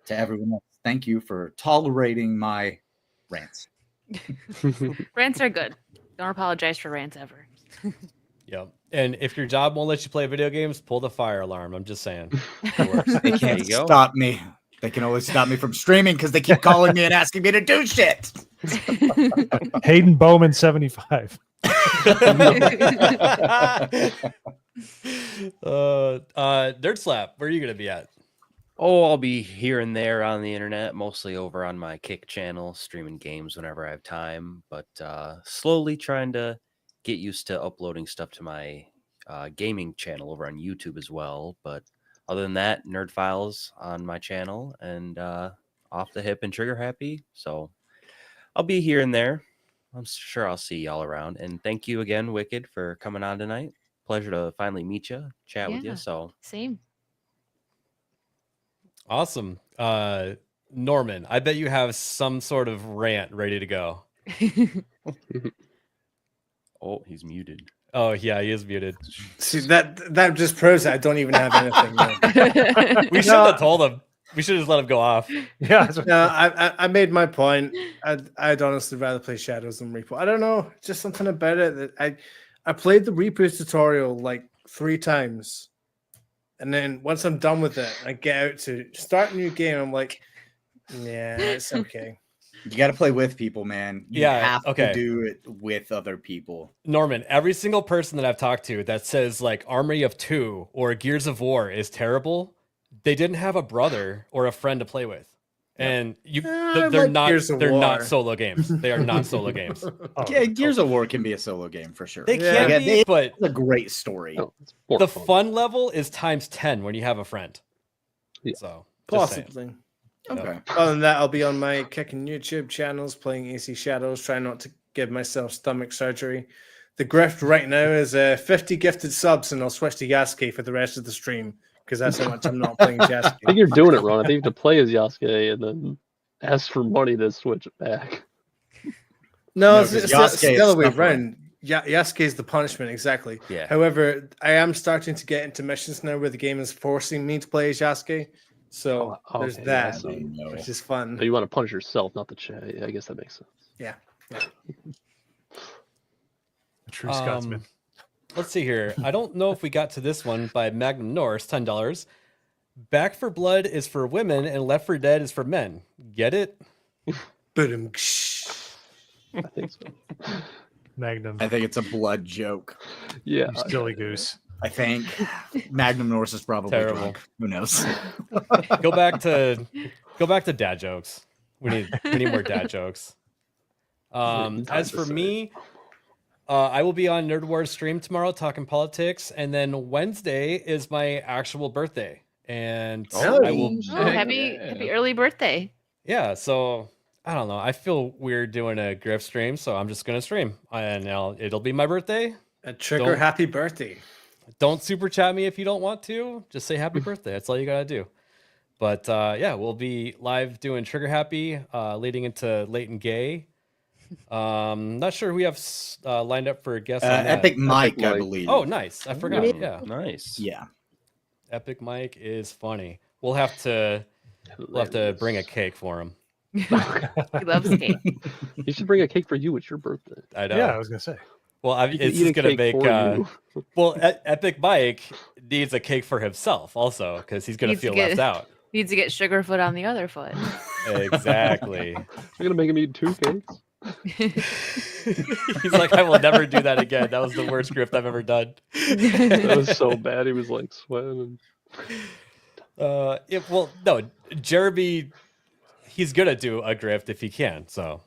to everyone else, thank you for tolerating my rants. Rants are good. Don't apologize for rants ever. Yep. And if your job won't let you play video games, pull the fire alarm. I'm just saying. They can't stop me. They can always stop me from streaming because they keep calling me and asking me to do shit. Hayden Bowman 75. Nerd Slap, where are you gonna be at? Oh, I'll be here and there on the internet, mostly over on my Kick channel, streaming games whenever I have time, but slowly trying to get used to uploading stuff to my gaming channel over on YouTube as well. But other than that, Nerd Files on my channel, and Off the Hip and Trigger Happy. So I'll be here and there. I'm sure I'll see y'all around. And thank you again, Wicked, for coming on tonight. Pleasure to finally meet you, chat with you. So same. Awesome. Norman, I bet you have some sort of rant ready to go. Oh, he's muted. Oh, yeah, he is muted. See, that just proves that I don't even have anything. We should have told him. We should have let him go off. Yeah. No, I made my point. I'd honestly rather play Shadows than Repo. I don't know, just something about it that I played the Repo tutorial like 3 times, and then once I'm done with it, I get out to start a new game. I'm like, yeah, it's okay. You got to play with people, man. You have to do it with other people. Norman, every single person that I've talked to that says like Army of Two or Gears of War is terrible, they didn't have a brother or a friend to play with. And they're not solo games. They are not solo games. Yeah, Gears of War can be a solo game for sure. They can be, but it's a great story. The fun level is times 10 when you have a friend. So just saying. Possibly. Okay. Other than that, I'll be on my kicking YouTube channels playing AC Shadows, trying not to give myself stomach surgery. The grift right now is 50 gifted subs, and I'll switch to Yasuke for the rest of the stream because that's how much I'm not playing Yasuke. I think you're doing it wrong. I think you have to play as Yasuke and then ask for money to switch it back. No, it's the other way around. Yasuke is the punishment, exactly. Yeah. However, I am starting to get into missions now where the game is forcing me to play as Yasuke. So there's that, which is fun. So you want to punish yourself, not the chat. Yeah, I guess that makes sense. Yeah. A true Scotsman. Let's see here. I don't know if we got to this one by Magnum Norse, $10. Back for Blood is for women and Left 4 Dead is for men. Get it? I think so. Magnum. I think it's a blood joke. Yeah. You silly goose. I think Magnum Norse is probably Terrible. drunk. Who knows? Go back to dad jokes. We need more dad jokes. As for me, I will be on Nerd Wars stream tomorrow talking politics, and then Wednesday is my actual birthday, and I will. Happy early birthday! Yeah, so I don't know. I feel weird doing a Griff stream, so I'm just gonna stream, and it'll be my birthday. A trigger happy birthday. Don't super chat me if you don't want to. Just say happy birthday. That's all you gotta do. But yeah, we'll be live doing Trigger Happy, leading into Late and Gay. Not sure who we have lined up for guests. On that. Epic Mike, I believe. Oh, nice. I forgot. Yeah, nice. Yeah, Epic Mike is funny. We'll have to bring a cake for him. He loves cake. You should bring a cake for you. It's your birthday. I know. Yeah, I was gonna say. Well, it's just gonna make. Well, Epic Mike needs a cake for himself also because he's gonna feel left out. Needs to get Sugarfoot on the other foot. Exactly. You're gonna make him eat 2 cakes. He's like, I will never do that again. That was the worst grift I've ever done. That was so bad. He was like sweating. Well, no, Jeremy, he's gonna do a grift if he can. So,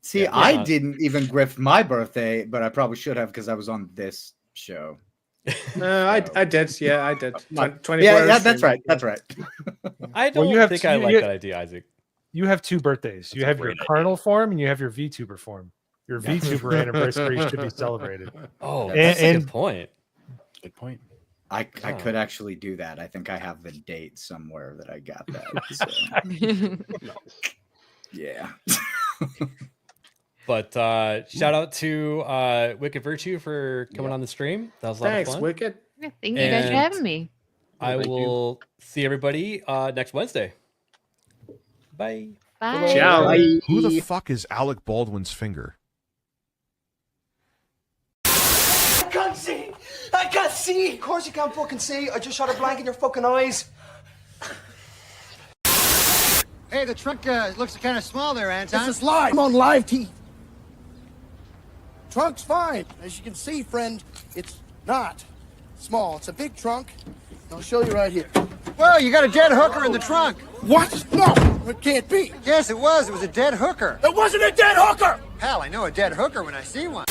see, yeah, I didn't even grift my birthday, but I probably should have because I was on this show. I did. Yeah, I did. 24 yeah, that's right. That's right. I don't think I like that idea, Isaac. You have 2 birthdays. You have your carnal form and you have your VTuber form. Your VTuber anniversary should be celebrated. Oh, that's a good point. Good point. I could actually do that. I think I have the date somewhere that I got that. So. Yeah. But shout out to Wicked Virtue for coming on the stream. That was a lot Thanks, of fun. Wicked. Yeah, thank you guys for having me. I will see everybody next Wednesday. Bye. Bye. Ciao. Bye. Who the fuck is Alec Baldwin's finger? I can't see! I can't see! Of course you can't fucking see. I just shot a blank in your fucking eyes. Hey, the truck looks kind of small there, Anton. This is live. I'm on live TV. Trunk's fine. As you can see, friend, it's not small. It's a big trunk. I'll show you right here. Well, you got a dead hooker in the trunk. What? No, it can't be. Yes, it was. It was a dead hooker. It wasn't a dead hooker! Hell, I know a dead hooker when I see one.